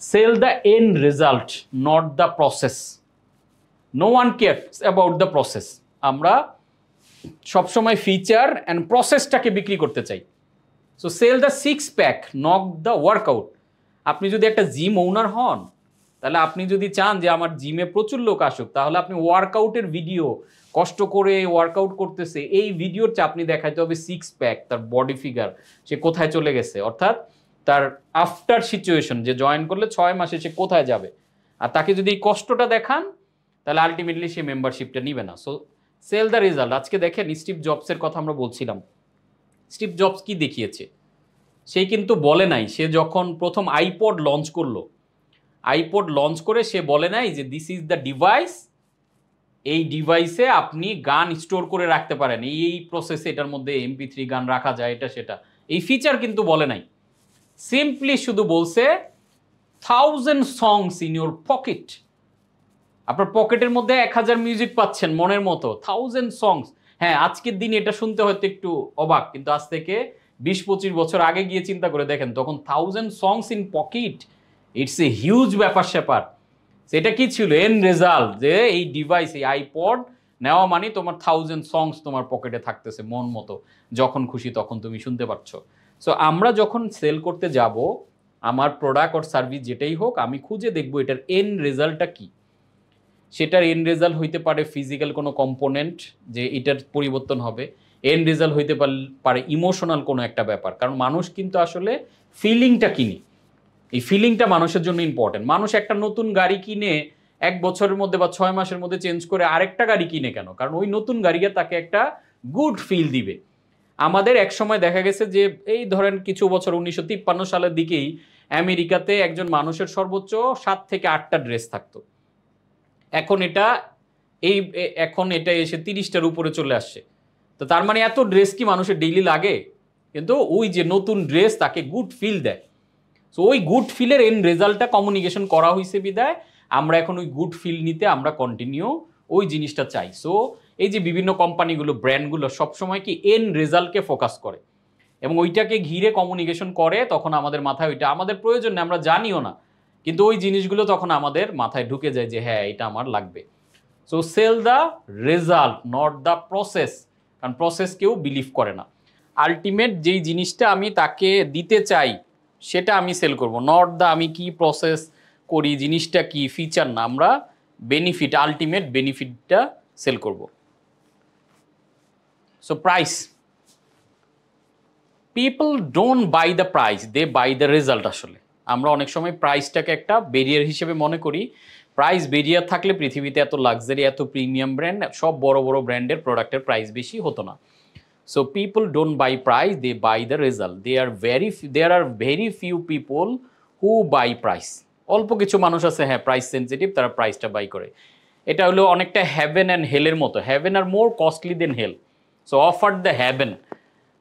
Sell the end result, not the process. No one cares about the process. আমরা সবসময় feature and প্রসেসটাকে বিক্রি করতে চাই। So sell the six pack, knock the workout. আপনি যদি একটা জিম ওনার হন, তাহলে আপনি যদি চান যে আমার জিমে প্রচুর লোক আসুক, তাহলে আপনি ওয়ার্কআউটের ভিডিও, কষ্ট করে ওয়ার্কআউট করতেছে এই ভিডিওর চেয়ে আপনি দেখাইতে হবে সিক্স প্যাক, তার বডি ফিগার, সে কোথায় চলে গেছে, অর্থাৎ তার আফটার সিচুয়েশন, যে জয়েন করলে 6 মাসে সে কোথায় যাবে। আর তাকে যদি এই কষ্টটা দেখান, তাহলে আলটিমেটলি সে মেম্বারশিপটা নিবে না। So sell the result. আজকে দেখেন স্টিভ জবসের কথা আমরা বলছিলাম। স্টিভ জবস কি দেখিয়েছে? সে কিন্তু বলে নাই, সে যখন প্রথম আইপড লঞ্চ করলো, আইপড লঞ্চ করে সে বলে নাই যে দিস ইজ দ্য ডিভাইস, এই ডিভাইসে আপনি গান স্টোর করে রাখতে পারেন, এই প্রসেসে এটার মধ্যে MP3 গান রাখা যায়, এটা সেটা, এই ফিচার কিন্তু বলে নাই। সিম্পলি শুধু বলছে 1000 songs ইন ইউর পকেট। আপনার পকেটের মধ্যে 1000 মিউজিক পাচ্ছেন মনের মতো, 1000 songs। হ্যাঁ, আজকের দিনে এটা শুনতে হয়তো একটু অবাক, কিন্তু আজ থেকে 20-25 বছর আগে গিয়ে চিন্তা করে দেখেন, তখন 1000 songs in pocket, it's a huge ব্যাপার স্যাপার। সেটা কি ছিল? এন্ড রেজাল্ট, যে এই ডিভাইস, এই আইপড নেওয়া মানে তোমার 1000 songs তোমার পকেটে থাকতেছে মন মতো, যখন খুশি তখন তুমি শুনতে পারছো। সো আমরা যখন সেল করতে যাব, আমার প্রোডাক্ট অর সার্ভিস যেটাই হোক, আমি খুঁজে দেখবো এটার এন্ড রেজাল্টটা কি। সেটার এন্ড রেজাল্ট হইতে পারে ফিজিক্যাল কোনো কম্পোনেন্ট, যে এটার পরিবর্তন হবে। এন্ড রেজাল্ট হইতে পারে ইমোশনাল কোনো একটা ব্যাপার, কারণ মানুষ কিন্তু আসলে ফিলিংটা কিনে। এই ফিলিংটা মানুষের জন্য ইম্পর্টেন্ট। মানুষ একটা নতুন গাড়ি কিনে 1 বছরের মধ্যে বা 6 মাসের মধ্যে চেঞ্জ করে আরেকটা গাড়ি কিনে কেন? কারণ ওই নতুন গাড়িটা তাকে একটা গুড ফিল দিবে। আমাদের এক সময় দেখা গেছে যে এই ধরেন কিছু বছর 1953 সালের দিকেই আমেরিকাতে একজন মানুষের সর্বোচ্চ 7 থেকে 8টা ড্রেস থাকতো। এখন এটা এসে 30টার উপরে চলে আসছে। তো তার মানে এত ড্রেস কি মানুষের ডেইলি লাগে? কিন্তু ওই যে নতুন ড্রেস তাকে গুড ফিল দেয়। সো ওই গুড ফিলের এন্ড রেজাল্টটা কমিউনিকেশন করা হয়েছে বিদায় আমরা এখন ওই গুড ফিল নিতে আমরা কন্টিনিউ ওই জিনিসটা চাই। সো এই যে বিভিন্ন কোম্পানিগুলো, ব্র্যান্ডগুলো সবসময় কি এন্ড রেজাল্টকে ফোকাস করে এবং ওইটাকে ঘিরে কমিউনিকেশন করে, তখন আমাদের মাথায় ওইটা আমাদের প্রয়োজন নেই, আমরা জানিও না, কিন্তু ওই জিনিসগুলো তখন আমাদের মাথায় ঢুকে যায় যে হ্যাঁ এটা আমার লাগবে। So sell the result, not the process, কারণ প্রসেস কেউ বিলিভ করে না। আলটিমেট যেই জিনিসটা আমি তাকে দিতে চাই সেটা আমি সেল করব, নট দ্য আমি কি প্রসেস করি, জিনিসটা কি ফিচার না, আমরা বেনিফিট, আলটিমেট বেনিফিটটা সেল করব। So price, people don't buy the price, they buy the result. আসলে আমরা অনেক সময় প্রাইসটাকে একটা ব্যারিয়ার হিসেবে মনে করি। প্রাইস ব্যারিয়ার থাকলে পৃথিবীতে এত লাক্সারি, এত প্রিমিয়াম ব্র্যান্ড, সব বড় বড় ব্র্যান্ডের প্রোডাক্টের প্রাইস বেশি হতো না। So people don't buy price, they buy the result. There are very few people who buy price. অল্প কিছু মানুষ আছে হ্যাঁ প্রাইস সেনসিটিভ, তারা প্রাইসটা বাই করে। এটা হলো অনেকটা হেভেন অ্যান্ড হেলের মতো। হেভেন আর more costly than hell. So offer the heaven,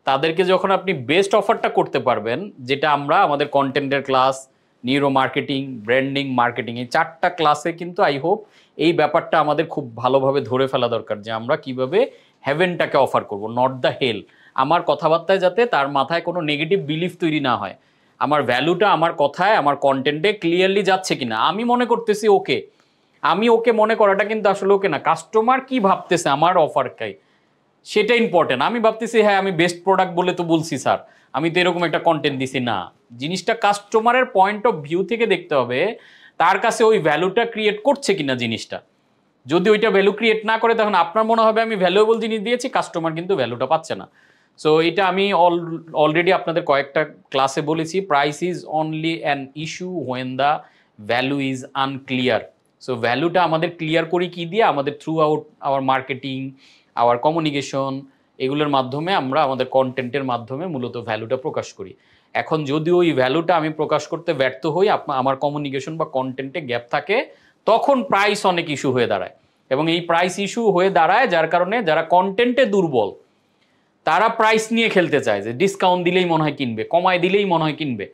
তাদেরকে যখন আপনি বেস্ট অফারটা করতে পারবেন, যেটা আমরা আমাদের কন্টেন্টের class, neuro marketing, branding, marketing, এই 4টা ক্লাসে কিন্তু আই হোপ এই ব্যাপারটা আমাদের খুব ভালোভাবে ধরে ফেলা দরকার, যে আমরা কিভাবে হেভেনটাকে অফার করব, নট দ্য হেল। আমার কথাবার্তায় যাতে তার মাথায় কোনো নেগেটিভ বিলিফ তৈরি না হয়, আমার ভ্যালুটা আমার কথায়, আমার কন্টেন্টে ক্লিয়ারলি যাচ্ছে কিনা। আমি মনে করতেছি ওকে, আমি ওকে মনে করাটা কিন্তু আসলে ওকে না, কাস্টমার কি ভাবতেছে আমার অফারটাই, সেটা ইম্পর্টেন্ট। আমি ভাবতেছি হ্যাঁ আমি বেস্ট প্রোডাক্ট বলে তো বলছি স্যার, আমি তো এরকম একটা কন্টেন্ট দিছি না। জিনিসটা কাস্টমারের পয়েন্ট অফ ভিউ থেকে দেখতে হবে, তার কাছে ওই ভ্যালুটা ক্রিয়েট করছে কিনা জিনিসটা। যদি ওইটা ভ্যালু ক্রিয়েট না করে, তখন আপনার মনে হবে আমি ভ্যালুয়েবল জিনিস দিয়েছি, কাস্টমার কিন্তু ভ্যালুটা পাচ্ছে না। সো এটা আমি অলরেডি আপনাদের কয়েকটা ক্লাসে বলেছি, price is only an issue when the value is unclear. So ভ্যালুটা আমাদের ক্লিয়ার করি কি দিয়ে? আমাদের through out hour marketing, hour communication, এগুলোর মাধ্যমে আমরা আমাদের কন্টেন্টের মাধ্যমে মূলত ভ্যালুটা প্রকাশ করি। এখন যদি ওই ভ্যালুটা আমি প্রকাশ করতে ব্যর্থ হই, আমার কমিউনিকেশন বা কন্টেন্টে গ্যাপ থাকে, তখন প্রাইস অনেক ইস্যু হয়ে দাঁড়ায়। এবং এই প্রাইস ইস্যু হয়ে দাঁড়ায় যার কারণে যারা কন্টেন্টে দুর্বল তারা প্রাইস নিয়ে খেলতে চায়, যে ডিসকাউন্ট দিলেই মনে হয় কিনবে, কমায় দিলেই মনে হয় কিনবে।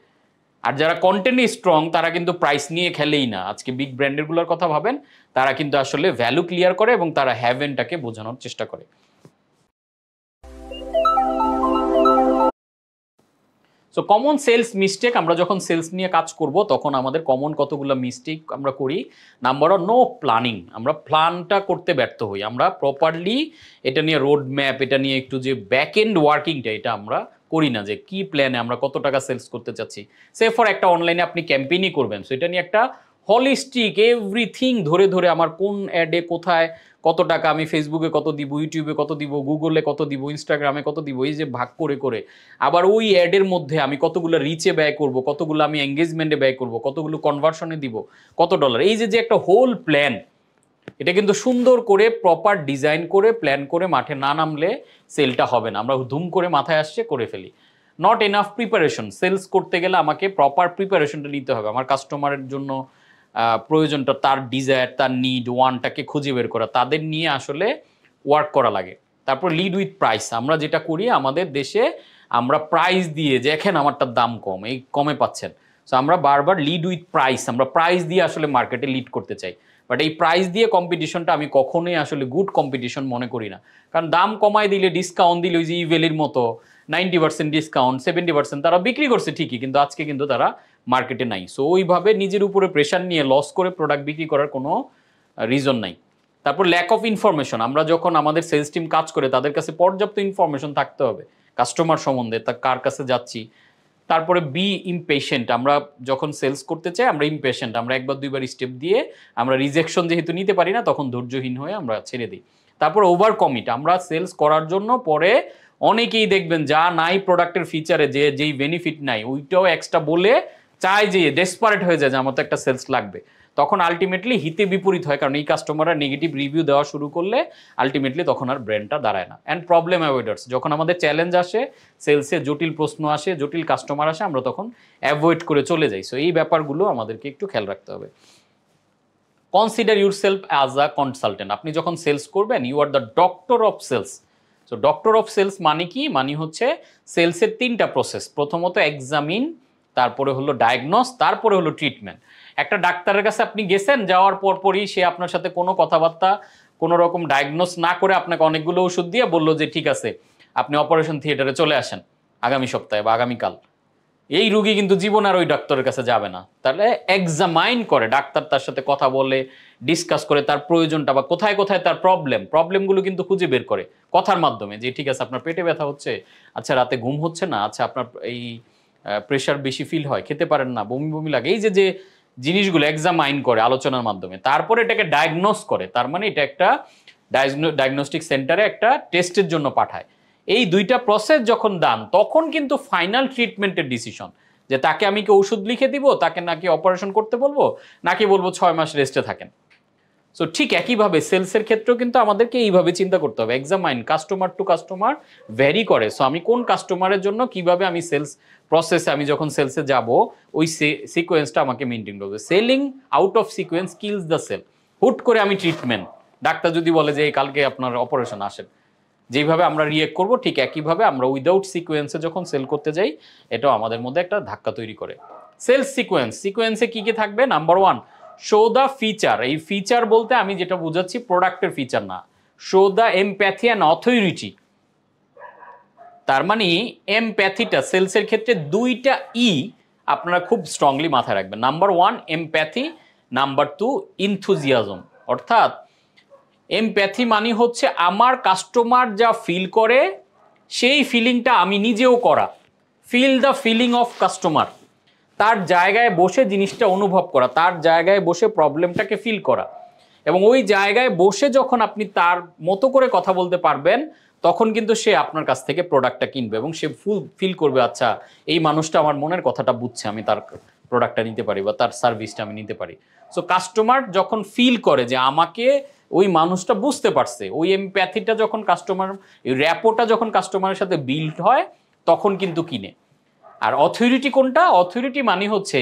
আর যারা কন্টেন্টে স্ট্রং তারা কিন্তু প্রাইস নিয়ে খেলেই না। আজকে বিগ ব্র্যান্ডেরগুলোর কথা ভাবেন, তারা কিন্তু আসলে ভ্যালু ক্লিয়ার করে এবং তারা হ্যাভেনটাকে বোঝানোর চেষ্টা করে। সো কমন সেলস মিস্টেক, আমরা যখন সেলস নিয়ে কাজ করব তখন আমাদের কমন কতগুলো মিস্টেক আমরা করি। Number one, no planning. আমরা প্ল্যানটা করতে ব্যর্থ হই, আমরা প্রপারলি এটা নিয়ে রোড ম্যাপ, এটা নিয়ে একটু যে ব্যাক এন্ড ওয়ার্কিংটা এটা আমরা করি না, যে কি প্ল্যানে আমরা কত টাকা সেলস করতে চাচ্ছি। সে ফর একটা অনলাইনে আপনি ক্যাম্পেইনই করবেন, সো এটা নিয়ে একটা হলিস্টিক এভরিথিং ধরে ধরে আমার কোন অ্যাডে কোথায় কত টাকা, আমি ফেসবুকে কত দিব, ইউটিউবে কত দিব, গুগলে কত দিব, ইনস্টাগ্রামে কত দিব, এই যে ভাগ করে করে আবার ওই অ্যাডের মধ্যে আমি কতগুলো রিচে ব্যয় করব, কতগুলো আমি এঙ্গেজমেন্টে ব্যয় করব, কতগুলো কনভার্সনে দিব, কত ডলার, এই যে একটা হোল প্ল্যান, এটা কিন্তু সুন্দর করে প্রপার ডিজাইন করে প্ল্যান করে মাঠে না নামলে সেলটা হবে না। আমরা ধুম করে মাথায় আসছে করে ফেলি। Not enough preparation. সেলস করতে গেলে আমাকে প্রপার প্রিপারেশনটা নিতে হবে। আমার কাস্টমারের জন্য প্রয়োজনটা, তার ডিজায়ার, তার নিড, ওয়ানটাকে খুঁজে বের করা, তাদের নিয়ে আসলে ওয়ার্ক করা লাগে। তারপর লিড উইথ প্রাইস। আমরা যেটা করি আমাদের দেশে, আমরা প্রাইস দিয়ে যে এখন আমারটার দাম কম, এই কমে পাচ্ছেন, সো আমরা বারবার লিড উইথ প্রাইস, আমরা প্রাইস দিয়ে আসলে মার্কেটে লিড করতে চাই। বাট এই প্রাইস দিয়ে কম্পিটিশনটা আমি কখনোই আসলে গুড কম্পিটিশন মনে করি না। কারণ দাম কমায় দিলে, ডিসকাউন্ট দিলে, ওই যে ইভেলির মতো 90% ডিসকাউন্ট, 70% তারা বিক্রি করছে ঠিকই, কিন্তু আজকে কিন্তু তারা মার্কেটে নাই। সো ওইভাবে নিজের উপরে প্রেশার নিয়ে লস করে প্রোডাক্ট বিক্রি করার কোনো রিজন নাই। তারপর ল্যাক অফ ইনফরমেশন। আমরা যখন আমাদের সেলস টিম কাজ করে তাদের কাছে পর্যাপ্ত ইনফরমেশন থাকতে হবে কাস্টমার সম্বন্ধে, তা কার কাছে যাচ্ছি। তারপরে বি ইমপেশেন্ট। আমরা যখন সেলস করতে চাই আমরা ইমপেশেন্ট, আমরা একবার দুইবার স্টেপ দিয়ে আমরা রিজেকশন যেহেতু নিতে পারি না, তখন ধৈর্যহীন হয়ে আমরা ছেড়ে দিই। তারপর ওভার কমিট। আমরা সেলস করার জন্য পরে অনেকেই দেখবেন যা নাই প্রোডাক্টের ফিচারে, যেই বেনিফিট নাই ওইটাও এক্সট্রা বলে চায়, যে ডেসপারেট হয়ে যায় যে আমার তো একটা সেলস লাগবে, তখন আলটিমেটলি হিতে বিপরীত হয়। কারণ এই কাস্টমাররা নেগেটিভ রিভিউ দেওয়া শুরু করলে আলটিমেটলি তখন আর ব্র্যান্ডটা দাঁড়ায় না। And problem avoiders. যখন আমাদের চ্যালেঞ্জ আসে, সেলসে জটিল প্রশ্ন আসে, জটিল কাস্টমার আসে, আমরা তখন অ্যাভয়েড করে চলে যাই। সো এই ব্যাপারগুলো আমাদেরকে একটু খেয়াল রাখতে হবে। Consider yourself as a consultant. আপনি যখন সেলস করবেন, you are the doctor of sales. So doctor of sales মানে কি? মানে হচ্ছে সেলসের তিনটা প্রসেস। প্রথমত এক্সামিন, তারপরে হলো ডায়াগনোস, তারপরে হলো ট্রিটমেন্ট। একটা ডাক্তারের কাছে আপনি গেছেন, যাওয়ার পরই সে আপনার সাথে কোনো কথাবার্তা, কোনো রকম ডায়াগনোস না করে আপনাকে অনেকগুলো ওষুধ দিয়ে বললো যে ঠিক আছে আপনি অপারেশন থিয়েটারে চলে আসেন আগামী সপ্তাহে বা আগামীকাল। এই রুগী কিন্তু জীবন আর ওই ডাক্তারের কাছে যাবে না। তাহলে এক্সামাইন করে, ডাক্তার তার সাথে কথা বলে, ডিসকাস করে তার প্রয়োজনটা বা কোথায় কোথায় তার প্রবলেমগুলো কিন্তু খুঁজে বের করে কথার মাধ্যমে, যে ঠিক আছে আপনার পেটে ব্যথা হচ্ছে, আচ্ছা রাতে ঘুম হচ্ছে না, আচ্ছা আপনার এই প্রেশার বেশি ফিল হয়, খেতে পারেন না, বমি বমি লাগে, এই যে জিনিসগুলো এক্সামাইন করে আলোচনার মাধ্যমে। তারপরে এটাকে ডায়াগনোস করে, তার মানে এটা একটা ডায়াগনস্টিক সেন্টারে একটা টেস্টের জন্য পাঠায়। এই দুইটা প্রসেস যখন দান, তখন কিন্তু ফাইনাল ট্রিটমেন্টের ডিসিশন, যে তাকে আমি কি ওষুধ লিখে দিব, তাকে নাকি অপারেশন করতে বলবো, নাকি বলবো 6 মাস রেস্টে থাকেন। সো ঠিক একইভাবে সেলসের ক্ষেত্রেও কিন্তু আমাদেরকে এইভাবে চিন্তা করতে হবে। Examine, customer to customer vary করে। সো আমি কোন কাস্টমারের জন্য কিভাবে আমি সেলস প্রসেসে, আমি যখন সেলসে যাব, ওই সিকোয়েন্সটা আমাকে মেনটেন করবে। Selling out of sequence kills the sale. হুট করে আমি ট্রিটমেন্ট, ডাক্তার যদি বলে যে কালকে আপনার অপারেশন, আসেন, যেইভাবে আমরা রিয়েক্ট করব ঠিক একইভাবে আমরা উইদাউট সিকোয়েন্সে যখন সেল করতে যাই, এটাও আমাদের মধ্যে একটা ধাক্কা তৈরি করে। সেলস সিকোয়েন্সে কি কি থাকবে? Number one, show the feature. এই ফিচার বলতে আমি যেটা বুঝাচ্ছি প্রোডাক্টের ফিচার না। Show the empathy and authority. তার মানে এমপ্যাথিটা সেলসের ক্ষেত্রে দুইটা আপনারা খুব স্ট্রংলি মাথায় রাখবেন। Number one empathy, number two enthusiasm. অর্থাৎ এমপ্যাথি মানে হচ্ছে আমার কাস্টমার যা ফিল করে সেই ফিলিংটা আমি নিজেও করা। Feel the feeling of customer. তার জায়গায় বসে জিনিসটা অনুভব করা, তার জায়গায় বসে প্রবলেমটাকে ফিল করা, এবং ওই জায়গায় বসে যখন আপনি তার মতো করে কথা বলতে পারবেন, তখন কিন্তু সে আপনার কাছ থেকে প্রোডাক্টটা কিনবে এবং সে ফিল করবে আচ্ছা এই মানুষটা আমার মনের কথাটা বুঝছে, আমি তার প্রোডাক্টটা নিতে পারি বা তার সার্ভিসটা আমি নিতে পারি। সো কাস্টমার যখন ফিল করে যে আমাকে ওই মানুষটা বুঝতে পারছে, ওই এমপ্যাথিটা যখন কাস্টমার, এই র্যাপোটা যখন কাস্টমারের সাথে বিল্ড হয়, তখন কিন্তু কিনে। আর অথরিটি কোনটা? অথরিটি মানে হচ্ছে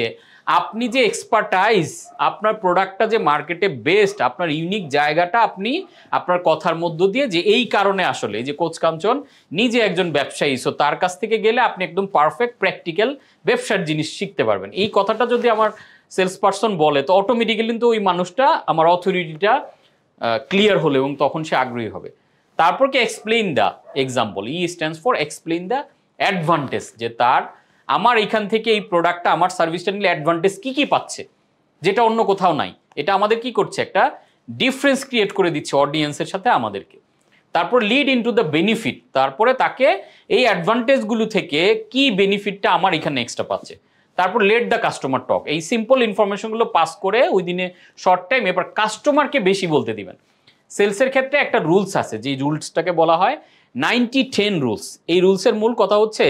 আপনি যে এক্সপার্টাইজ, আপনার প্রোডাক্টটা যে মার্কেটে বেস্ট, আপনার ইউনিক জায়গাটা আপনি আপনার কথার মধ্য দিয়ে, যে এই কারণে আসলে এই যে কোচ কাঞ্চন নিজে একজন ব্যবসায়ী, সো তার কাছ থেকে গেলে আপনি একদম পারফেক্ট প্র্যাকটিক্যাল ব্যবসার জিনিস শিখতে পারবেন। এই কথাটা যদি আমার সেলস পারসন বলে, তো অটোমেটিক্যালি কিন্তু ওই মানুষটা আমার অথরিটিটা ক্লিয়ার হলো এবং তখন সে আগ্রহী হবে। তারপর কি explain the example. Stands for explain the advantage, যে তার আমার এখান থেকে এই প্রোডাক্টটা আমার সার্ভিসটা নিলে অ্যাডভান্টেজ কি পাচ্ছে যেটা অন্য কোথাও নাই। এটা আমাদের কি করছে, একটা ডিফারেন্স ক্রিয়েট করে দিচ্ছে অডিয়েন্সের সাথে আমাদেরকে। তারপর লিড ইনটু দ্য বেনিফিট, তারপরে তাকে এই অ্যাডভান্টেজগুলো থেকে কি বেনিফিটটা আমার এখানে এক্সট্রা পাচ্ছে। তারপর লেট দ্য কাস্টমার টক, এই সিম্পল ইনফরমেশনগুলো পাস করে ওই দিনে শর্ট টাইম এবার কাস্টমারকে বেশি বলতে দিবেন। সেলসের ক্ষেত্রে একটা রুলস আছে, যে রুলসটাকে বলা হয় 90-10 রুলস। এই রুলসের মূল কথা হচ্ছে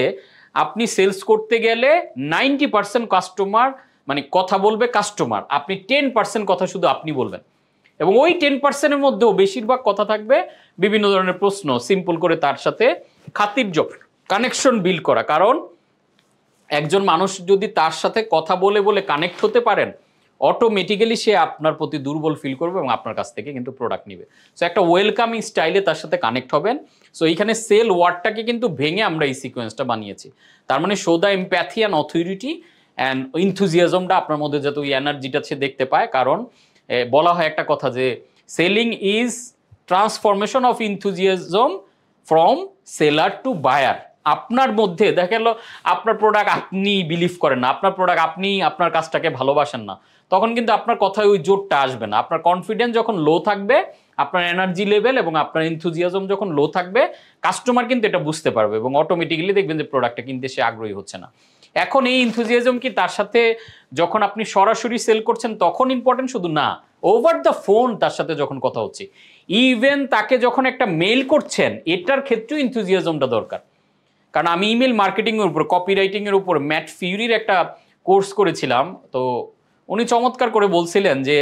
আপনি সেলস করতে গেলে 90% কাস্টমার মানে কথা বলবে কাস্টমার, আপনি 10% কথা শুধু আপনি বলবেন, এবং ওই 10%-এর মধ্যেও বেশিরভাগ কথা থাকবে বিভিন্ন ধরনের প্রশ্ন, সিম্পল করে তার সাথে খাতির কানেকশন বিল্ড করা। কারণ একজন মানুষ যদি তার সাথে কথা বলে বলে কানেক্ট হতে পারেন, অটোমেটিক্যালি সে আপনার প্রতি দুর্বল ফিল করবে এবং আপনার কাছ থেকে কিন্তু প্রোডাক্ট নিবে। সো একটা ওয়েলকামিং স্টাইলে তার সাথে কানেক্ট হবেন। সো এইখানে সেল ওয়ার্ডটাকে কিন্তু ভেঙে আমরা এই সিকোয়েন্সটা বানিয়েছি। তার মানে show the empathy and authority and ইনথুজিয়াজমটা আপনার মধ্যে যাতে ওই এনার্জিটা সে দেখতে পায়। কারণ বলা হয় একটা কথা যে selling is transformation of enthusiasm from seller to buyer. আপনার মধ্যে দেখা গেল আপনার প্রোডাক্ট আপনি বিলিভ করেন না, আপনার প্রোডাক্ট আপনি আপনার কাজটাকে ভালোবাসেন না, তখন কিন্তু আপনার কথায় ওই জোরটা আসবে না। আপনার কনফিডেন্স যখন লো থাকবে, আপনার এনার্জি লেভেল এবং আপনার এনথুজিয়াজম যখন লো থাকবে, কাস্টমার কিন্তু এটা বুঝতে পারবে এবং অটোমেটিক্যালি দেখবেন যে প্রোডাক্টটা কিনতে সে আগ্রহী হচ্ছে না। এখন এই এনথুজিয়াজম কি তার সাথে যখন আপনি সরাসরি সেল করছেন তখন ইম্পর্টেন্ট শুধু না, ওভার দ্য ফোন তার সাথে যখন কথা হচ্ছে, ইভেন তাকে যখন একটা মেইল করছেন, এটার ক্ষেত্রেও এনথুজিয়াজমটা দরকার। কারণ আমি ইমেল মার্কেটিংয়ের উপর, কপিরাইটিংয়ের উপর ম্যাট ফিউরির একটা কোর্স করেছিলাম, তো উনি চমৎকার করে বলছিলেন যে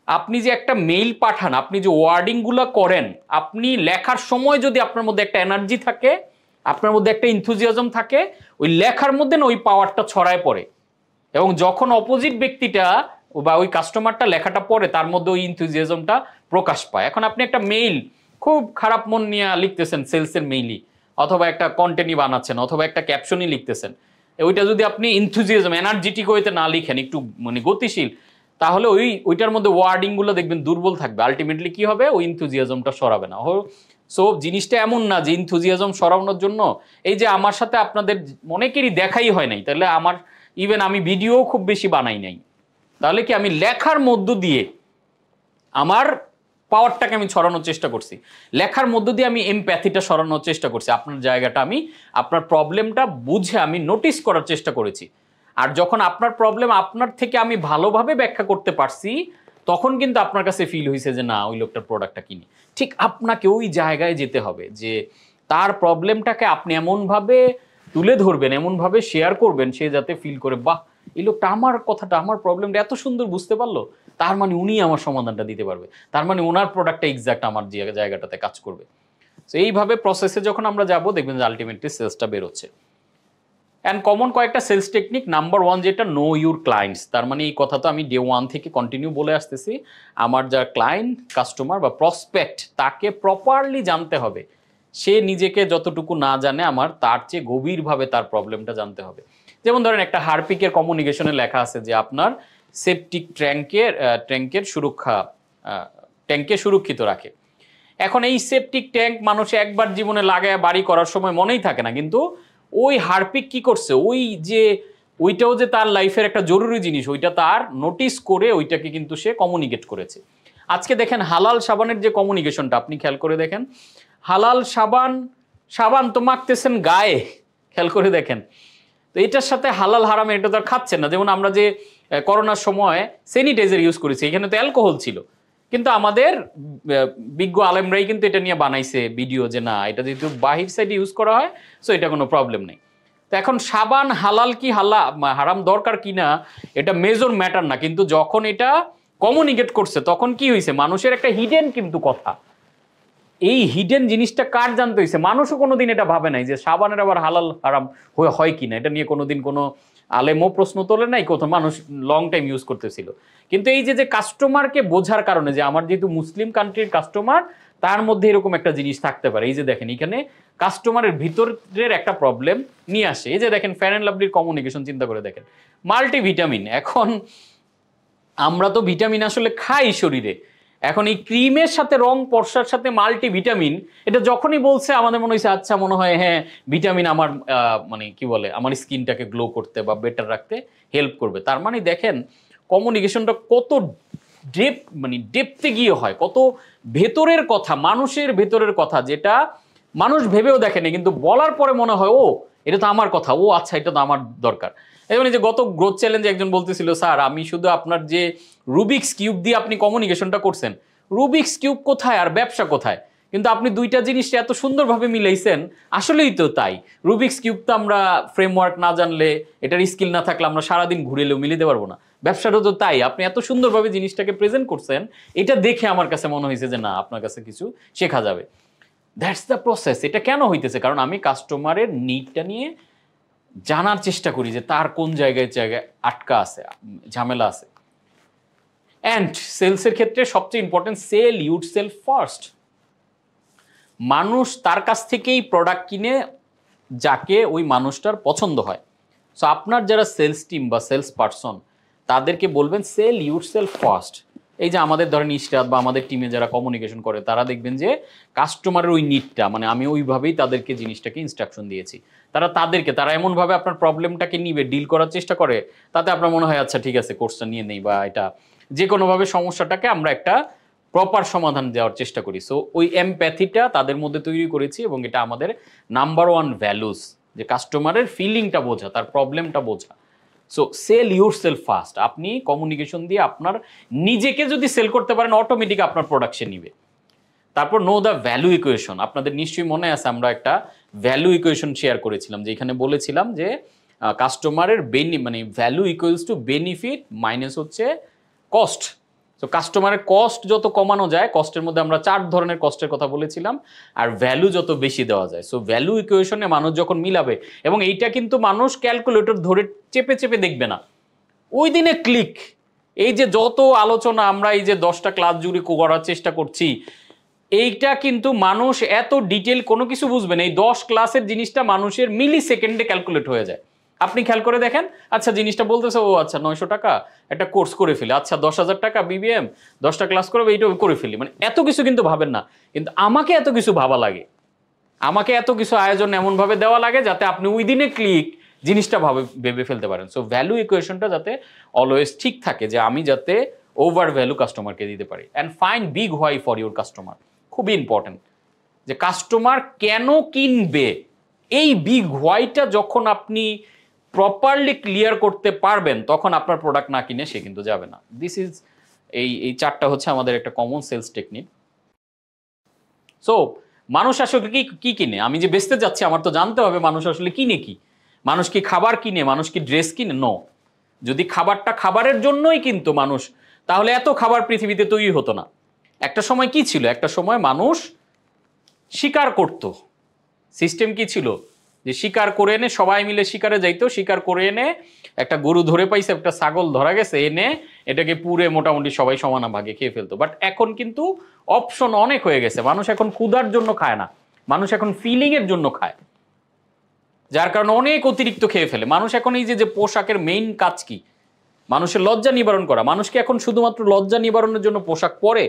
আপনি যে একটা মেইল পাঠান, আপনি যে ওয়ার্ডিংগুলো করেন, আপনি লেখার সময় যদি আপনার মধ্যে একটা এনার্জি থাকে, আপনার মধ্যে একটা এনথুজিয়াজম থাকে, ওই লেখার মধ্যে না ওই পাওয়ারটা ছড়ায় পড়ে, এবং যখন অপোজিট ব্যক্তিটা বা ওই কাস্টমারটা লেখাটা পড়ে তার মধ্যে ওই এনথুজিয়াজমটা প্রকাশ পায়। এখন আপনি একটা মেইল খুব খারাপ মন নিয়ে লিখতেছেন, সেলসের মেইলই, অথবা একটা কন্টেন্টই বানাচ্ছেন, অথবা একটা ক্যাপশনই লিখতেছেন, ওইটা যদি আপনি এনথুজিয়াজম এনার্জেটিক ওয়েতে না লিখেন, একটু মানে গতিশীল, তাহলে ওইটার মধ্যে ওয়ার্ডিংগুলো দেখবেন দুর্বল থাকবে। আলটিমেটলি কি হবে, ওই এনথুজিয়াজমটা সরাবে না। সো জিনিসটা এমন না যে এনথুজিয়াজম সরানোর জন্য এই যে আমার সাথে আপনাদের অনেকেরই দেখাই হয় নাই, তাহলে আমার ইভেন আমি ভিডিও খুব বেশি বানাই নাই, তাহলে কি আমি লেখার মধ্য দিয়ে আমার পাওয়ারটাকে আমি ছড়ানোর চেষ্টা করছি, লেখার মধ্য দিয়ে আমি এমপ্যাথিটা সরানোর চেষ্টা করছি, আপনার জায়গাটা আমি আপনার প্রবলেমটা বুঝে আমি নোটিস করার চেষ্টা করেছি। আর যখন আপনার প্রবলেম আপনার থেকে আমি ভালোভাবে ব্যাখ্যা করতে পারছি, তখন কিন্তু আপনার কাছে ফিল হয়েছে যে না, ওই লোকটার প্রোডাক্টটা কিনি। ঠিক আপনাকে ওই জায়গায় যেতে হবে যে তার প্রবলেমটাকে আপনি এমনভাবে তুলে ধরবেন, এমনভাবে শেয়ার করবেন, সে যাতে ফিল করে বাহ, এই লোকটা আমার কথাটা, আমার প্রবলেমটা এত সুন্দর বুঝতে পারলো, তার মানে উনি আমার সমাধানটা দিতে পারবে, তার মানে ওনার প্রোডাক্টটা এক্সাক্ট আমার জায়গাটাতে কাজ করবে। তো এইভাবে প্রসেসে যখন আমরা যাব, দেখবেন যে আলটিমেটলি সেলসটা বেরোচ্ছে। অ্যান্ড কমন কয়েকটা সেলস টেকনিক। নাম্বার 1 যেটা, নো ইউর ক্লায়েন্টস। তার মানে এই কথা তো আমি ডে 1 থেকে কন্টিনিউ বলে আসতেছি, আমার যার ক্লায়েন্ট, কাস্টমার বা প্রসপেক্ট, তাকে প্রপারলি জানতে হবে। সে নিজেকে যতটুকু না জানে আমার, তার চেয়ে গভীরভাবে তার প্রবলেমটা জানতে হবে। যেমন ধরেন একটা হারপিকের কমিউনিকেশনে লেখা আছে যে আপনার সেপটিক ট্যাঙ্কের সুরক্ষা, ট্যাঙ্কে সুরক্ষিত রাখে। এখন এই সেপটিক ট্যাঙ্ক মানুষ একবার জীবনে লাগায় বাড়ি করার সময় মনেই থাকে না, কিন্তু ওই হারপিক কি করছে, ওইটাও যে তার লাইফের একটা জরুরি জিনিস, ওইটা তার নোটিস করে ওইটাকে কিন্তু সে কমিউনিকেট করেছে। আজকে দেখেন হালাল সাবানের যে কমিউনিকেশনটা, আপনি খেয়াল করে দেখেন, হালাল সাবান তো মাখতেছেন গায়ে, খেয়াল করে দেখেন, তো এটার সাথে হালাল হারাম এটা তো আর খাচ্ছেন না। যেমন আমরা যে করোনার সময় স্যানিটাইজার ইউজ করেছি, এখানে তো অ্যালকোহল ছিল, কিন্তু আমাদের বিজ্ঞ আলেমরাই কিন্তু এটা নিয়ে বানাইছে ভিডিও যে না, এটা যেহেতু বাহির সাইডে ইউজ করা হয়, সো এটা কোনো প্রবলেম নেই। তো এখন সাবান হালাল কি হারাম দরকার কিনা এটা মেজর ম্যাটার না, কিন্তু যখন এটা কমিউনিকেট করছে তখন কি হয়েছে, মানুষের একটা হিডেন কিন্তু কথা, এই হিডেন জিনিসটা কার জানতে হয়েছে, মানুষও কোনোদিন এটা ভাবে নাই যে সাবানের আবার হালাল হারাম হয় কিনা, এটা নিয়ে কোনোদিন কোনো আলেমও প্রশ্ন তোলে নাই, কোথাও মানুষ লং টাইম ইউজ করতেছিল। কিন্তু এই যে কাস্টমারকে বোঝার কারণে, যে আমার যেহেতু মুসলিম কান্ট্রির কাস্টমার, তার মধ্যে এরকম একটা জিনিস থাকতে পারে, এই যে দেখেন এখানে কাস্টমারের ভিতরের একটা প্রবলেম নিয়ে আসে। এই যে দেখেন ফেয়ার অ্যান্ড লাভলির কমিউনিকেশন চিন্তা করে দেখেন, মাল্টিভিটামিন। এখন আমরা তো ভিটামিন আসলে খাই শরীরে, এখন এই ক্রিমের সাথে রং পরশার সাথে মাল্টিভিটামিন, এটা যখনই বলছে আমাদের মনে হয়েছে আচ্ছা মনে হয় হ্যাঁ ভিটামিন আমার মানে কি বলে আমার স্কিনটাকে গ্লো করতে বা বেটার রাখতে হেল্প করবে। তার মানে দেখেন কমিউনিকেশনটা কত ডেপথে গিয়ে হয়, কত ভেতরের কথা, মানুষের ভেতরের কথা যেটা মানুষ ভেবেও দেখেনি, কিন্তু বলার পরে মনে হয় ও এটা তো আমার কথা, ও আচ্ছা এটা তো আমার দরকার। এবং যে গত গ্রোথ চ্যালেঞ্জে একজন বলতেছিল স্যার আমি শুধু আপনার যে রুবিক্স কিউব দিয়ে আপনি কমিউনিকেশনটা করছেন, রুবিক্স কিউব কোথায় আর ব্যবসা কোথায়? কিন্তু আপনি দুইটা জিনিসটা এত সুন্দরভাবে মিলাইছেন, আসলেই তো তাই। রুবিক্স কিউব তো আমরা ফ্রেমওয়ার্ক না জানলে, এটার স্কিল না থাকলে আমরা সারাদিন ঘুরেলেও মিলিতে পারবো না। ব্যবসাটা তো তাই, আপনি এত সুন্দরভাবে জিনিসটাকে প্রেজেন্ট করছেন, এটা দেখে আমার কাছে মনে হয়েছে যে না আপনার কাছে কিছু শেখা যাবে। That's the process. এটা কেন হইতেছে? কারণ আমি কাস্টমারের নিডটা নিয়ে জানার চেষ্টা করি যে তার কোন জায়গায় আটকা আছে, ঝামেলা আছে। অ্যান্ড সেলসের ক্ষেত্রে সবচেয়ে important, sell yourself first. মানুষ তার কাছ থেকেই প্রোডাক্ট কিনে যাকে ওই মানুষটার পছন্দ হয়। সো আপনার যারা সেলস টিম বা সেলস পারসন তাদেরকে বলবেন সেল ইউর সেলফ ফার্স্ট। এই যে আমাদের ধরেন ইস্টাদ বা আমাদের টিমে যারা কমিউনিকেশন করে তারা দেখবেন যে কাস্টমারের ওই নিডটা, মানে আমি ওইভাবেই তাদেরকে জিনিসটাকে ইনস্ট্রাকশন দিয়েছি, তারা এমনভাবে আপনার প্রবলেমটাকে নিবে, ডিল করার চেষ্টা করে, তাতে আপনার মনে হয় আচ্ছা ঠিক আছে কোর্সটা নিয়ে নেই, বা এটা যে কোনোভাবে সমস্যাটাকে আমরা একটা প্রপার সমাধান দেওয়ার চেষ্টা করি। সো ওই এমপ্যাথিটা তাদের মধ্যে তৈরি করেছি, এবং এটা আমাদের নাম্বার ওয়ান ভ্যালুস, যে কাস্টমারের ফিলিংটা বোঝা, তার প্রবলেমটা বোঝা। So sell yourself first. আপনি কমিউনিকেশন দিয়ে আপনার নিজেকে যদি সেল করতে পারেন, অটোমেটিক আপনার প্রোডাকশন নিবে। তারপর নো দ্য ভ্যালু ইকুয়েশন। আপনাদের নিশ্চয়ই মনে আছে আমরা একটা ভ্যালু ইকুয়েশন শেয়ার করেছিলাম, যে এখানে বলেছিলাম যে কাস্টমারের মানে value equals to benefit minus হচ্ছে কস্ট। তো কাস্টমারের কস্ট যত কমানো যায়, কস্টের মধ্যে আমরা 4 ধরনের কস্টের কথা বলেছিলাম, আর ভ্যালু যত বেশি দেওয়া যায়। সো ভ্যালু ইকুয়েশনে মানুষ যখন মিলাবে, এবং এইটা কিন্তু মানুষ ক্যালকুলেটর ধরে চেপে চেপে দেখবে না, ওই দিনে ক্লিক। এই যে যত আলোচনা আমরা এই যে 10টা ক্লাস জুড়ে করার চেষ্টা করছি, এইটা কিন্তু মানুষ এত ডিটেল কোনো কিছু বুঝবে না। এই 10 ক্লাসের জিনিসটা মানুষের মিলি সেকেন্ডে ক্যালকুলেট হয়ে যায়। আপনি খেয়াল করে দেখেন, আচ্ছা জিনিসটা বলতেছে ও আচ্ছা 900 টাকা একটা কোর্স করে ফেলে, আচ্ছা 10,000 টাকা বিবিএম 10টা ক্লাস করবে, এইটাও করে ফেলি, মানে এত কিছু কিন্তু ভাবেন না। কিন্তু আমাকে এত কিছু ভাবা লাগে, আমাকে এত কিছু আয়োজন এমনভাবে দেওয়া লাগে যাতে আপনি ওই দিনে ক্লিক জিনিসটা ভেবে ফেলতে পারেন। সো ভ্যালু ইকুয়েশনটা যাতে অলওয়েজ ঠিক থাকে, যে আমি যাতে ওভার ভ্যালু কাস্টমারকে দিতে পারি। And find big why for your customer. খুবই ইম্পর্টেন্ট যে কাস্টমার কেন কিনবে, এই বিগ হোয়াইটা যখন আপনি প্রপারলি ক্লিয়ার করতে পারবেন, তখন আপনার প্রোডাক্ট না কিনে সে কিন্তু যাবে না। দিস ইজ এই 4টা হচ্ছে আমাদের একটা কমন সেলস টেকনিক। সো মানুষ আসলে কি কিনে? আমি যে বেচতে যাচ্ছি আমার তো জানতে হবে মানুষ আসলে কিনে কি। মানুষ কি খাবার কিনে? মানুষ কি ড্রেস কিনে? নো। যদি খাবারটা খাবারের জন্যই কিন্তু মানুষ, তাহলে এত খাবার পৃথিবীতে তৈরি হতো না। একটা সময় কি ছিল? একটা সময় মানুষ শিকার করত। সিস্টেম কি ছিল? যে শিকার করে এনে সবাই মিলে শিকারে যাইতো, শিকার করে এনে একটা গরু ধরে পাইছে, একটা ছাগল ধরা গেছে, এনে এটাকে পুরে মোটামুটি সবাই সমান ভাগে খেয়ে ফেলতো। বাট এখন কিন্তু অপশন অনেক হয়ে গেছে। মানুষ এখন ক্ষুধার জন্য খায় না, মানুষ এখন ফিলিং এর জন্য খায়, যার কারণে অনেক অতিরিক্ত খেয়ে ফেলে। মানুষ এখন এই যে পোশাকের মেইন কাজ কি? মানুষের লজ্জা নিবারণ করা। মানুষকে এখন শুধুমাত্র লজ্জা নিবারণের জন্য পোশাক পরে।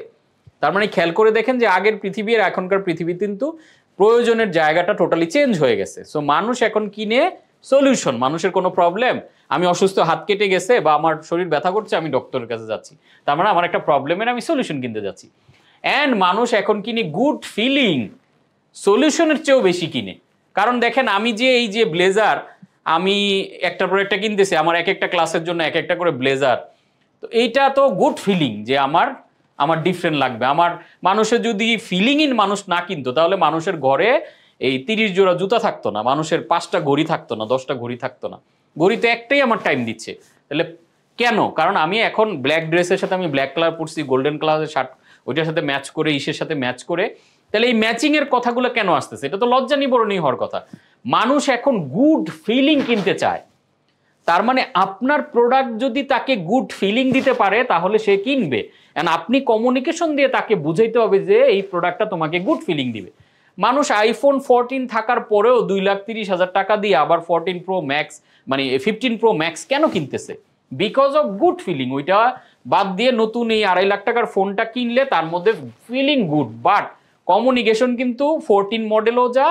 তার মানে খেয়াল করে দেখেন যে আগের পৃথিবী আর এখনকার পৃথিবী কিন্তু প্রয়োজনের জায়গাটা টোটালি চেঞ্জ হয়ে গেছে। সো মানুষ এখন কিনে সলিউশন। মানুষের কোনো প্রবলেম, আমি অসুস্থ, হাত কেটে গেছে বা আমার শরীর ব্যথা করছে, আমি ডক্টরের কাছে যাচ্ছি, তার মানে আমার একটা প্রবলেমের আমি সলিউশন কিনতে যাচ্ছি। অ্যান্ড মানুষ এখন কিনে গুড ফিলিং, সলিউশনের চেয়েও বেশি কিনে। কারণ দেখেন আমি যে এই যে ব্লেজার, আমি একটার পর একটা কিনতেছি, আমার এক একটা ক্লাসের জন্য এক একটা করে ব্লেজার, তো এইটা তো গুড ফিলিং যে আমার ডিফারেন্ট লাগবে। আমার মানুষের যদি ফিলিংই মানুষ না কিনতো, তাহলে মানুষের ঘরে এই 30 জোড়া জুতা থাকতো না, মানুষের 5টা ঘড়ি থাকতো না, 10টা ঘড়ি থাকতো না। ঘড়ি তো একটাই আমার টাইম দিচ্ছে। তাহলে কেন? কারণ আমি এখন ব্ল্যাক ড্রেসের সাথে আমি ব্ল্যাক কালার পরছি, গোল্ডেন কালারের শার্ট ওইটার সাথে ম্যাচ করে, ইসের সাথে ম্যাচ করে। তাহলে এই ম্যাচিং এর কথাগুলো কেন আসতেছে? এটা তো লজ্জা নিবারণই হওয়ার কথা। মানুষ এখন গুড ফিলিং কিনতে চায়। তার মানে আপনার প্রোডাক্ট যদি তাকে গুড ফিলিং দিতে পারে, তাহলে সে কিনবে। এন্ড আপনি কমিউনিকেশন দিয়ে তাকে বুঝাইতে হবে যে এই প্রোডাক্টটা তোমাকে গুড ফিলিং দিবে। মানুষ আইফোন 14 থাকার পরেও 2,30,000 টাকা দিয়ে আবার 14 প্রো ম্যাক্স মানে 15 প্রো ম্যাক্স কেন কিনতেছে? Because of good feeling. ওইটা বাদ দিয়ে নতুন এই 2.5 লাখ টাকার ফোনটা কিনলে তার মধ্যে ফিলিং গুড, বাট কমিউনিকেশন কিন্তু 14 মডেলও যা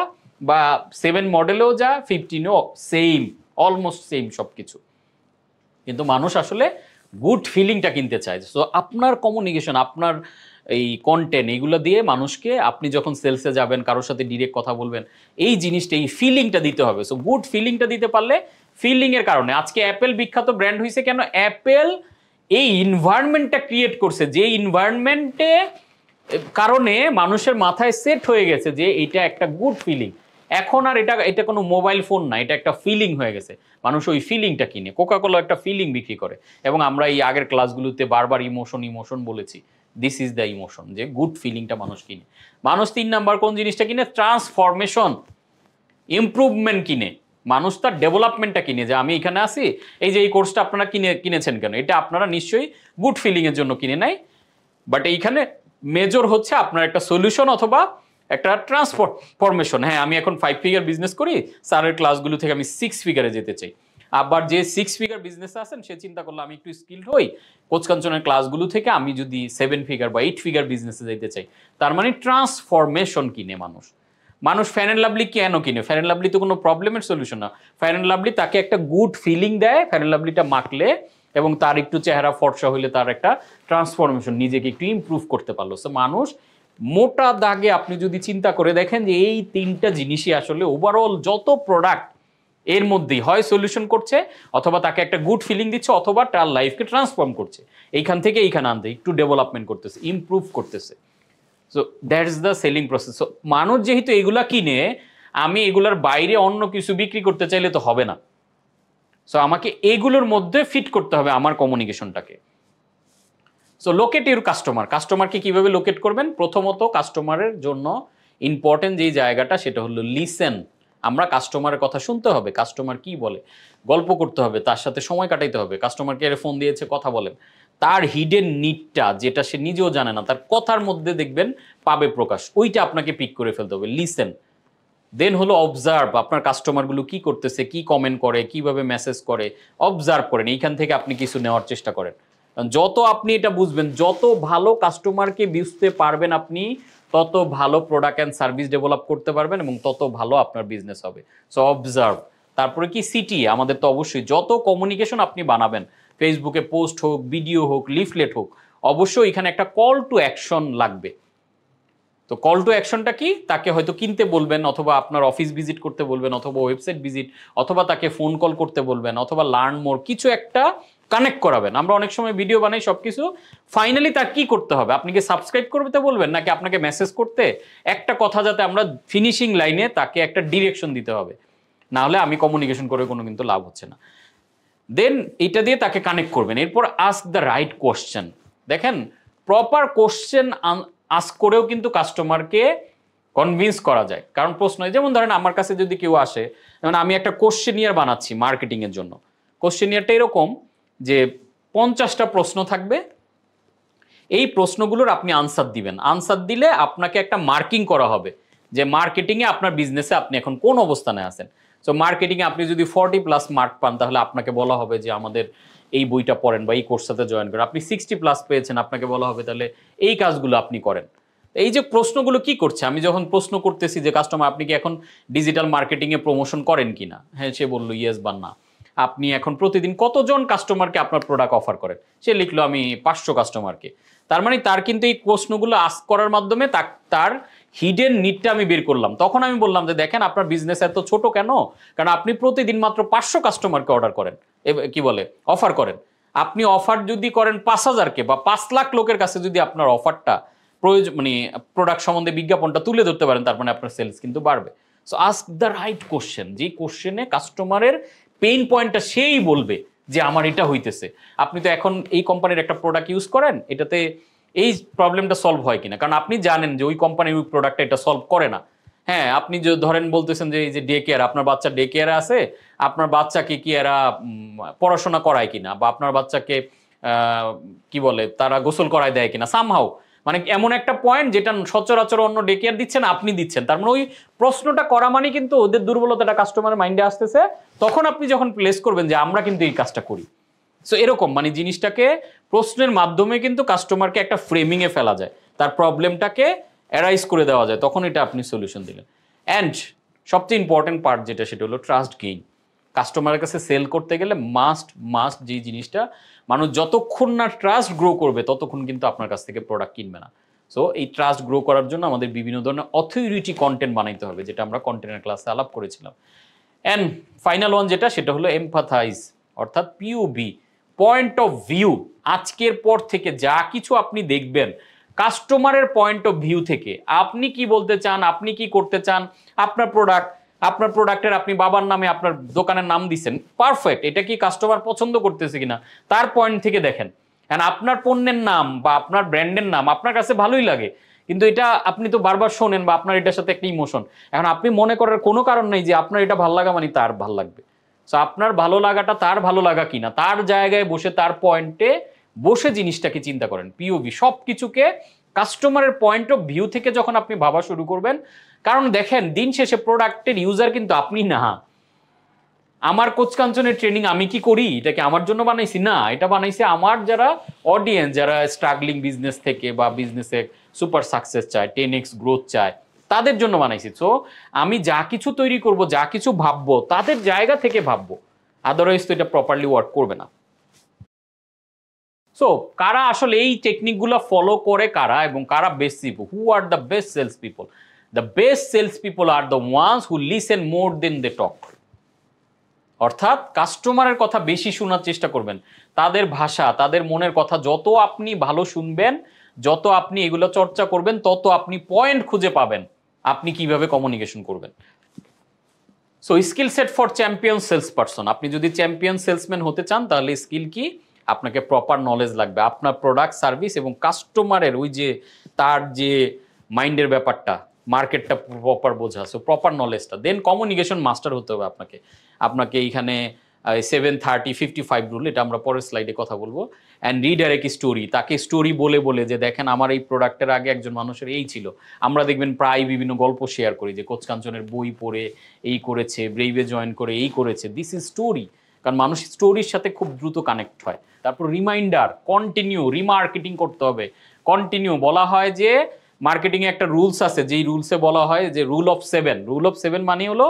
বা 7 মডেলেও যা 15ও সেম, অলমোস্ট সেম সব কিছু। কিন্তু মানুষ আসলে গুড ফিলিংটা কিনতে চায়। সো আপনার কমিউনিকেশন, আপনার এই কন্টেন্ট, এইগুলো দিয়ে মানুষকে, আপনি যখন সেলসে যাবেন, কারোর সাথে ডিরেক্ট কথা বলবেন, এই জিনিসটা, এই ফিলিংটা দিতে হবে। সো গুড ফিলিংটা দিতে পারলে, ফিলিংয়ের কারণে আজকে অ্যাপেল বিখ্যাত ব্র্যান্ড হয়েছে কেন? অ্যাপেল এই ইনভায়রনমেন্টটা ক্রিয়েট করছে, যে ইনভায়রনমেন্টে কারণে মানুষের মাথায় সেট হয়ে গেছে যে এটা একটা গুড ফিলিং। এখন আর এটা কোনো মোবাইল ফোন না, এটা একটা ফিলিং হয়ে গেছে। মানুষ ওই ফিলিংটা কিনে। কোকাকোলা একটা ফিলিং বিক্রি করে, এবং আমরা এই আগের ক্লাসগুলোতে বারবার ইমোশন বলেছি। দিস ইজ দ্য ইমোশন, যে গুড ফিলিংটা মানুষ কিনে। মানুষ 3 নাম্বার কোন জিনিসটা কিনে? ট্রান্সফরমেশন, ইমপ্রুভমেন্ট কিনে। মানুষ তার ডেভেলপমেন্টটা কিনে, যে আমি এখানে আছি, এই যে এই কোর্সটা আপনারা কিনেছেন কেন? এটা আপনারা নিশ্চয়ই গুড ফিলিংয়ের জন্য কিনে নাই, বাট এইখানে মেজর হচ্ছে আপনার একটা সলিউশন অথবা একটা ট্রান্সফরমেশন। হ্যাঁ, আমি এখন 5 ফিগার বিজনেস করি, স্যারের ক্লাসগুলো থেকে আমি 6 ফিগারে যেতে চাই। আবার যে 6 ফিগার বিজনেসে আছেন, সে চিন্তা করলো আমি একটু স্কিলড হই, কোচ কাঞ্চনের ক্লাসগুলো থেকে আমি যদি 7 ফিগার বা 8 ফিগার বিজনেসে যেতে চাই। তার মানে ট্রান্সফরমেশন কিনে মানুষ। মানুষ ফ্যান অ্যান্ড লাভলি কেন কিনে? ফ্যান অ্যান্ড লাভলি তো কোনো প্রবলেমের সলিউশন না। ফ্যান অ্যান্ড লাভলি তাকে একটা গুড ফিলিং দেয়, ফ্যান অ্যান্ড লাভলিটা মাখলে, এবং তার একটু চেহারা ফর্সা হইলে তার একটা ট্রান্সফরমেশন, নিজেকে একটু ইমপ্রুভ করতে পারলো। সো মানুষ মোটা দাগে আপনি যদি চিন্তা করে দেখেন যে এই 3টা জিনিসই আসলে ওভারঅল যত প্রোডাক্ট, এর মধ্যেই হয় সলিউশন করছে, অথবা তাকে একটা গুড ফিলিং দিচ্ছে, অথবা তার লাইফকে ট্রান্সফর্ম করছে, এইখান থেকে এইখানে আনতে একটু ডেভেলপমেন্ট করতেছে, ইমপ্রুভ করতেছে। So that's the selling process. So মানুষ যেহেতু এগুলা কিনে, আমি এগুলার বাইরে অন্য কিছু বিক্রি করতে চাইলে তো হবে না। সো আমাকে এগুলোর মধ্যে ফিট করতে হবে আমার কমিউনিকেশনটাকে। So locate your customer. কাস্টমারকে কিভাবে লোকেট করবেন? প্রথমত কাস্টমারের জন্য ইম্পর্টেন্ট যেই জায়গাটা, সেটা হলো লিসেন। আমরা কাস্টমারের কথা শুনতে হবে, কাস্টমার কি বলে, গল্প করতে হবে, তার সাথে সময় কাটাইতে হবে। কাস্টমার কেয়ারে ফোন দিয়েছে, কথা বলেন। তার হিডেন নিডটা, যেটা সে নিজেও জানে না, তার কথার মধ্যে দেখবেন পাবে প্রকাশ, ওইটা আপনাকে পিক করে ফেলতে হবে। লিসেন। দেন হলো অবজার্ভ। আপনার কাস্টমারগুলো কি করতেছে, কি কমেন্ট করে, কিভাবে মেসেজ করে, অবজার্ভ করেন। এইখান থেকে আপনি কিছু নেওয়ার চেষ্টা করেন। যত আপনি এটা বুঝবেন, যত ভালো কাস্টমারকে বুঝতে পারবেন আপনি, তত ভালো প্রোডাক্ট অ্যান্ড সার্ভিস ডেভেলপ করতে পারবেন, এবং তত ভালো আপনার বিজনেস হবে। So observe. তারপরে কি? সিটি। আমাদের তো অবশ্যই যত কমিউনিকেশন আপনি বানাবেন, ফেসবুকে পোস্ট হোক, ভিডিও হোক, লিফলেট হোক, অবশ্যই এখানে একটা কল টু অ্যাকশন লাগবে। তো কল টু অ্যাকশনটা কি? তাকে হয়তো কিনতে বলবেন, অথবা আপনার অফিস ভিজিট করতে বলবেন, অথবা ওয়েবসাইট ভিজিট, অথবা তাকে ফোন কল করতে বলবেন, অথবা লার্ন মোর, কিছু একটা কানেক্ট করাবেন। আমরা অনেক সময় ভিডিও বানাই সবকিছু, ফাইনালি তার কি করতে হবে? আপনি কি সাবস্ক্রাইব করতে বলবেন, নাকি আপনাকে মেসেজ করতে? একটা কথা যাতে আমরা ফিনিশিং লাইনে তাকে একটা ডিরেকশন দিতে হবে, না হলে আমি কমিউনিকেশন করে কোনো কিন্তু লাভ হচ্ছে না। দেন এটা দিয়ে তাকে কানেক্ট করবেন। এরপর আস্ক দ্য রাইট কোশ্চেন। দেখেন, প্রপার কোশ্চেন আস্ক করেও কিন্তু কাস্টমারকে কনভিন্স করা যায়। কারণ প্রশ্ন, যেমন ধরেন আমার কাছে যদি কেউ আসে, যেমন আমি একটা কোশ্চেনিয়ার বানাচ্ছি মার্কেটিংয়ের জন্য। কোশ্চেনিয়ারটা এরকম যে 50টা প্রশ্ন থাকবে, এই প্রশ্নগুলোর আপনি আনসার দিবেন। আনসার দিলে আপনাকে একটা মার্কিং করা হবে যে মার্কেটিংয়ে আপনার বিজনেসে আপনি এখন কোন অবস্থানে আছেন। সো মার্কেটিংয়ে আপনি যদি 40+ মার্ক পান, তাহলে আপনাকে বলা হবে যে আমাদের এই বইটা পড়েন বা এই কোর্সটাতে জয়েন করেন। আপনি 60+ পেয়েছেন, আপনাকে বলা হবে তাহলে এই কাজগুলো আপনি করেন। এই যে প্রশ্নগুলো কি করছে, আমি যখন প্রশ্ন করতেছি যে কাস্টমার আপনি কি এখন ডিজিটাল মার্কেটিংয়ে প্রমোশন করেন কিনা, হ্যাঁ সে বললো ইয়েস বা না। আপনি এখন প্রতিদিন কতজন কাস্টমারকে আপনার প্রোডাক্ট অফার করেন, সে লিখলো আমি 500 কাস্টমারকে। তার মানে তার কিন্তু এই প্রশ্নগুলো আস্ক করার মাধ্যমে তার হিডেন নিডটা আমি বের করলাম। তখন আমি বললাম যে দেখেন আপনার বিজনেস এত ছোট কেন? কারণ আপনি প্রতিদিন মাত্র 500 কাস্টমারকে অর্ডার করেন, কি বলে অফার করেন। আপনি অফার যদি করেন 5000-কে বা 5 লাখ লোকের কাছে যদি আপনার অফারটা প্রয়োজন, মানে প্রোডাক্ট সম্বন্ধে বিজ্ঞাপনটা তুলে ধরতে পারেন, তার মানে আপনার সেলস কিন্তু বাড়বে। So ask the right question. যে কোশ্চেনে কাস্টমারের পেইন পয়েন্টটা সেই বলবে যে আমার এটা হইতেছে। আপনি তো এখন এই কোম্পানির একটা প্রোডাক্ট ইউজ করেন, এটাতে এই প্রবলেমটা সলভ হয় কিনা, কারণ আপনি জানেন যে ওই কোম্পানির ওই প্রোডাক্টটা এটা সলভ করে না। হ্যাঁ, আপনি যে ধরেন বলতেছেন যে এই যে ডে কেয়ার, আপনার বাচ্চা ডে কেয়ারে আছে, আপনার বাচ্চাকে কি এরা পড়াশোনা করায় কিনা, বা আপনার বাচ্চাকে কি বলে তারা গোসল করায় দেয় কিনা, সামহাউ মানে এমন একটা পয়েন্ট যেটা সচরাচর অন্য ডে কেয়ার দিচ্ছেন, আপনি দিচ্ছেন। তার মানে ওই প্রশ্নটা করা মানে কিন্তু ওদের দুর্বলতাটা কাস্টমারের মাইন্ডে আসতেছে। তখন আপনি যখন প্লেস করবেন যে আমরা কিন্তু এই কাজটা করি, সো এরকম মানে জিনিসটাকে প্রশ্নের মাধ্যমে কিন্তু কাস্টমারকে একটা ফ্রেমিংয়ে ফেলা যায়, তার প্রবলেমটাকে অ্যারাইজ করে দেওয়া যায়, তখন এটা আপনি সলিউশন দিলেন। অ্যান্ড সবচেয়ে ইম্পর্টেন্ট পার্ট যেটা, সেটা হলো ট্রাস্ট গেইন। কাস্টমারের কাছে সেল করতে গেলে মাস্ট যে জিনিসটা, মানুষ যতক্ষণ না ট্রাস্ট গ্রো করবে ততক্ষণ কিন্তু আপনার কাছ থেকে প্রোডাক্ট কিনবে না। সো এই ট্রাস্ট গ্রো করার জন্য আমাদের বিভিন্ন ধরনের অথরিটি কন্টেন্ট বানাইতে হবে, যেটা আমরা কন্টেন্টের ক্লাসে আলাপ করেছিলাম। অ্যান্ড ফাইনাল ওয়ান যেটা, সেটা হলো এমপ্যাথাইজ, অর্থাৎ পিওভি, পয়েন্ট অফ ভিউ। আজকের পর থেকে যা কিছু আপনি দেখবেন কাস্টমারের পয়েন্ট অফ ভিউ থেকে, আপনি কি বলতে চান, আপনি কি করতে চান, আপনার প্রোডাক্টের আপনি বাবার নামে আপনার দোকানের নাম দিচ্ছেন, পারফেক্ট, এটা কি কাস্টমার পছন্দ করতেছে কিনা তার পয়েন্ট থেকে দেখেন। কারণ আপনার পণ্যের নাম বা আপনার ব্র্যান্ডের নাম আপনার কাছে ভালোই লাগে, কিন্তু এটা আপনি তো বারবার শোনেন বা আপনার এটার সাথে একটা ইমোশন, এখন আপনি মনে করার কোনো কারণ নেই যে আপনার এটা ভালো লাগা মানে তার ভালো লাগবে। সো আপনার ভালো লাগাটা তার ভালো লাগা কিনা, তার জায়গায় বসে তার পয়েন্টে বসে জিনিসটাকে চিন্তা করেন। পিওভি, সব কিছুকে কাস্টমারের পয়েন্ট অফ ভিউ থেকে যখন আপনি ভাবা শুরু করবেন, কারণ দেখেন দিন শেষে প্রোডাক্টের ইউজার কিন্তু আপনি না। আমার কোচ কাঞ্চনের ট্রেনিং আমি কি করি, এটাকে আমার জন্য বানাইছি না, এটা বানাইছে আমার যারা অডিয়েন্স, যারা স্ট্রাগলিং বিজনেস থেকে বা বিজনেসে সুপার সাকসেস চায়, 10x গ্রোথ চায়, তাদের জন্য বানাইছি। সো আমি যা কিছু তৈরি করব, যা কিছু ভাববো, তাদের জায়গা থেকে ভাববো, আদারওয়াইজ তো এটা প্রপারলি ওয়ার্ক করবে না। সো কারা আসলে এই টেকনিকগুলো ফলো করে, কারা এবং কারা best people, who are the best sales people? The best sales people are the ones who listen more than they talk. অর্থাৎ কাস্টমারের কথা বেশি শোনার চেষ্টা করবেন, তাদের ভাষা, তাদের মনের কথা যত আপনি ভালো শুনবেন, যত আপনি এগুলো চর্চা করবেন, তত আপনি পয়েন্ট খুঁজে পাবেন আপনি কিভাবে কমিউনিকেশন করবেন। So skill set for champion sales person. আপনি যদি চ্যাম্পিয়ন সেলসম্যান হতে চান, তাহলে স্কিল কি? আপনাকে প্রপার নলেজ লাগবে আপনার প্রোডাক্ট, সার্ভিস এবং কাস্টমারের ওই যে তার যে মাইন্ডের ব্যাপারটা, মার্কেটটা প্রপার বোঝা, সো প্রপার নলেজটা। দেন কমিউনিকেশন মাস্টার হতে হবে আপনাকে এইখানে 7-30-55 রুল, এটা আমরা পরের স্লাইডে কথা বলবো। অ্যান্ড রিডাইরেক্ট স্টোরি, তাকে স্টোরি বলে বলে যে দেখেন আমার এই প্রোডাক্টের আগে একজন মানুষের এই ছিল। আমরা দেখবেন প্রায় বিভিন্ন গল্প শেয়ার করি যে কোচ কাঞ্চনের বই পড়ে এই করেছে, ব্রেইভে জয়েন করে এই করেছে, দিস ইজ স্টোরি। কারণ মানুষ স্টোরির সাথে খুব দ্রুত কানেক্ট হয়। তারপর রিমাইন্ডার, কন্টিনিউ রিমার্কেটিং করতে হবে। কন্টিনিউ বলা হয় যে মার্কেটিংয়ে একটা রুলস আছে, যেই রুলসে বলা হয় যে রুল অফ 7। রুল অফ 7 মানে হলো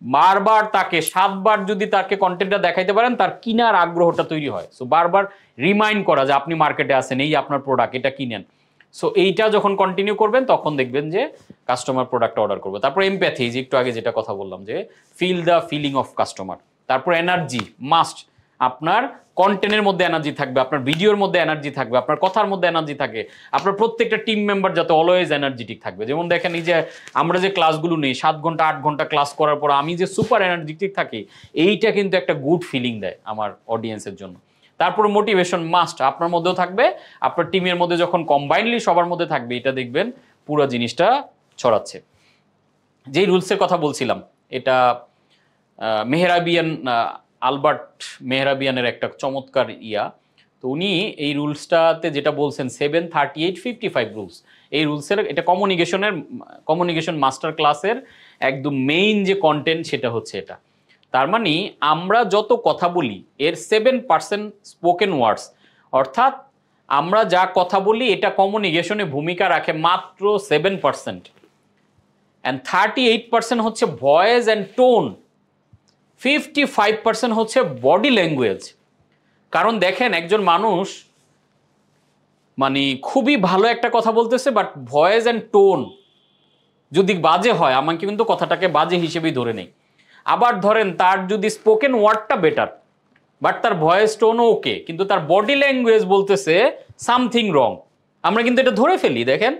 বারবার তাকে 7 বার যদি তাকে কন্টেন্টটা দেখাইতে পারেন, তার কিনার আগ্রহটা তৈরি হয়। সো বারবার রিমাইন্ড করা যে আপনি মার্কেটে আছেন, এই আপনার প্রোডাক্ট, এটা কিনেন। সো এইটা যখন কন্টিনিউ করবেন, তখন দেখবেন যে কাস্টমার প্রোডাক্ট অর্ডার করবে। তারপর এমপ্যাথি, যে একটু আগে যেটা কথা বললাম, যে feel the feeling of customer. তারপর এনার্জি মাস্ট, আপনার কন্টেন্টের মধ্যে এনার্জি থাকবে, আপনার ভিডিওর মধ্যে এনার্জি থাকবে, আপনার কথার মধ্যে এনার্জি থাকে, আপনার প্রত্যেকটা টিম মেম্বার যাতে অলওয়েজ এনার্জেটিক থাকবে। যেমন দেখেন এই যে আমরা যে ক্লাসগুলো নেই, 7 ঘন্টা 8 ঘন্টা ক্লাস করার পর আমি যে সুপার এনার্জেটিক থাকি, এইটা কিন্তু একটা গুড ফিলিং দেয় আমার অডিয়েন্সের জন্য। তারপর মোটিভেশন মাস্ট আপনার মধ্যেও থাকবে, আপনার টিমের মধ্যে যখন কম্বাইনলি সবার মধ্যে থাকবে, এটা দেখবেন পুরো জিনিসটা ছড়াচ্ছে। যেই রুলসের কথা বলছিলাম, এটা মেহরাবিয়ান, আলবার্ট মেহরাবিয়ানের একটা চমৎকার তো উনি এই রুলসটাতে যেটা বলছেন 7-38-55 রুলস, এই রুলসের এটা কমিউনিকেশন মাস্টার ক্লাসের একদম মেইন যে কন্টেন্ট, সেটা হচ্ছে এটা। তার মানে আমরা যত কথা বলি এর 7% স্পোকেন ওয়ার্ডস, অর্থাৎ আমরা যা কথা বলি এটা কমিউনিকেশনে ভূমিকা রাখে মাত্র 7%, অ্যান্ড 38% হচ্ছে ভয়েস অ্যান্ড টোন, 55% হচ্ছে বডি ল্যাঙ্গুয়েজ। কারণ দেখেন একজন মানুষ মানে খুবই ভালো একটা কথা বলতেছে, বাট ভয়েস অ্যান্ড টোন যদি বাজে হয়, আমাকে কিন্তু কথাটাকে বাজে হিসেবেই ধরে নেই। আবার ধরেন তার যদি স্পোকেন ওয়ার্ডটা বেটার, বাট তার ভয়েস টোনও ওকে, কিন্তু তার বডি ল্যাঙ্গুয়েজ বলতেছে সামথিং রং, আমরা কিন্তু এটা ধরে ফেলি। দেখেন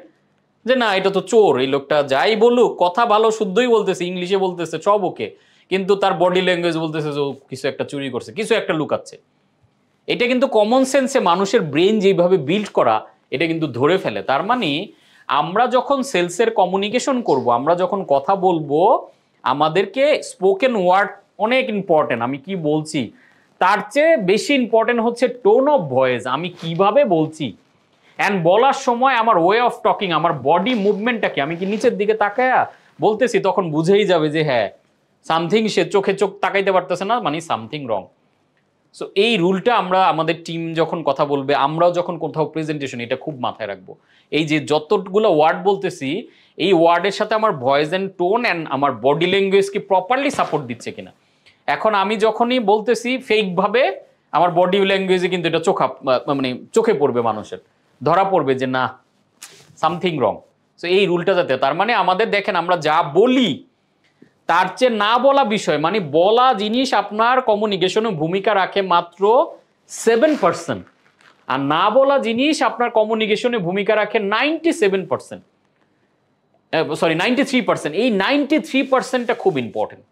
যে না, এটা তো চোর, এই লোকটা যাই বলুক কথা ভালো শুদ্ধই বলতেছে, ইংলিশে বলতেছে, সব ওকে, কিন্তু তার বডি ল্যাঙ্গুয়েজ বলতেছে যে কিছু একটা চুরি করছে, কিছু একটা লুকাচ্ছে। এটা কিন্তু কমন সেন্সে মানুষের ব্রেন যেভাবে বিল্ড করা, এটা কিন্তু ধরে ফেলে। তার মানে আমরা যখন সেলসের কমিউনিকেশন করব, আমরা যখন কথা বলবো, আমাদেরকে স্পোকেন ওয়ার্ড অনেক ইম্পর্টেন্ট, আমি কি বলছি তার চেয়ে বেশি ইম্পর্টেন্ট হচ্ছে টোন অফ ভয়েস, আমি কিভাবে বলছি। অ্যান্ড বলার সময় আমার ওয়ে অফ টকিং, আমার বডি মুভমেন্টটা কি, আমি কি নিচের দিকে তাকায়া বলতেছি, তখন বুঝেই যাবে যে হ্যাঁ সামথিং, সে চোখে চোখ তাকাইতে পারতেছে না, মানে সামথিং রং। সো এই রুলটা আমরা আমাদের টিম যখন কথা বলবে, আমরাও যখন কোথাও প্রেজেন্টেশন, এটা খুব মাথায় রাখবো। এই যে যতগুলো ওয়ার্ড বলতেছি, এই ওয়ার্ডের সাথে আমার ভয়েস অ্যান্ড টোন অ্যান্ড আমার বডি ল্যাঙ্গুয়েজকে প্রপারলি সাপোর্ট দিচ্ছে কিনা। এখন আমি যখনই বলতেছি ফেকভাবে, আমার বডি ল্যাঙ্গুয়েজে কিন্তু এটা মানে চোখে পড়বে, মানুষের ধরা পড়বে যে না, সামথিং রং। সো এই রুলটা যাতে, তার মানে আমাদের দেখেন আমরা যা বলি তার চেয়ে না বলা বিষয়, মানে বলা জিনিস আপনার কমিউনিকেশনে ভূমিকা রাখে মাত্র 7%, আর না বলা জিনিস আপনার কমিউনিকেশনে ভূমিকা রাখে 97%, সরি 93%। এই 93%টা খুব ইম্পর্টেন্ট,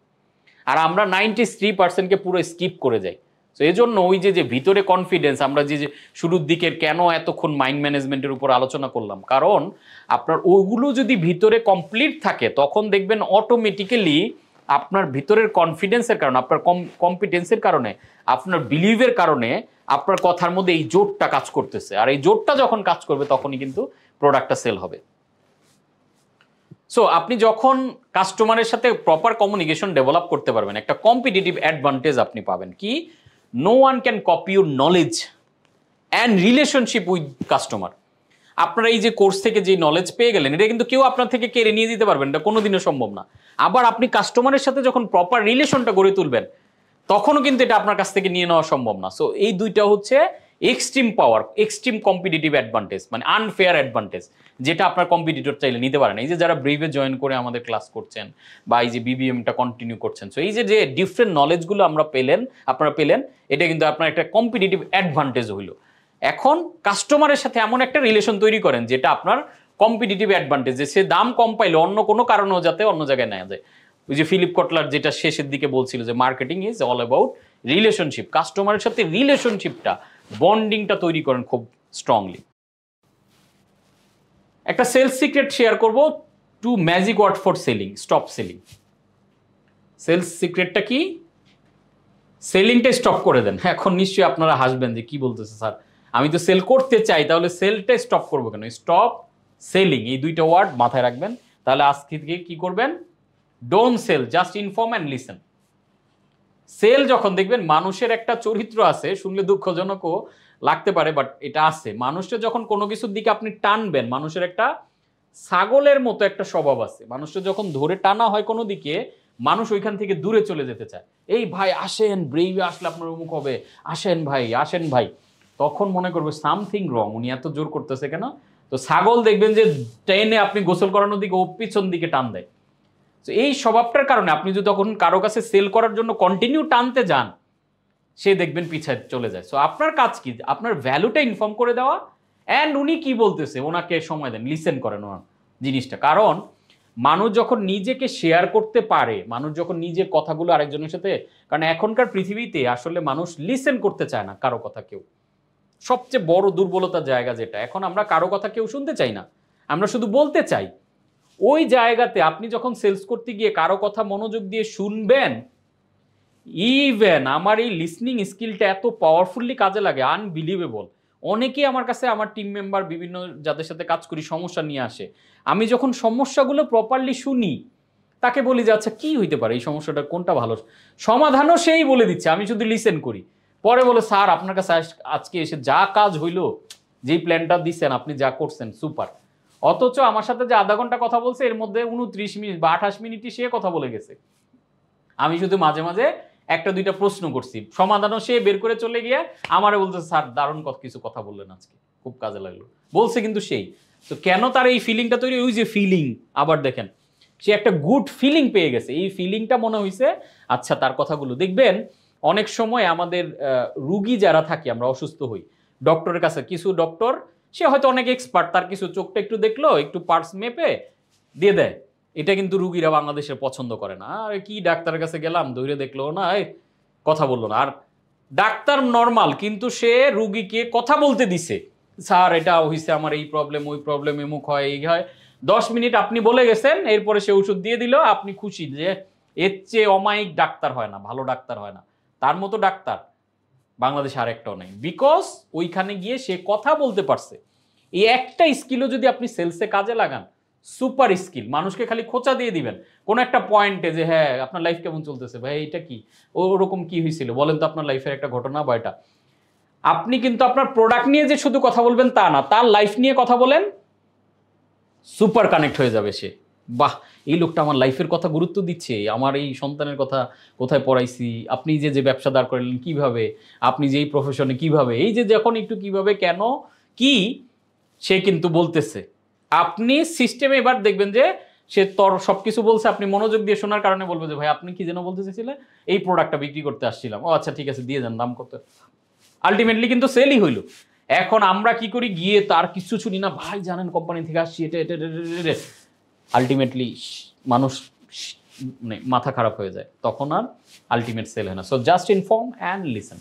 আর আমরা 93%কে পুরো স্কিপ করে যাই। তো এই জন্য ওই যে ভিতরে কনফিডেন্স, আমরা যে শুরুর দিকের কেন এতক্ষণ মাইন্ড ম্যানেজমেন্টের উপর আলোচনা করলাম, কারণ আপনার ওগুলো যদি ভিতরে কমপ্লিট থাকে তখন দেখবেন অটোমেটিক্যালি আপনার ভিতরের কনফিডেন্সের কারণে, আপনার কম্পিটেন্সের কারণে, আপনার বিলিভের কারণে আপনার কথার মধ্যে এই জোরটা কাজ করতেছে, আর এই জোরটা যখন কাজ করবে তখনই কিন্তু প্রোডাক্টটা সেল হবে। সো আপনি যখন কাস্টমারের সাথে প্রপার কমিউনিকেশন ডেভেলপ করতে পারবেন, একটা কম্পিটিটিভ অ্যাডভান্টেজ আপনি পাবেন কি, no one can copy your knowledge and relationship with customer. আপনারা এই যে কোর্স থেকে যে নলেজ পেয়ে গেলেন, এটা কিন্তু কেউ আপনার থেকে কেড়ে নিয়ে দিতে পারবেন, এটা কোনোদিনও সম্ভব না। আবার আপনি কাস্টমারের সাথে যখন প্রপার রিলেশনটা গড়ে তুলবেন, তখনও কিন্তু এটা আপনার কাছ থেকে নিয়ে নেওয়া সম্ভব না। সো এই দুইটা হচ্ছে এক্সট্রিম পাওয়ার, এক্সট্রিম কম্পিটিটিভ অ্যাডভান্টেজ, মানে আনফেয়ার অ্যাডভান্টেজ, যেটা আপনার কম্পিটিটর চাইলে নিতে পারেন। এই যে যারা ব্রেভে জয়েন করে আমাদের ক্লাস করছেন বা এই যে বিবিএমটা কন্টিনিউ করছেন, সো এই যে ডিফারেন্ট নলেজগুলো আপনারা পেলেন, এটা কিন্তু আপনার একটা কম্পিটিটিভ অ্যাডভান্টেজ হইলো। এখন কাস্টমারের সাথে এমন একটা রিলেশন তৈরি করেন যেটা আপনার কম্পিটিটিভ অ্যাডভান্টেজ, যে সে দাম কম পাইলে অন্য কোনো কারণেও যাতে অন্য জায়গায় নেওয়া যায়। ওই যে ফিলিপ কটলার যেটা শেষের দিকে বলছিল যে marketing is all about relationship, কাস্টমারের সাথে রিলেশনশিপটা, বন্ডিংটা তৈরি করেন খুব স্ট্রংলি। একটা সেলস সিক্রেট শেয়ার করব, 2 magic word for selling, stop selling. Sales সিক্রেটটা কি? সেলিংটা স্টপ করে দেন। এখন নিশ্চয়ই আপনারা হাসবেন যে কি বলতেছে স্যার, আমি তো সেল করতে চাই, তাহলে সেলটা স্টপ করবো কেন? স্টপ সেলিং, এই দুইটা ওয়ার্ড মাথায় রাখবেন। তাহলে আজকে থেকে কি করবেন? Don't sell, just inform and listen. Sale যখন দেখবেন, মানুষের একটা চরিত্র আছে, শুনলে দুঃখজনকও লাগতে পারে, বাট এটা আছে। মানুষটা যখন কোনো কিছুর দিকে আপনি টানবেন, মানুষের একটা ছাগলের মতো একটা স্বভাব আছে। মানুষটা যখন ধরে টানা হয় কোনো দিকে, মানুষ ওইখান থেকে দূরে চলে যেতে চায়। এই ভাই আসেন, ব্রেইভে আসলে আপনার মুখ হবে, আসেন ভাই, আসেন ভাই। তখন মনে করবে সামথিং রং, উনি এত জোর করতেছে কেন? তো ছাগল দেখবেন যে ট্রেনে আপনি গোসল করানোর দিকে ও পিছন দিকে টান দেয়। তো এই স্বভাবটার কারণে আপনি যদি তখন কারো কাছে সেল করার জন্য কন্টিনিউ টানতে যান, সে দেখবেন পিছায় চলে যায়। সো আপনার কাজ কি? আপনার ভ্যালুটা ইনফর্ম করে দেওয়া, অ্যান্ড উনি কি বলতেছে ওনাকে সময় দেন, লিসেন করেন ওনার জিনিসটা। কারণ মানুষ যখন নিজেকে শেয়ার করতে পারে, মানুষ যখন নিজের কথাগুলো আরেকজনের সাথে, কারণ এখনকার পৃথিবীতে আসলে মানুষ লিসেন করতে চায় না কারো কথা। কেউ সবচেয়ে বড় দুর্বলতার জায়গা যেটা, এখন আমরা কারো কথা কেউ শুনতে চাই না, আমরা শুধু বলতে চাই। ওই জায়গাতে আপনি যখন সেলস করতে গিয়ে কারো কথা মনোযোগ দিয়ে শুনবেন, ইভেন আমার এই লিসনিং স্কিলটা এত পাওয়ারফুলি কাজে লাগে, আনবিলিভেবল। অনেকেই আমার কাছে, আমার টিম মেম্বার বিভিন্ন যাদের সাথে কাজ করি, সমস্যা নিয়ে আসে। আমি যখন সমস্যাগুলো প্রপারলি শুনি, তাকে বলি যে আচ্ছা কি হইতে পারে, এই সমস্যাটা কোনটা ভালো, সমাধানও সেই বলে দিচ্ছে, আমি শুধু লিসেন করি। পরে বলে স্যার আপনার কাছে আজকে এসে যা কাজ হইলো, যেই প্ল্যানটা দিচ্ছেন আপনি, যা করছেন সুপার। অথচ আমার সাথে যে আধা ঘন্টা কথা বলছে, এর মধ্যে 29 মিনিট বা 28 মিনিটই সে কথা বলে গেছে। আমি শুধু মাঝে মাঝে একটা দুইটা প্রশ্ন করছি, সমাধানও সে বের করে চলে গিয়ে আমারে বলতেছে স্যার দারুণ কিছু কথা বললেন আজকে, খুব কাজে লাগলো বলছে, কিন্তু সেই তো কেন তার এই ফিলিংটা তৈরি? ওই যে ফিলিং, আবার দেখেন সে একটা গুড ফিলিং পেয়ে গেছে, এই ফিলিংটা মনে হয়েছে আচ্ছা তার কথাগুলো। দেখবেন অনেক সময় আমাদের রুগী যারা থাকি, আমরা অসুস্থ হই, ডক্টরের কাছে, কিছু ডক্টর সে হয়তো অনেক এক্সপার্ট, তার কিছু চোখটা একটু দেখলো, একটু পার্স মেপে দিয়ে দেয়। এটা কিন্তু রুগীরা বাংলাদেশে পছন্দ করে না। আর কি ডাক্তারের কাছে গেলাম, ধৈর্য দেখলো না, কথা বললো না। আর ডাক্তার নর্মাল, কিন্তু সে রুগীকে কথা বলতে দিছে, স্যার এটা হইছে আমার, এই প্রবলেম ওই প্রবলেম, এমুক হয় এই হয়। 10 মিনিট আপনি বলে গেছেন, এরপরে সে ওষুধ দিয়ে দিল, আপনি খুশি যে এর চেয়ে অমায়িক ডাক্তার হয় না, ভালো ডাক্তার হয় না। তার মতো ডাক্তার বাংলাদেশে আরেকটাও নেই, বিকজ ওইখানে গিয়ে সে কথা বলতে পারছে। এই একটা স্কিলও যদি আপনি সেলসে কাজে লাগান, সুপার স্কিল, মানুষকে খালি খোঁচা দিয়ে দিবেন কোন একটা পয়েন্টে যে হ্যাঁ আপনার লাইফ কেমন চলতেছে ভাই, এটা কি ওরকম কি হয়েছিল বলেন তো আপনার লাইফের একটা ঘটনা বা এটা। আপনি কিন্তু আপনার প্রোডাক্ট নিয়ে যে শুধু কথা বলবেন তা না, তার লাইফ নিয়ে কথা বলেন, সুপার কানেক্ট হয়ে যাবে সে। বাহ, এই লোকটা আমার লাইফের কথা গুরুত্ব দিচ্ছে, আমার এই সন্তানের কথা কোথায় পড়াইছি, আপনি যে যে ব্যবসা দাঁড় করলেন কিভাবে, আপনি যে এই প্রফেশনে কিভাবে, এই যে যখন একটু কিভাবে কেন কি সে কিন্তু বলতেছে। আপনি সিস্টেমে এবার দেখবেন যে সে তোর সবকিছু বলছে, আপনি মনোযোগ দিয়ে শোনার কারণে বলবে যে ভাই আপনি কি যেন বলতে চেয়েছিলেন, এই প্রোডাক্টটা বিক্রি করতে আসছিলাম, ও আচ্ছা ঠিক আছে দিয়ে যান, দাম কত। আলটিমেটলি কিন্তু সেলই হইল। এখন আমরা কি করি, গিয়ে তার কিছু শুনি না, ভাই জানেন কোম্পানি থেকে আসছি এটা এটা আলটিমেটলি মানুষ মানে মাথা খারাপ হয়ে যায়, তখন আর আলটিমেট সেল হয় না। So just inform and listen.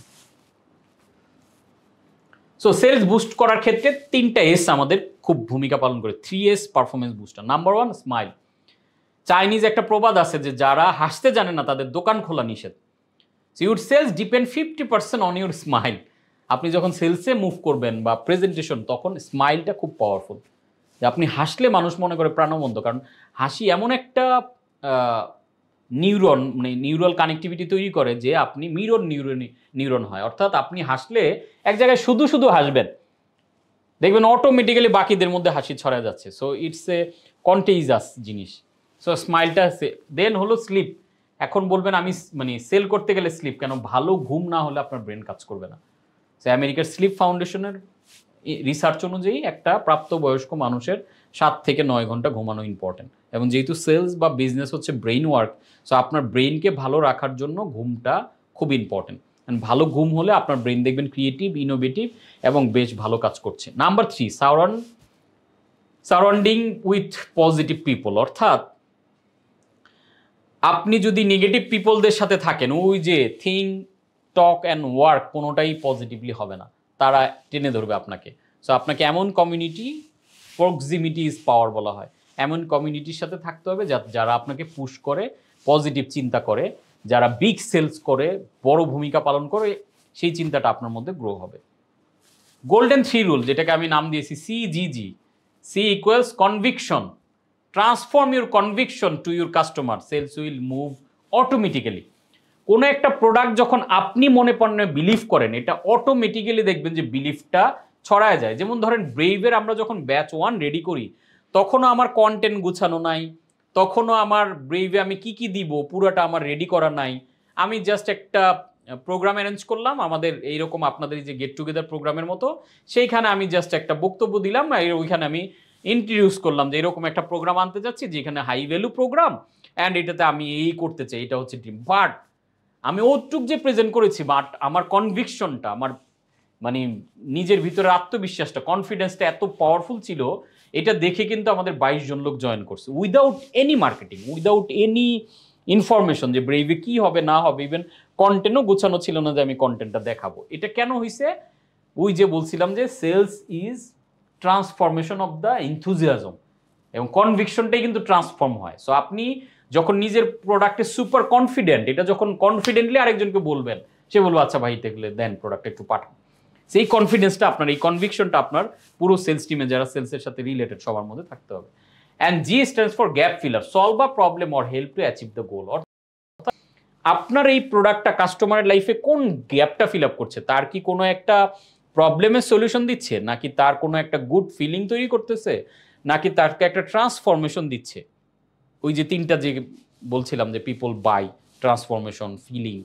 So sales boost করার ক্ষেত্রে 3টা এস আমাদের খুব ভূমিকা পালন করে। 3S performance booster. Number 1 smile. Chinese একটা প্রবাদ আছে যে যারা হাসতে জানে না তাদের দোকান খোলা নিষেধ। So your sales depend 50% on your smile. আপনি যখন সেলসে মুভ করবেন বা প্রেজেন্টেশন, তখন স্মাইলটা খুব পাওয়ারফুল। যে আপনি হাসলে মানুষ মনে করে প্রাণবন্ত, কারণ হাসি এমন একটা নিউরন মানে নিউরাল কানেক্টিভিটি তৈরি করে যে আপনি মিরর নিউরন হয়, অর্থাৎ আপনি হাসলে এক জায়গায় শুধু শুধু হাসবেন, দেখবেন অটোমেটিক্যালি বাকিদের মধ্যে হাসি ছড়া যাচ্ছে। সো ইটস এ কন্টেজিয়াস জিনিস। সো স্মাইলটা দেন হলো স্লিপ। এখন বলবেন আমি মানে সেল করতে গেলে স্লিপ কেন, ভালো ঘুম না হলে আপনার ব্রেন কাজ করবে না। সো আমেরিকার স্লিপ ফাউন্ডেশনের রিসার্চ অনুযায়ী একটা প্রাপ্তবয়স্ক মানুষের 7 থেকে 9 ঘন্টা ঘুমানো ইম্পর্টেন্ট। এবং যেহেতু সেলস বা বিজনেস হচ্ছে ব্রেইন ওয়ার্ক, সো আপনার ব্রেইনকে ভালো রাখার জন্য ঘুমটা খুব ইম্পর্টেন্ট। ভালো ঘুম হলে আপনার ব্রেইন দেখবেন ক্রিয়েটিভ, ইনোভেটিভ এবং বেশ ভালো কাজ করছে। Number 3 surrounding with positive people. অর্থাৎ আপনি যদি নেগেটিভ পিপলদের সাথে থাকেন, ওই যে থিঙ্ক টক অ্যান্ড ওয়ার্ক কোনোটাই পজিটিভলি হবে না, তারা টেনে ধরবে আপনাকে। সো আপনাকে এমন কমিউনিটি, প্রক্সিমিটি ইজ পাওয়ার বলা হয়, এমন কমিউনিটির সাথে থাকতে হবে যারা আপনাকে পুশ করে, পজিটিভ চিন্তা করে, যারা বিগ সেলস করে, বড় ভূমিকা পালন করে, সেই চিন্তাটা আপনার মধ্যে গ্রো হবে। গোল্ডেন 3 রুল, যেটাকে আমি নাম দিয়েছি CGG, C equals conviction. Transform your conviction to your customer, sales will move automatically. কোনো একটা প্রোডাক্ট যখন আপনি মনে প্রাণে বিলিভ করেন, এটা অটোমেটিক্যালি দেখবেন যে বিলিফটা ছড়ায় যায়। যেমন ধরেন ব্রেইভের আমরা যখন ব্যাচ 1 রেডি করি, তখনও আমার কন্টেন্ট গুছানো নাই, তখনও আমার ব্রেইভে আমি কি কি দিব পুরোটা আমার রেডি করা নাই। আমি জাস্ট একটা প্রোগ্রাম অ্যারেঞ্জ করলাম, আমাদের এইরকম আপনাদের যে গেট টুগেদার প্রোগ্রামের মতো, সেইখানে আমি জাস্ট একটা বক্তব্য দিলাম, ওইখানে আমি ইন্ট্রোডিউস করলাম যে এরকম একটা প্রোগ্রাম আনতে যাচ্ছি যেখানে হাই ভ্যালু প্রোগ্রাম, অ্যান্ড এটাতে আমি এই করতে চাই, এটা হচ্ছে ড্রিম। বাট আমি ওটুক যে প্রেজেন্ট করেছি, বাট আমার কনভিকশনটা, আমার মানে নিজের ভিতরে আত্মবিশ্বাসটা, কনফিডেন্সটা এত পাওয়ারফুল ছিল, এটা দেখে কিন্তু আমাদের 22 জন লোক জয়েন করছে, without any marketing, without any information যে ব্রেইভে কি হবে না হবে। ইভেন কন্টেন্টও গোছানো ছিল না যে আমি কন্টেন্টটা দেখাবো। এটা কেন হয়েছে? ওই যে বলছিলাম যে sales is transformation of the enthusiasm, এবং কনভিকশনটাই কিন্তু ট্রান্সফর্ম হয়। সো আপনি যখন নিজের প্রোডাক্টে সুপার কনফিডেন্ট, এটা যখন কনফিডেন্টলি আরেকজনকে বলবেন, সে বলবো আচ্ছা ভাই দেখলে দেন প্রোডাক্ট একটু পাঠান। সেই কনফিডেন্সটা আপনার, এই কনভিকশনটা আপনার পুরো সেলস টিমে যারা সেলসের সাথে রিলেটেড সবার মধ্যে থাকতে হবে। And G stands for gap filler, solve a problem or help to achieve the goal. অর্থাৎ আপনার এই প্রোডাক্টটা কাস্টমারের লাইফে কোন গ্যাপটা ফিল আপ করছে, তার কি কোনো একটা প্রবলেমের সলিউশন দিচ্ছে, নাকি তার কোনো একটা গুড ফিলিং তৈরি করতেছে, নাকি তাকে একটা ট্রান্সফরমেশন দিচ্ছে। ওই যে 3টা যে বলছিলাম যে people buy, transformation, feeling.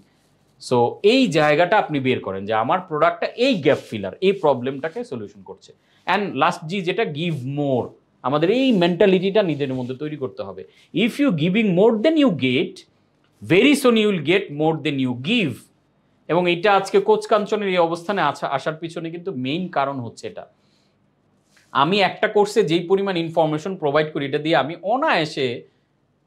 So এই জায়গাটা আপনি বের করেন যে আমার প্রোডাক্টটা এই গ্যাপ ফিলার, এই প্রবলেমটাকে সলিউশন করছে। অ্যান্ড লাস্ট G যেটা গিভ মোর, আমাদের এই মেন্টালিটিটা নিজের মধ্যে তৈরি করতে হবে। If you giving more than you get, very soon you will get more than you give. এবং এটা আজকে কোচ কাঞ্চনের এই অবস্থানে আসার পিছনে কিন্তু মেইন কারণ হচ্ছে এটা। আমি একটা কোর্সে যেই পরিমাণ ইনফরমেশন প্রোভাইড করি, এটা দিয়ে আমি অনায়াসে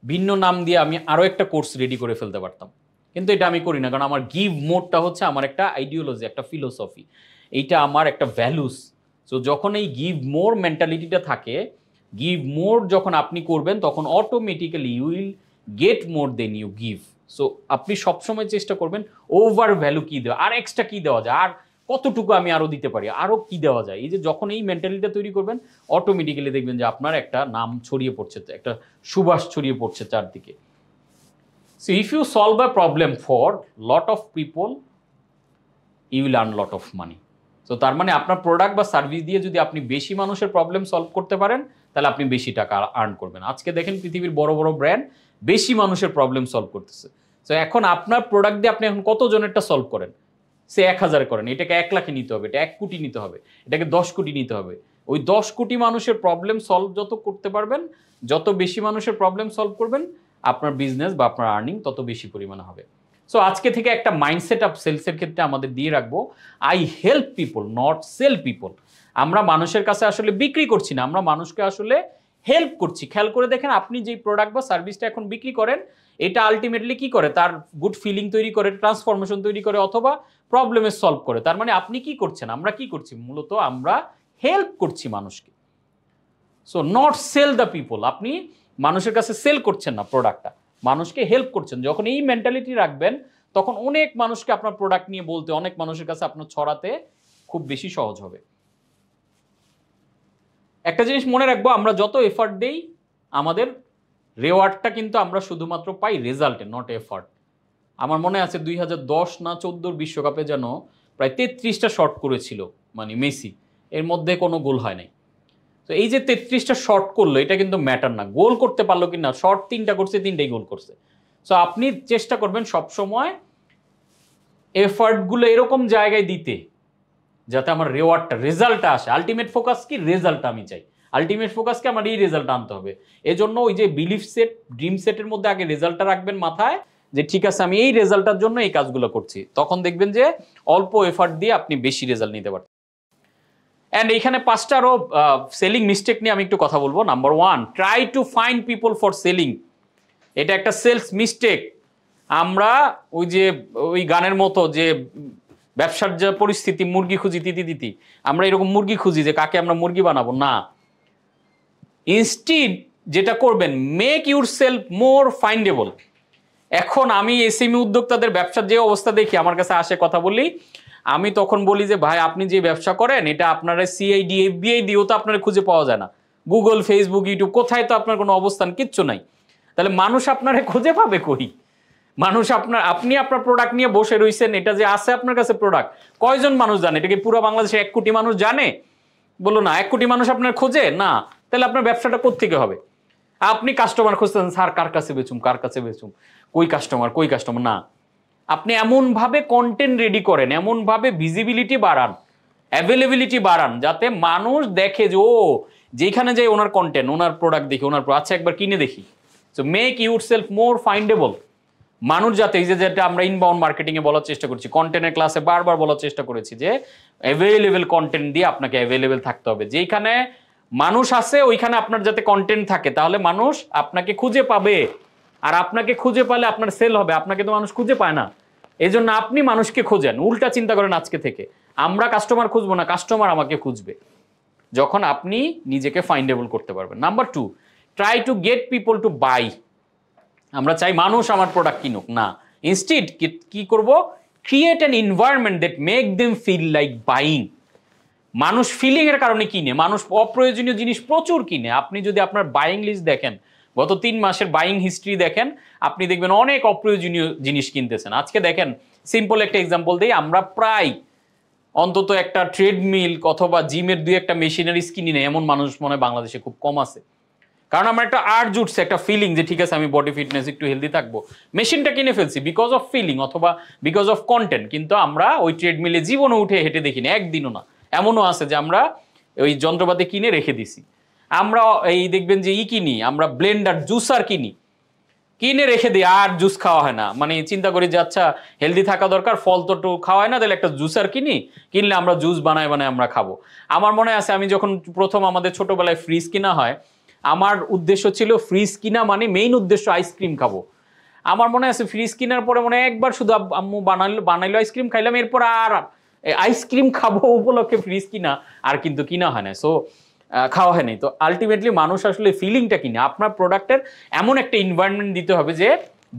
ভিন্ন নাম দিয়ে আমি আরও একটা কোর্স রেডি করে ফেলতে পারতাম, কিন্তু এটা আমি করি না, কারণ আমার গিভ মোরটা হচ্ছে আমার একটা আইডিওলজি, একটা ফিলোসফি, এইটা আমার একটা ভ্যালুস। সো যখন এই গিভ মোর মেন্টালিটিটা থাকে, গিভ মোর যখন আপনি করবেন, তখন automatically you will get more than you give. So আপনি সবসময় চেষ্টা করবেন ওভার ভ্যালু কী দেওয়া, আর এক্সট্রা কী দেওয়া যায়, আর কতটুকু আমি আরও দিতে পারি, আরও কি দেওয়া যায়। এই যে যখন এই মেন্টালিটিটা তৈরি করবেন, অটোমেটিক্যালি দেখবেন যে আপনার একটা নাম ছড়িয়ে পড়ছে, একটা সুবাস ছড়িয়ে পড়ছে চারদিকে। So if you solve a problem for lot of people, you will earn lot of money. তো তার মানে আপনার প্রোডাক্ট বা সার্ভিস দিয়ে যদি আপনি বেশি মানুষের প্রবলেম সলভ করতে পারেন, তাহলে আপনি বেশি টাকা আর্ন করবেন। আজকে দেখেন পৃথিবীর বড় বড় ব্র্যান্ড বেশি মানুষের প্রবলেম সলভ করতেছে। তো এখন আপনার প্রোডাক্ট দিয়ে আপনি এখন কত জনেরটা সলভ করেন? সে 1000 করেন, এটাকে 1 লাখে নিতে হবে, এটা 1 কোটি নিতে হবে, এটাকে 10 কোটি নিতে হবে। ওই 10 কোটি মানুষের প্রবলেম সলভ যত করতে পারবেন, যত বেশি মানুষের প্রবলেম সলভ করবেন, আপনার বিজনেস বা আপনার আর্নিং তত বেশি পরিমাণে হবে। সো আজকে থেকে একটা মাইন্ডসেট আপ সেলসের ক্ষেত্রে আমাদের দিয়ে রাখবো, I help people not sell people. আমরা মানুষের কাছে আসলে বিক্রি করছি না, আমরা মানুষকে আসলে হেল্প করছি। খেয়াল করে দেখেন, আপনি যেই প্রোডাক্ট বা সার্ভিসটা এখন বিক্রি করেন, এটা আলটিমেটলি কি করে? তার গুড ফিলিং তৈরি করে, ট্রান্সফরমেশন তৈরি করে, অথবা প্রবলেমের সলভ করে। তার মানে আপনি কি করছেন, আমরা কি করছি? মূলত আমরা হেল্প করছি মানুষকে। So not sell the people. আপনি মানুষের কাছে সেল করছেন না প্রোডাক্টটা, মানুষকে হেল্প করছেন। যখন এই মেন্টালিটি রাখবেন, তখন অনেক মানুষকে আপনার প্রোডাক্ট নিয়ে বলতে, অনেক মানুষের কাছে আপনার ছড়াতে খুব বেশি সহজ হবে। একটা জিনিস মনে রাখবো, আমরা যত এফার্ট দেই, আমাদের রেওয়ার্ডটা কিন্তু আমরা শুধুমাত্র পাই রেজাল্টে, নট এফার্ট। আমার মনে আছে 2010 না 14 বিশ্বকাপে যেন প্রায় 33টা শট করেছিল মানে মেসি, এর মধ্যে কোনো গোল হয় নাই। তো এই যে 33টা শট করলো, এটা কিন্তু ম্যাটার না, গোল করতে পারলো কি না। শট 3টা করছে, 3টাই গোল করছে। সো আপনি চেষ্টা করবেন সবসময় এফার্টগুলো এরকম জায়গায় দিতে যাতে আমার রেওয়ার্ডটা, রেজাল্টটা আসে। আলটিমেট ফোকাস কি? রেজাল্টটা আমি চাই। আলটিমেট ফোকাসকে আমার এই রেজাল্টটা আনতে হবে। এজন্য ওই যে বিলিফ সেট, ড্রিম সেটের মধ্যে আগে রেজাল্টটা রাখবেন মাথায়, যে ঠিক আছে আমি এই রেজাল্টটার জন্য এই কাজগুলো করছি। তখন দেখবেন যে অল্প এফার্ট দিয়ে আপনি বেশি রেজাল্ট নিতে পারছেন। অ্যান্ড এইখানে 5টা আরও সেলিং মিস্টেক নিয়ে আমি একটু কথা বলবো। Number 1, try to find people for selling. এটা একটা সেলস মিস্টেক। আমরা ওই গানের মতো যে ব্যবসার যে পরিস্থিতি, মুরগি খুঁজি তিতি তিতি, আমরা এরকম মুরগি খুঁজি যে কাকে আমরা মুরগি বানাবো না। ইনস্টিড যেটা করবেন, মেক ইউর সেলফ মোর ফাইন্ডেবল। এখন আমি এসএমই উদ্যোক্তাদের ব্যবসার যে অবস্থা দেখি, আমার কাছে আসে কথা বলি, আমি তখন বলি যে ভাই আপনি যে ব্যবসা করেন, এটা আপনারা সিআইডি এফবিআই দিয়েও তো আপনারা খুঁজে পাওয়া যায় না, গুগল, ফেসবুক, ইউটিউব, কোথায় তো আপনার কোনো অবস্থান, কিচ্ছু নাই। তাহলে মানুষ আপনারা খুঁজে পাবে কই? মানুষ আপনি আপনার প্রোডাক্ট নিয়ে বসে রয়েছেন, এটা যে আছে আপনার কাছে প্রোডাক্ট, কয়জন মানুষ জানে? এটাকে পুরো বাংলাদেশে 1 কোটি মানুষ জানে? বলো না, 1 কোটি মানুষ আপনার খোঁজে না, তাহলে আপনার ব্যবসাটা কোত্থেকে হবে? আপনি কাস্টমার খুঁজতেছেন, স্যার কার কাছে বেচুম, কার কাছে বেচুম, কই কাস্টমার না। আপনি এমনভাবে কন্টেন্ট রেডি করেন, এমনভাবে ভিজিবিলিটি বাড়ান, অ্যাভেলেবিলিটি বাড়ান, যাতে মানুষ দেখে যে ও যেখানে যায় ওনার কন্টেন্ট, ওনার প্রোডাক্ট দেখি, ওনার আচ্ছা একবার কিনে দেখি। সো মেক ইউর সেলফ মোর ফাইন্ডেবল। মানুষ যাতে, এই যেটা আমরা ইনবাউন্ড মার্কেটিংয়ে বলার চেষ্টা করছি, কন্টেন্টের ক্লাসে বারবার বলার চেষ্টা করেছি যে অ্যাভেলেবেল কন্টেন্ট দিয়ে আপনাকে অ্যাভেলেবেল থাকতে হবে। যেখানে মানুষ আছে ওইখানে আপনার যাতে কন্টেন্ট থাকে, তাহলে মানুষ আপনাকে খুঁজে পাবে। আর আপনাকে খুঁজে পেলে আপনার সেল হবে। আপনাকে তো মানুষ খুঁজে পায় না, এই জন্য আপনি মানুষকে খোঁজেন। উল্টা চিন্তা করেন আজকে থেকে, আমরা কাস্টমার খুঁজবো না, কাস্টমার আমাকে খুঁজবে, যখন আপনি নিজেকে ফাইন্ডেবল করতে পারবেন। Number 2, try to get people to buy. আমরা চাই মানুষ আমার প্রোডাক্ট কিনুক না, ইনস্টিড কি করব? Create an environment that make them feel like buying. মানুষ ফিলিং এর কারণে কিনে, মানুষ অপ্রয়োজনীয় জিনিস প্রচুর কিনে। আপনি যদি আপনার বাইং লিস্ট দেখেন, গত 3 মাসের বাইং হিস্ট্রি দেখেন, আপনি দেখবেন অনেক অপ্রয়োজনীয় জিনিস কিনতেছেন। আজকে দেখেন, সিম্পল একটা এক্সাম্পল দিই, আমরা প্রায় অন্তত একটা ট্রেডমিল অথবা জিমের 2-1টা মেশিনারিজ কিনি না, এমন মানুষ মনে হয় বাংলাদেশে খুব কম আছে। কারণ আমার একটা আর্জ উঠছে, একটা ফিলিং যে ঠিক আছে আমি বডি ফিটনেস একটু হেলদি থাকবো, মেশিনটা কিনে ফেলছি বিকজ অফ ফিলিং অথবা বিকজ অফ কন্টেন্ট। কিন্তু আমরা ওই ট্রেডমিলে জীবনে উঠে হেঁটে দেখিনি, একদিনও না। এমনও আছে যে আমরা ওই যন্ত্রপাতি কিনে রেখে দিছি। আমরা এই দেখবেন যে কিনি, আমরা ব্লেন্ডার, জুসার কিনে রেখে দিই, আর জুস খাওয়া হয় না। মানে চিন্তা করি যে আচ্ছা হেলদি থাকা দরকার, ফল তো খাওয়া হয় না, তাহলে একটা জুসার কিনলে আমরা জুস বানায় আমরা খাবো। আমার মনে আছে আমি যখন প্রথম আমাদের ছোটবেলায় ফ্রিজ কিনা হয়, আমার উদ্দেশ্য ছিল ফ্রিজ কিনা মানে মেইন উদ্দেশ্য আইসক্রিম খাবো। আমার মনে আছে ফ্রিজ কেনার পরে মনে একবার শুধু আম্মু বানাইলো আইসক্রিম খাইলাম, এরপর আর আইসক্রিম খাবো উপলক্ষে ফ্রিজ কিনা আর কিন্তু কিনা হয় না, সো খাওয়া হয়নি। তো আলটিমেটলি মানুষ আসলে ফিলিংটা কিনে। আপনার প্রোডাক্টের এমন একটা এনভায়রনমেন্ট দিতে হবে যে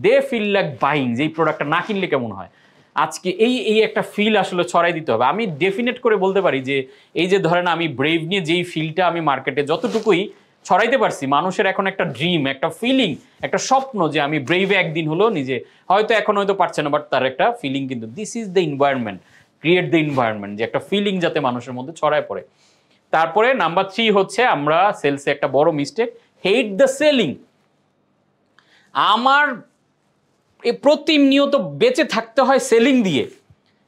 দে ফিল লাইক বাইং, যে এই প্রোডাক্টটা না কিনলে কেমন হয়। আজকে এই এই একটা ফিল আসলে ছড়াই দিতে হবে। আমি ডেফিনেট করে বলতে পারি যে এই যে ধরেন আমি ব্রেভ নিয়ে যেই ফিলটা আমি মার্কেটে যতটুকুই ছড়াইতে পারছি, মানুষের এখন একটা ড্রিম, একটা ফিলিং, একটা স্বপ্ন যে আমি ব্রেভে একদিন হলো নিজে, হয়তো এখন হয়তো পারছে না, বাট তার একটা ফিলিং, কিন্তু this is the environment, create the environment, যে একটা ফিলিং যাতে মানুষের মধ্যে ছড়ায় পড়ে। তারপরে নাম্বার 3 হচ্ছে আমরা সেলসে একটা বড় মিস্টেক, হেট দ্য সেলিং। আমার প্রতিনিয়ত বেঁচে থাকতে হয় সেলিং দিয়ে।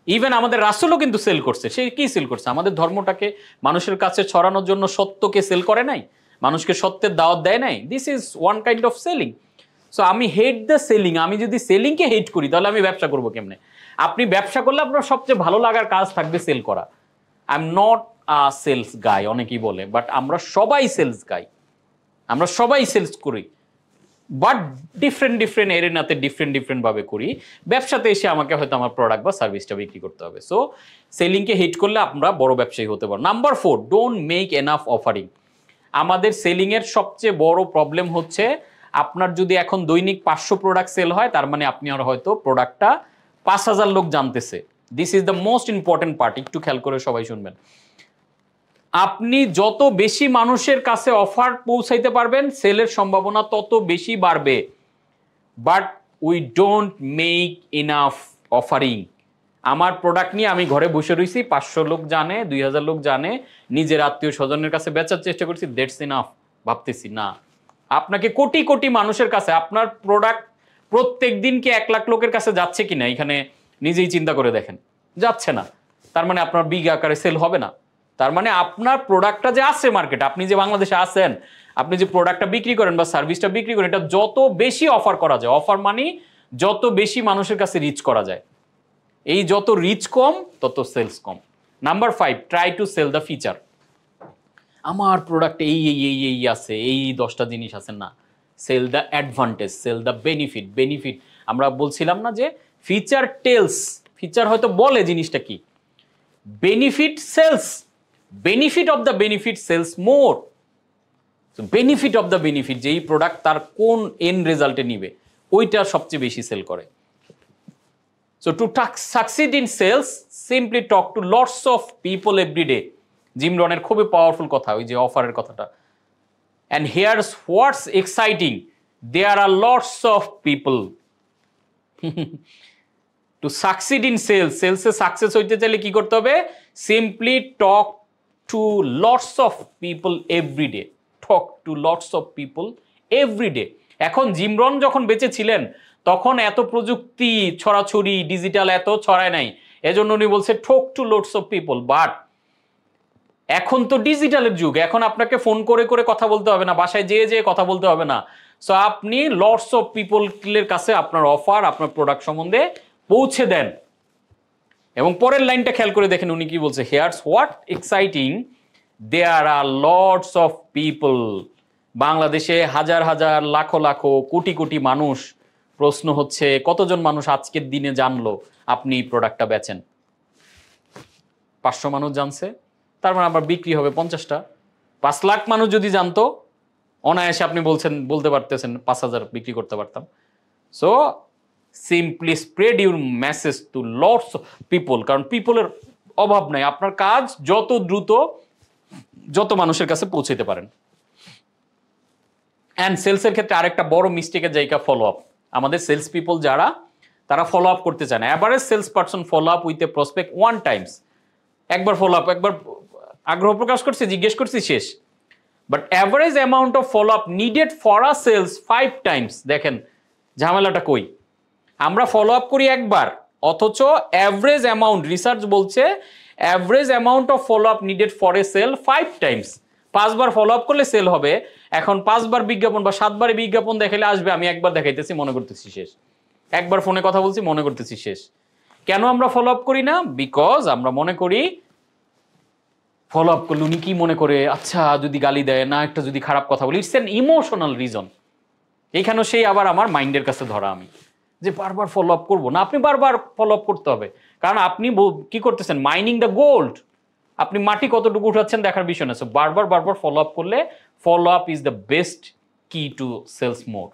ইভেন আমাদের রাসূলও কিন্তু সেল করছে। সে কি সেল করছে? আমাদের ধর্মটাকে মানুষের কাছে ছড়ানোর জন্য সত্যকে সেল করে নাই, মানুষকে সত্যের দাওয়াত দেয় নাই। This is one kind of selling. So আমি হেট দ্য সেলিং। আমি যদি সেলিংকে হেট করি তাহলে আমি ব্যবসা করবো কেমনে? আপনি ব্যবসা করলে আপনার সবচেয়ে ভালো লাগার কাজ থাকবে সেল করা। I am not a sales guy, অনেকেই বলে, বাট আমরা সবাই সেলস গাই, আমরা সবাই সেলস করি, বাট ডিফারেন্ট ডিফারেন্ট এরিনাতে ডিফারেন্ট ভাবে করি। ব্যবসাতে এসে আমাকে হয়তো আমার প্রোডাক্ট বা সার্ভিসটা বিক্রি করতে হবে। সো সেলিংকে হিট করলে আমরা বড় ব্যবসায়ী হতে পারবো। Number 4, don't make enough offering. আমাদের সেলিংয়ের সবচেয়ে বড় প্রবলেম হচ্ছে, আপনার যদি এখন দৈনিক 500 প্রোডাক্ট সেল হয়, তার মানে আপনি আর হয়তো প্রোডাক্টটা 5000 লোক জানতেছে। This is the most important part, একটু খেয়াল করে সবাই শুনবেন। আপনি যত বেশি মানুষের কাছে অফার পৌঁছাইতে পারবেন, সেলের সম্ভাবনা তত বেশি বাড়বে। But we don't make enough offering. আমার প্রোডাক্ট নিয়ে আমি ঘরে বসে রয়েছি, 500 লোক জানে, 2000 লোক জানে, নিজের আত্মীয় স্বজনের কাছে বেচার চেষ্টা করছি, দ্যাটস ইনাফ ভাবতেছি না। আপনাকে কোটি কোটি মানুষের কাছে আপনার প্রোডাক্ট প্রত্যেক দিন কি 1 লাখ লোকের কাছে যাচ্ছে কিনা এখানে নিজেই চিন্তা করে দেখেন। যাচ্ছে না, তার মানে আপনার বিগ আকারে সেল হবে না। তার মানে আপনার প্রোডাক্টটা যে আছে মার্কেটে, আপনি যে বাংলাদেশে আছেন, আপনি যে প্রোডাক্টটা বিক্রি করেন বা সার্ভিসটা বিক্রি করেন, এটা যত বেশি অফার করা যায়, অফার মানে যত বেশি মানুষের কাছে রিচ করা যায়, এই যত রিচ কম তত সেলস কম। Number 5, try to sell the feature. আমার প্রোডাক্টে এই এই এই এই আছে, এই 10টা জিনিস আছে না, sell the advantage, sell the benefit. Benefit আমরা বলছিলাম না যে ফিচার টেলস, ফিচার হয়তো বলে জিনিসটা কি, benefit sales, benefit of the benefit sales more. Benefit of the benefit, যে এই প্রোডাক্ট তার কোন এন্ড রেজাল্টে নিবে, ওইটা সবচেয়ে বেশি সেল করে। So to succeed in sales, simply talk to lots of people every day. Jim রনের খুবই পাওয়ারফুল কথা, ওই যে অফারের কথাটা। And here's what's exciting, there are lots of people. To succeed in sales, সেলসে সাকসেস হইতে চাইলে কি করতে হবে? Simply talk to lots of people every day. Talk to lots of people every day. এখন জিম রন যখন বেঁচে ছিলেন তখন এত প্রযুক্তি ছড়াছড়ি, ডিজিটাল এত ছড়ায় নাই, এজন্য উনি বলছে ঠক two loads of people. But এখন তো ডিজিটালের যুগ, এখন আপনাকে ফোন করে করে কথা বলতে হবে না, বাসায় যেয়ে যেয়ে কথা বলতে হবে না। সো আপনি লটস অফ পিপলের কাছে আপনার অফার, আপনার প্রোডাক্ট সম্বন্ধে পৌঁছে দেন। এবং পরের লাইনটা খেয়াল করে দেখেন উনি কি বলছে, here's what exciting, there are lots of people. বাংলাদেশে হাজার হাজার লাখো লাখো কোটি কোটি মানুষ। প্রশ্ন হচ্ছে কতজন মানুষ আজকের দিনে জানলো আপনি প্রোডাক্টটা বেচেন? 500 মানুষ জানছে, তার মানে আবার বিক্রি হবে 50টা। 5 লাখ মানুষ যদি জানতো, অনায়াসে আপনি বলতে পারতেছেন 5000 বিক্রি করতে পারতাম। So simply spread your message to lots of people, কারণ পিপলের অভাব নাই। আপনার কাজ যত দ্রুত যত মানুষের কাছে পৌঁছাতে পারেন। অ্যান্ড সেলসের ক্ষেত্রে আরেকটা বড় মিস্টেকের জায়গা ফলো আপ। আমাদের সেলস পিপল যারা, তারা ফলো আপ করতে চায় না। Average sales person follow up with a prospect 1 times. একবার ফলো আপ, একবার আগ্রহ প্রকাশ করছে, জিজ্ঞেস করছি, শেষ। But average amount of follow up needed for a sales 5 times. দেখেন ঝামেলাটা কই, আমরা ফলো আপ করি একবার, অথচ অ্যাভারেজ অ্যামাউন্ট, রিসার্চ বলছে average amount of follow up needed for a sell 5 Times. 5 bar follow up করলে সেল হবে। এখন 5 বার বিজ্ঞাপন বা 7 বারে বিজ্ঞাপন দেখালে আসবে, আমি একবার দেখাইতেছি, মনে করতেছি শেষ। একবার ফোনে কথা বলছি, মনে করতেছি শেষ। কেন আমরা ফলো আপ করি না? বিকজ আমরা মনে করি ফলো আপ করলে উনি কি মনে করে, আচ্ছা যদি গালি দেয় না, একটা যদি খারাপ কথা বলি, ইটস এন ইমোশনাল রিজন। এইখানেও সেই আবার আমার মাইন্ডের কাছে ধরা, আমি যে বারবার ফলো আপ করবো না। আপনি বারবার ফলো আপ করতে হবে, কারণ আপনি কি করতেছেন, মাইনিং দ্য গোল্ড। আপনি মাটি কতটুকু উঠাচ্ছেন দেখার বিষয় না। সো বারবার বারবার ফলো আপ করলে, follow up is the best key to sales more.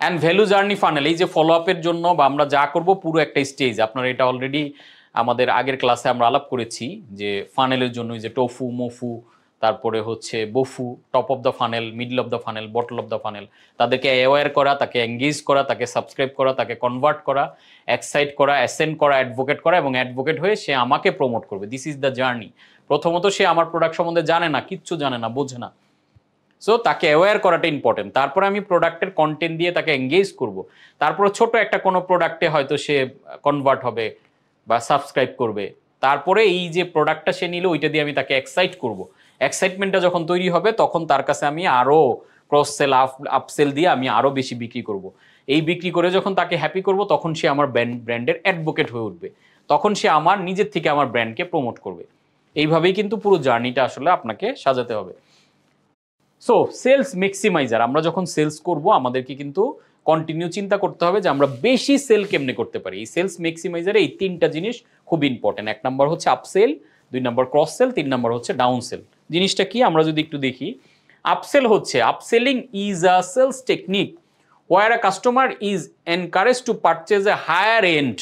And value journey funnel, এই যে ফলো আপের জন্য বা আমরা যা করব পুরো একটা স্টেজ, আপনারা এটা অলরেডি আমাদের আগের ক্লাসে আমরা আলাপ করেছি যে ফানেলের জন্য যে টোফু, মোফু, তারপরে হচ্ছে bofu, top of the funnel, middle of the funnel, bottom of the funnel, তাদেরকে অ্যাওয়্যার করা, তাকে এঙ্গেজ করা, তাকে সাবস্ক্রাইব করা, তাকে কনভার্ট করা, এক্সাইট করা, অ্যাসেন্ড করা, অ্যাডভোকেট করা, এবং অ্যাডভোকেট হয়ে সে আমাকে প্রমোট করবে। This is the journey. প্রথমত সে আমার প্রোডাক্ট সম্বন্ধে জানে না, কিচ্ছু জানে না, বোঝে না, সো তাকে অ্যাওয়্যার করাটা ইম্পর্টেন্ট। তারপরে আমি প্রোডাক্টের কন্টেন্ট দিয়ে তাকে এঙ্গেজ করব। তারপরে ছোট একটা কোনো প্রোডাক্টে হয়তো সে কনভার্ট হবে বা সাবস্ক্রাইব করবে। তারপরে এই যে প্রোডাক্টটা সে নিল ওইটা দিয়ে আমি তাকে এক্সাইট করব। এক্সাইটমেন্টটা যখন তৈরি হবে তখন তার কাছে আমি আরও ক্রস সেল, আপসেল দিয়ে আমি আরও বেশি বিক্রি করব। এই বিক্রি করে যখন তাকে হ্যাপি করব তখন সে আমার ব্র্যান্ডের অ্যাডভোকেট হয়ে উঠবে, তখন সে আমার নিজের থেকে আমার ব্র্যান্ডকে প্রমোট করবে। এইভাবেই কিন্তু পুরো জার্নিটা আসলে আপনাকে সাজাতে হবে। সো সেলস ম্যাক্সিমাইজার, আমরা যখন সেলস করব আমাদেরকে কিন্তু কন্টিনিউ চিন্তা করতে হবে যে আমরা বেশি সেল কেমনে করতে পারি। এই সেলস ম্যাক্সিমাইজারে এই তিনটা জিনিস খুব ইম্পর্টেন্ট। এক নম্বর হচ্ছে আপসেল, 2 নম্বর ক্রস সেল, 3 নম্বর হচ্ছে ডাউন সেল। জিনিসটা কি আমরা যদি একটু দেখি, আপসেল হচ্ছে, upselling is a sales technique where a customer is encouraged to purchase a higher end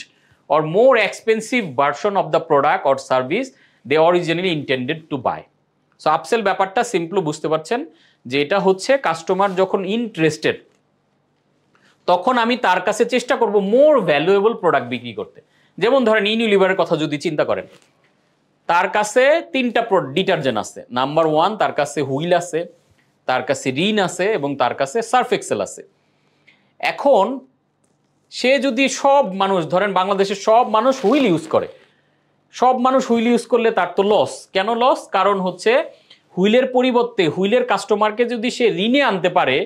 or more expensive version of the product or service they originally intended to buy. So upsell ব্যাপারটা simple বুঝতে পারছেন যে এটা হচ্ছে customer যখন interested তখন আমি তার কাছে চেষ্টা করব মোর ভ্যালুয়েবল প্রোডাক্ট বিক্রি করতে। যেমন ধরেন ইউনিলিভারের কথা যদি চিন্তা করেন, তার কাছে 3টা ডিটারজেন্ট আছে। নাম্বার 1 তার কাছে হুইল আছে, তার কাছে রিন আছে এবং তার কাছে সার্ফ এক্সেল আছে। এখন সে যদি সব মানুষ ধরেন বাংলাদেশের সব মানুষ হুইল ইউজ করে, সব মানুষ হুইল ইউজ করলে তার তো লস। কেন লস? কারণ হচ্ছে হুইলের পরিবর্তে হুইলের কাস্টমারকে যদি সে ঋণে আনতে পারে,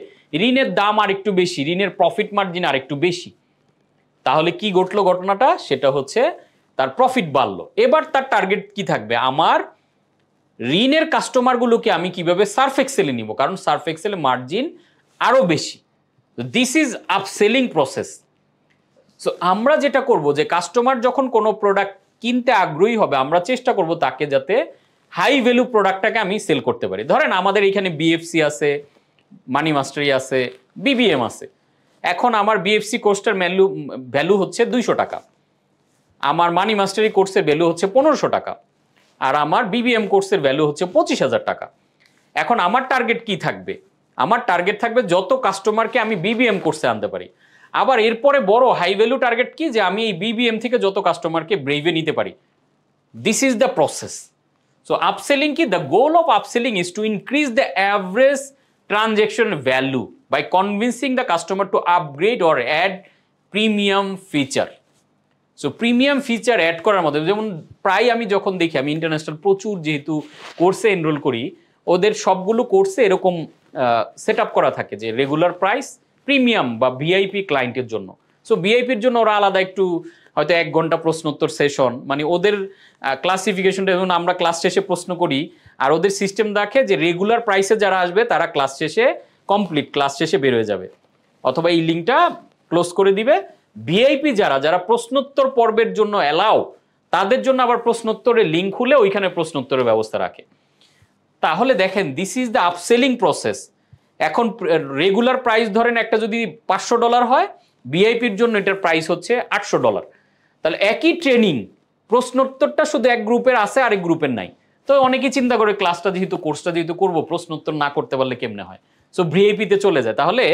ঋণের দাম আর একটু বেশি, ঋণের প্রফিট মার্জিন আর একটু বেশি, তাহলে কি ঘটলো ঘটনাটা? সেটা হচ্ছে তার প্রফিট বাড়লো। এবার তার টার্গেট কি থাকবে? আমার ঋণের কাস্টমারগুলোকে আমি কিভাবে সার্ফ এক্সেলে নিব, কারণ সার্ফ এক্সেলে মার্জিন আরও বেশি। This is upselling process. So আমরা যেটা করব যে কাস্টমার যখন কোনো প্রোডাক্ট কিনতে আগ্রহী হবে আমরা চেষ্টা করব তাকে যাতে হাই ভ্যালু প্রোডাক্টটাকে আমি সেল করতে পারি। ধরেন আমাদের এখানে বিএফসি আছে, মানি মাস্টারি আছে, বিবিএম আছে। এখন আমার বিএফসি কোর্সটার ভ্যালু হচ্ছে 200 টাকা, আমার মানি মাস্টারি কোর্সের ভ্যালু হচ্ছে 1500 টাকা, আর আমার বিবিএম কোর্সের ভ্যালু হচ্ছে 25,000 টাকা। এখন আমার টার্গেট কি থাকবে? আমার টার্গেট থাকবে যত কাস্টমারকে আমি বিবিএম কোর্সে আনতে পারি। আবার এরপরে বড় হাই ভ্যালু টার্গেট কি, যে আমি এই বিবিএম থেকে যত কাস্টমারকে ব্রেভে নিতে পারি। This is the process. So upselling কি, the goal of upselling is to increase the average transaction value by convincing the customer to upgrade or add premium feature. So premium feature add করার মধ্যে যেমন প্রায় আমি যখন দেখি, আমি international প্রচুর যেহেতু কোর্সে এনরোল করি, ওদের সবগুলো কোর্সে এরকম সেট আপ করা থাকে যে রেগুলার প্রাইস, প্রিমিয়াম বা ভিআইপি ক্লায়েন্টের জন্য। সো ভিআইপির জন্য ওরা আলাদা একটু হয়তো 1 ঘন্টা প্রশ্নোত্তর সেশন, মানে ওদের ক্লাসিফিকেশনটা, যেমন আমরা ক্লাস শেষে প্রশ্ন করি আর ওদের সিস্টেম দেখে যে রেগুলার প্রাইসে যারা আসবে তারা ক্লাস শেষে কমপ্লিট, ক্লাস শেষে বের হয়ে যাবে অথবা এই লিঙ্কটা ক্লোজ করে দিবে। ভিআইপি যারা যারা প্রশ্নোত্তর পর্বের জন্য অ্যালাউ, তাদের জন্য আবার প্রশ্নোত্তরের লিঙ্ক খুলে ওইখানে প্রশ্নোত্তরের ব্যবস্থা রাখে। তাহলে দেখেন দিস ইজ দ্য আপসেলিং প্রসেস। এখন রেগুলার প্রাইস ধরেন একটা যদি $500 হয়, ভিআইপির জন্য এটার প্রাইস হচ্ছে $800। তাহলে একই ট্রেনিং, প্রশ্নোত্তরটা শুধু এক গ্রুপের আছে আরেক গ্রুপের নাই। তো অনেকেই চিন্তা করে ক্লাসটা যেহেতু কোর্সটা যেহেতু করবো, প্রশ্নোত্তর না করতে পারলে কেমনে হয়, সো ভিআইপিতে চলে যায়। তাহলে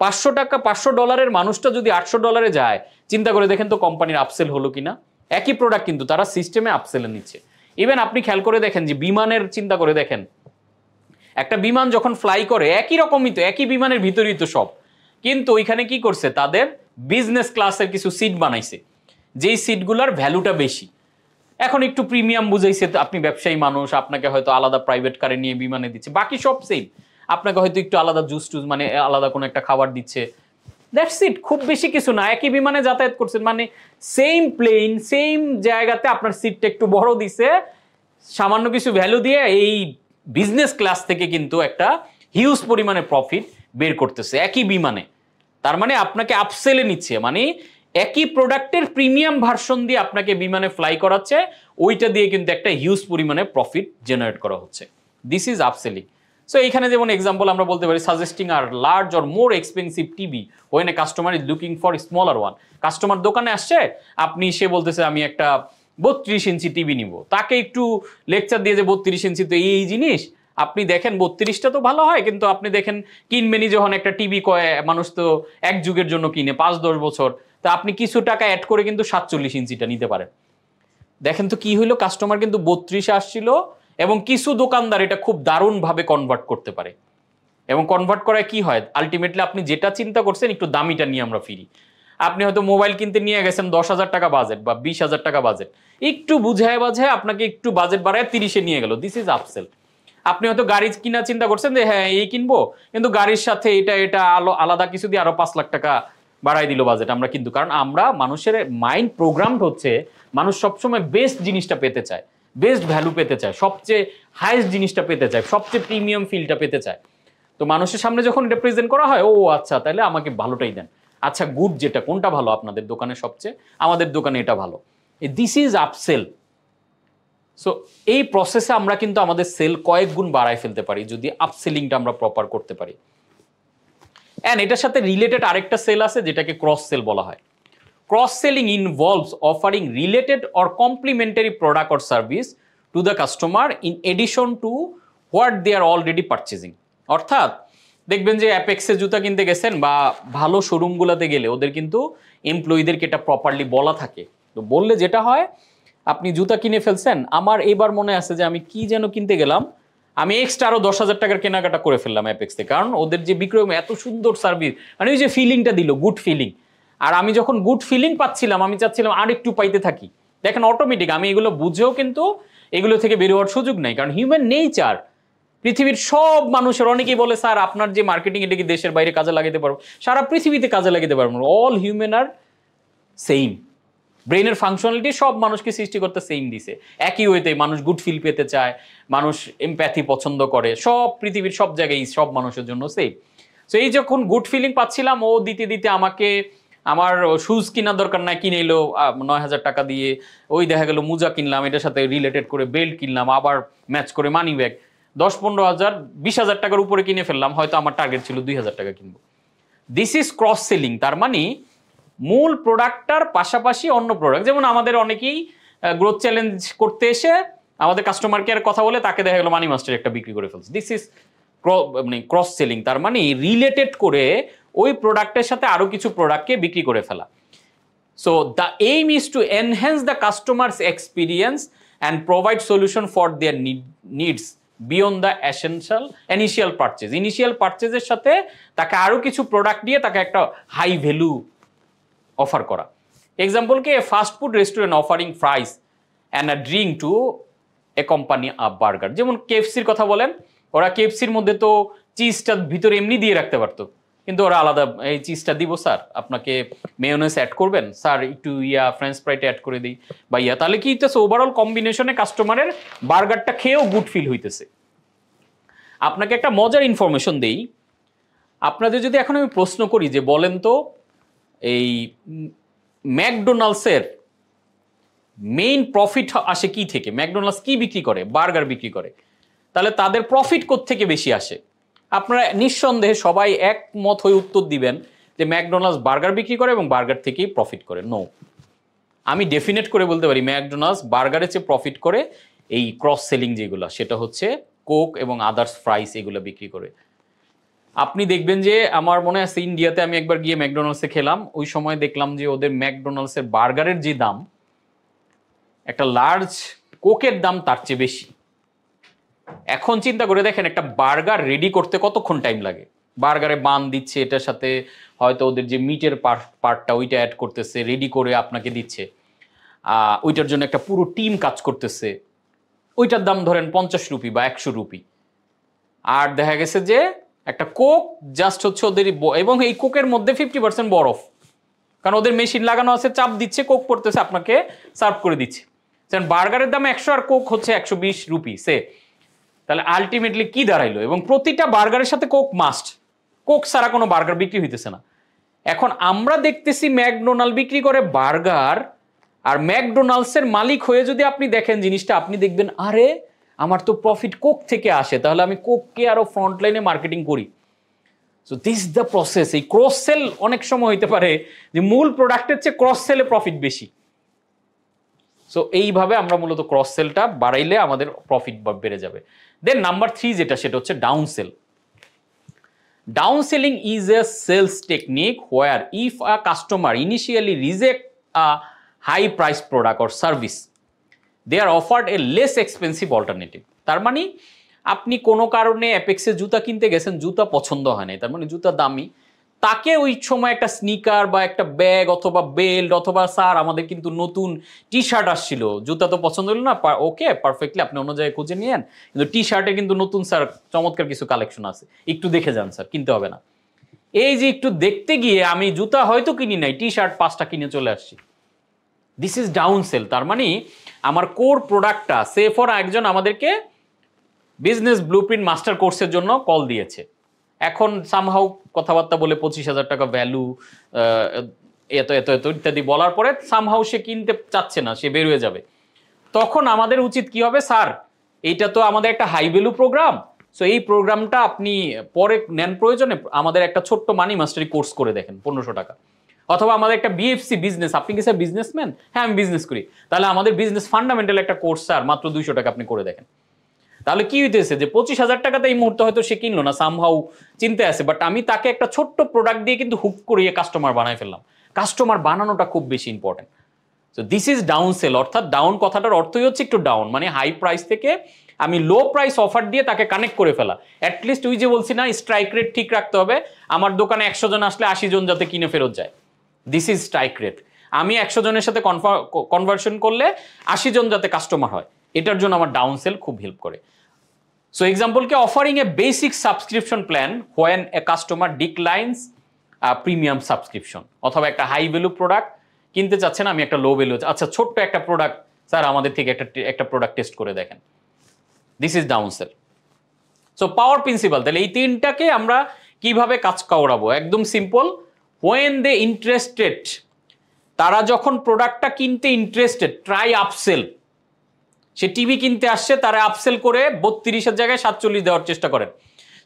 $500 মানুষটা যদি $800 যায়, চিন্তা করে দেখেন তো কোম্পানির আপসেল হলো কিনা। একই প্রোডাক্ট কিন্তু তারা সিস্টেমে আপসেলে নিচ্ছে। ইভেন আপনি খেয়াল করে দেখেন যে বিমানের চিন্তা করে দেখেন, একটা বিমান যখন ফ্লাই করে একই রকমই তো, একই বিমানের ভিতরেই তো সব, কিন্তু ওইখানে কি করছে, তাদের বিজনেস ক্লাসের কিছু সিট বানাইছে যেই সিটগুলোর ভ্যালুটা বেশি। এখন একটু প্রিমিয়াম বুঝাইছে, আপনি ব্যবসায়ী মানুষ, আপনাকে হয়তো আলাদা প্রাইভেট কারে নিয়ে বিমানে দিচ্ছে, বাকি সব সেম, আপনাকে হয়তো একটু আলাদা জুস টুস মানে আলাদা কোনো একটা খাবার দিচ্ছে, দ্যাটস ইট, খুব বেশি কিছু না। একই বিমানে যাতায়াত করছেন, মানে সেম প্লেন সেম জায়গাতে আপনার সিটটা একটু বড় দিছে, সামান্য কিছু ভ্যালু দিয়ে এই বিজনেস ক্লাস থেকে কিন্তু একটা হিউজ পরিমাণে প্রফিট বের করতেছে একই বিমানে। তার মানে আপনাকে আপসেলে নিচ্ছে, মানে একই প্রোডাক্টের প্রিমিয়াম ভার্সন দিয়ে আপনাকে বিমানে ফ্লাই করাচ্ছে, ওইটা দিয়ে কিন্তু একটা হিউজ পরিমাণে প্রফিট জেনারেট করা হচ্ছে। This is আপসেলিং। সো এইখানে যেমন এক্সাম্পল আমরা বলতে পারি suggesting a large or more expensive TV when a customer is looking for smaller one. Customer দোকানে আসছে, সে বলতেছে আমি একটা 32 ইঞ্চি টিভি নিব, তাকে একটু লেকচার দিয়ে যে 32 ইঞ্চি তো এই জিনিস, আপনি দেখেন 32টা তো ভালো হয়, কিন্তু আপনি দেখেন কিনবেনই যখন একটা টিভি মানুষ তো এক যুগের জন্য কিনে 5-10 বছর, তা আপনি কিছু টাকা অ্যাড করে কিন্তু 47 ইঞ্চিটা নিতে পারেন। দেখেন তো কি হইলো, কাস্টমার কিন্তু 32 আসছিল, এবং কিছু দোকানদার এটা খুব দারুণভাবে কনভার্ট করতে পারে। এবং কনভার্ট করায় কি হয়, আলটিমেটলি আপনি যেটা চিন্তা করছেন একটু দামিটা নিয়ে আমরা ফিরি। আপনি হয়তো মোবাইল কিনতে নিয়ে গেছেন 10,000 টাকা বাজেট বা 20,000 টাকা বাজেট, একটু বুঝায় বাঝায় আপনাকে একটু বাজেট বাড়ায় 30-এ নিয়ে গেল, দিস ইজ আপসেল। আপনি হয়তো গাড়ি কিনা চিন্তা করছেন যে হ্যাঁ এই কিনবো, কিন্তু গাড়ির সাথে এটা আলাদা কিছু দিয়ে আরো 5 লাখ টাকা বাড়াই দিল বাজেট। আমরা কিন্তু কারণ আমরা মানুষের মাইন্ড প্রোগ্রামড হচ্ছে মানুষ সবসময় বেস্ট জিনিসটা পেতে চায়, বেস্ট ভ্যালু পেতে চায়, সবচেয়ে হাইয়েস্ট জিনিসটা পেতে চায়, সবচেয়ে প্রিমিয়াম ফিলটা পেতে চায়। তো মানুষের সামনে যখন এটা প্রেজেন্ট করা হয়, ও আচ্ছা তাহলে আমাকে ভালোটাই দেন, আচ্ছা গুড যেটা কোনটা ভালো আপনাদের দোকানে সবচেয়ে, আমাদের দোকানে এটা ভালো, দিস ইজ আপসেল। সো এই প্রসেসে আমরা কিন্তু আমাদের সেল কয়েক গুণ বাড়ায় ফেলতে পারি যদি আপসেলিংটা আমরা প্রপার করতে পারি। অ্যান্ড এটার সাথে রিলেটেড আরেকটা সেল আছে যেটাকে ক্রস সেল বলা হয়। Cross selling involves offering related or complementary product or service to the customer in addition to what they are already purchasing. অর্থাৎ দেখবেন যে অ্যাপেক্সে জুতা কিনতে গেছেন বা ভালো শোরুমগুলোতে গেলে ওদের কিন্তু এমপ্লয়ীদেরকে এটা প্রপারলি বলা থাকে। তো বললে যেটা হয়, আপনি জুতা কিনে ফেলছেন, আমার এবার মনে আছে যে আমি কি যেন কিনতে গেলাম, আমি এক্সট্রা আরো 10,000 টাকার কেনাকাটা করে ফেললাম অ্যাপেক্সে, কারণ ওদের যে বিক্রয় এত সুন্দর সার্ভিস, মানে ওই যে ফিলিংটা দিল, গুড ফিলিং। আর আমি যখন গুড ফিলিং পাচ্ছিলাম, আমি চাচ্ছিলাম আর একটু পাইতে থাকি। দেখেন অটোমেটিক আমি এগুলো বুঝেও কিন্তু এগুলো থেকে বের হওয়ার সুযোগ নাই, কারণ হিউম্যান নেচার। পৃথিবীর সব মানুষের, অনেকেই বলে স্যার আপনার যে মার্কেটিং এটা কি দেশের বাইরে কাজে লাগাতে পারবো, সারা পৃথিবীতে কাজে লাগাতে পারবো। অল হিউম্যান আর সেম, ব্রেনের ফাংশনালিটি সব মানুষকে সৃষ্টি করতে সেম দিছে, একই ওয়েতে মানুষ গুড ফিল পেতে চায়, মানুষ এমপ্যাথি পছন্দ করে, সব পৃথিবীর সব জায়গায় সব মানুষের জন্য সেম। সো এই যখন গুড ফিলিং পাচ্ছিলাম, ও দিতে দিতে আমাকে আমার শুজ কেনার দরকার নাই, কিনে এলো 9,000 টাকা দিয়ে, ওই দেখা গেল মোজা কিনলাম, এটার সাথে রিলেটেড করে বেল্ট কিনলাম, আবার ম্যাচ করে মানি ব্যাগ 10-15 হাজার 20,000 টাকার উপরে কিনে ফেললাম, হয়তো আমার টার্গেট ছিল 2,000 টাকা কিনবো। This is cross selling. তার মানে মূল প্রোডাক্টটার পাশাপাশি অন্য প্রোডাক্ট, যেমন আমাদের অনেকেই গ্রোথ চ্যালেঞ্জ করতে এসে আমাদের কাস্টমার কেয়ার কথা বলে তাকে দেখা গেলো মানি মাস্টার একটা বিক্রি করে ফেলছে, দিস ইজ মানে ক্রস সেলিং। তার মানে রিলেটেড করে ওই প্রোডাক্টের সাথে আরো কিছু প্রোডাক্টকে বিক্রি করে ফেলা। So the aim is to enhance the customers experience and provide solution for their needs beyond the essential initial purchase. Initial পারচেজের সাথে তাকে আরো কিছু প্রোডাক্ট দিয়ে তাকে একটা হাই ভ্যালু অফার করা। এক্সাম্পল কি, fast food restaurant offering fries and a drink to accompany a burger. যেমন কেএফসির কথা বলেন, ওরা কেএফসির মধ্যে তো চিজটা ভিতরে এমনি দিয়ে রাখতে পারতো, কিন্তু ওরা আলাদা এই চিজটা দিব স্যার, আপনাকে মেয়োনেজ অ্যাড করবেন স্যার, একটু ফ্রেঞ্চ ফ্রাইটা অ্যাড করে দিই বা তাহলে কি হইতেছে, ওভারঅল কম্বিনেশনে কাস্টমারের বার্গারটা খেয়েও গুড ফিল হইতেছে। আপনাকে একটা মজার ইনফরমেশন দেই, আপনাদের যদি এখন আমি প্রশ্ন করি যে বলেন তো এই ম্যাকডোনাল্ডসের মেইন প্রফিট আসে কি থেকে, ম্যাকডোনাল্ডস কি বিক্রি করে, বার্গার বিক্রি করে, তাহলে তাদের প্রফিট কোত্থেকে বেশি আসে? আপনারা নিঃসন্দেহে সবাই একমত হয়ে উত্তর দিবেন যে ম্যাকডোনাল্ডস বার্গার বিক্রি করে এবং বার্গার থেকেই প্রফিট করে। নো, আমি ডেফিনেট করে বলতে পারি ম্যাকডোনাল্ডস বার্গারের চেয়ে প্রফিট করে এই ক্রস সেলিং যেগুলো, সেটা হচ্ছে কোক এবং আদার্স ফ্রাইস এগুলো বিক্রি করে। আপনি দেখবেন যে আমার মনে আছে ইন্ডিয়াতে আমি একবার গিয়ে ম্যাকডোনাল্ডসে খেলাম, ওই সময় দেখলাম যে ওদের ম্যাকডোনাল্ডসের বার্গারের যে দাম, একটা লার্জ কোকের দাম তার চেয়ে বেশি। এখন চিন্তা করে দেখেন একটা বার্গার রেডি করতে কতক্ষণ টাইম লাগে। বার্গারে বান দিচ্ছে, এটার সাথে হয়তো ওদের যে মিটের পার্টটা ওইটা অ্যাড করতেছে, রেডি করে আপনাকে দিচ্ছে, ওইটার জন্য একটা পুরো টিম কাজ করতেছে, ওইটার দাম ধরেন 50 রুপি বা 100 রুপি। আর দেখা গেছে যে একটা কোক জাস্ট হচ্ছে ওদের, এবং এই কোকের মধ্যে 50% বরফ, কারণ ওদের মেশিন লাগানো আছে, চাপ দিচ্ছে, কোক পড়তেছে, আপনাকে সার্ভ করে দিচ্ছে। বার্গারের দাম 100 আর কোক হচ্ছে 120 রুপি সে, তাহলে আলটিমেটলি কি দাঁড়াইলো? এবং প্রতিটা বার্গারের সাথে কোক মাস্ট, কোক ছাড়া কোনো বার্গার বিক্রি হইতেছে না। এখন আমরা দেখতেছি ম্যাকডোনাল্ড বিক্রি করে বার্গার, আর ম্যাকডোনাল্ডসের মালিক হয়ে যদি আপনি দেখেন জিনিসটা, আপনি দেখবেন আরে আমার তো প্রফিট কোক থেকে আসে, তাহলে আমি কোককে আরো ফ্রন্টলাইনে মার্কেটিং করি। So this the process. এই ক্রস সেল অনেক সময় হইতে পারে যে মূল প্রোডাক্টের চেয়ে ক্রস সেলে প্রফিট বেশি। সো এইভাবে আমরা মূলত ক্রস সেলটা বাড়াইলে আমাদের প্রফিট বেড়ে যাবে। দেন নাম্বার 3 যেটা, সেটা হচ্ছে down sell. Down selling is a sales technique where if a customer initially reject a high price product or service they are offered a less expensive alternative. তার মানে আপনি কোনো কারণে অ্যাপেক্সে জুতা কিনতে গেছেন, জুতা পছন্দ হয় নাই, তার মানে জুতা দামি, তাকে ওই সময় একটা স্নিকার বা একটা ব্যাগ অথবা বেল্ট অথবা স্যার আমাদের কিন্তু নতুন টি শার্ট আসছিল, জুতা তো পছন্দ হলো না, ওকে পারফেক্টলি আপনি অন্য জায়গায় খুঁজে নিয়েন, কিন্তু টি শার্টে কিন্তু নতুন স্যার চমৎকার কিছু কালেকশন আছে, একটু দেখে যান স্যার, কিনতে হবে না। এই যে একটু দেখতে গিয়ে আমি জুতা হয়তো কিনি নাই, টি শার্ট 5টা কিনে চলে আসছি, দিস ইজ ডাউন সেল। তার মানে আমার কোর প্রোডাক্টটা সে ফর একজন আমাদেরকে বিজনেস ব্লুপ্রিন্ট মাস্টার কোর্সের জন্য কল দিয়েছে, এখন সামহাউ কথাবার্তা বলে 25,000 টাকা ভ্যালু এত এত এত ইত্যাদি বলার পরে সামহাউ সে কিনতে চাচ্ছে না, সে বের হয়ে যাবে। তখন আমাদের উচিত কি হবে, স্যার এইটা তো আমাদের একটা হাই ভ্যালু প্রোগ্রাম, সো এই প্রোগ্রামটা আপনি পরে নেন, প্রয়োজনে আমাদের একটা ছোট্ট মানি মাস্টারি কোর্স করে দেখেন 1500 টাকা, অথবা আমাদের একটা বিএফসি বিজনেস, আপনি কি স্যার বিজনেসম্যান? হ্যাঁ আমি বিজনেস করি, তাহলে আমাদের বিজনেস ফান্ডামেন্টাল একটা কোর্স স্যার মাত্র 200 টাকা আপনি করে দেখেন। তাহলে কি হইতেছে যে 25,000 টাকাতে এই মুহূর্তে হয়তো সে কিনলো না, সামহাউ চিন্তা আছে, বাট আমি তাকে একটা ছোট্ট প্রোডাক্ট দিয়ে কিন্তু হুক করিয়ে কাস্টমার বানায় ফেললাম। কাস্টমার বানানোটা খুব বেশি important. So this is down sell, অর্থাৎ ডাউন কথাটার অর্থই হচ্ছে একটু ডাউন, মানে হাই প্রাইস থেকে আমি লো প্রাইস অফার দিয়ে তাকে কানেক্ট করে ফেলা। অ্যাটলিস্ট ওই যে বলছি না, স্ট্রাইক রেট ঠিক রাখতে হবে, আমার দোকানে 100 জন আসলে 80 জন যাতে কিনে ফেরত যায়, দিস ইজ স্ট্রাইক রেট। আমি 100 জনের সাথে কনভার্সন করলে 80 জন যাতে কাস্টমার হয়, এটার জন্য আমার ডাউন সেল খুব হেল্প করে। So example ke offering a basic subscription plan when a customer declines a premium subscription, অথবা একটা হাই ভ্যালু প্রোডাক্ট কিনতে চাচ্ছেন, আমি একটা লো ভ্যালু, আচ্ছা ছোট্ট একটা প্রোডাক্ট স্যার আমাদের থেকে একটা প্রোডাক্ট টেস্ট করে দেখেন, this is down sell. So power principle, তাহলে এই তিনটাকে আমরা কিভাবে কাজ করাবো, একদম সিম্পল। when they interested, তারা যখন প্রোডাক্টটা কিনতে ইন্টারেস্টেড, ট্রাই আপসেল। সে টিভি কিনতে আসছে, তারা আপসেল করে 32-এর জায়গায় 47 দেওয়ার চেষ্টা করেন।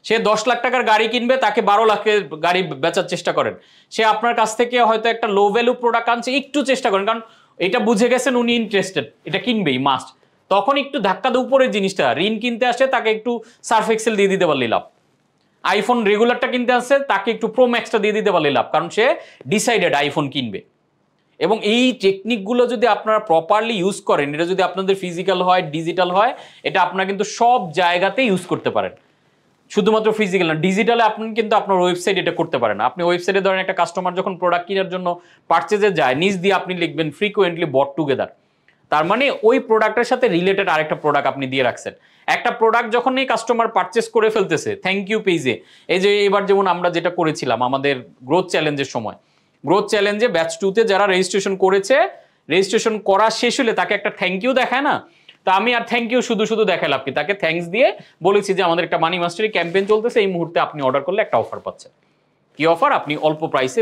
সে 10 লাখ টাকার গাড়ি কিনবে, তাকে 12 লাখের গাড়ি বেচার চেষ্টা করেন। সে আপনার কাছ থেকে হয়তো একটা লো ভ্যালু প্রোডাক্ট আনছে, একটু চেষ্টা করেন, কারণ এটা বুঝে গেছেন উনি ইন্টারেস্টেড, এটা কিনবেই মাস্ট, তখন একটু ধাক্কা দিয়ে উপরের জিনিসটা, ঋণ কিনতে আসে তাকে একটু সার্ফ এক্সেল দিয়ে দিতে পারলে লাভ, আইফোন রেগুলারটা কিনতে আসছে তাকে একটু প্রো ম্যাক্সটা দিয়ে দিতে পারলে লাভ, কারণ সে ডিসাইডেড আইফোন কিনবে। এবং এই টেকনিকগুলো যদি আপনারা প্রপারলি ইউজ করেন, এটা যদি আপনাদের ফিজিক্যাল হয় ডিজিটাল হয়, এটা আপনারা কিন্তু সব জায়গাতে ইউজ করতে পারেন, শুধুমাত্র ফিজিক্যাল না, ডিজিটালে আপনি কিন্তু আপনার ওয়েবসাইট এটা করতে পারেন। আপনি ওয়েবসাইটে ধরেন একটা কাস্টমার যখন প্রোডাক্ট কেনার জন্য পারচেজে যায়, নিচ দিয়ে আপনি লিখবেন ফ্রিকোয়েন্টলি বট টুগেদার, তার মানে ওই প্রোডাক্টের সাথে রিলেটেড আরেকটা প্রোডাক্ট আপনি দিয়ে রাখছেন। একটা প্রোডাক্ট যখন এই কাস্টমার পারচেস করে ফেলতেছে থ্যাংক ইউ পেজে, এই যে এবার যেমন আমরা যেটা করেছিলাম আমাদের গ্রোথ চ্যালেঞ্জের সময়, গ্রোথ চ্যালেঞ্জে ব্যাচ 2-তে যারা রেজিস্ট্রেশন করেছে, রেজিস্ট্রেশন করা শেষ হলে তাকে একটা থ্যাংক ইউ দেখায় না, তা আমি আর থ্যাংক ইউ শুধু শুধু দেখালাম কি, তাকে থ্যাঙ্কস দিয়ে বলেছি যে আমাদের একটা মানি মাস্টারি ক্যাম্পেইন চলতেছে, এই মুহূর্তে আপনি অর্ডার করলে একটা অফার পাচ্ছেন। কি অফার? আপনি অল্প প্রাইসে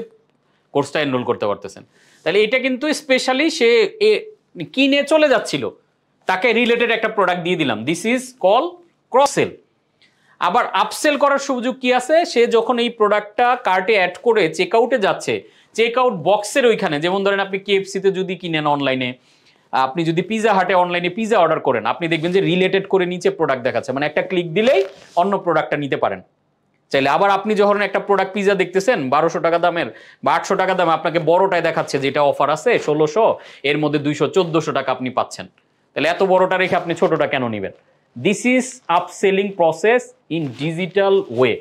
কোর্সটা এনরোল করতে পারতেছেন। তাহলে এটা কিন্তু স্পেশালি সে কিনে চলে যাচ্ছিল, তাকে রিলেটেড একটা প্রোডাক্ট দিয়ে দিলাম, this is call cross sell. আবার আপসেল করার সুযোগ কি আছে, সে যখন এই প্রোডাক্টটা কার্টে অ্যাড করে চেক আউটে যাচ্ছে, চেক আউট বক্সের ওইখানে, যেমন ধরেন আপনি কেএফসিতে যদি কিনেন অনলাইনে, আপনি যদি পিজা হাটে অনলাইনে পিজা অর্ডার করেন, আপনি দেখবেন যে রিলেটেড করে নিচে প্রোডাক্ট দেখাচ্ছে, মানে একটা ক্লিক দিলেই অন্য প্রোডাক্টটা নিতে পারেন চাইলে। আবার আপনি যখন একটা প্রোডাক্ট পিজা দেখতেছেন 1200 টাকা দামের বা 800 টাকা দামে, আপনাকে বড়টায় দেখাচ্ছে যেটা অফার আছে 1600, এর মধ্যে 200-1400 টাকা আপনি পাচ্ছেন, তাহলে এত বড়টা রেখে আপনি ছোটটা কেন নেবেন? This is upselling process in digital way.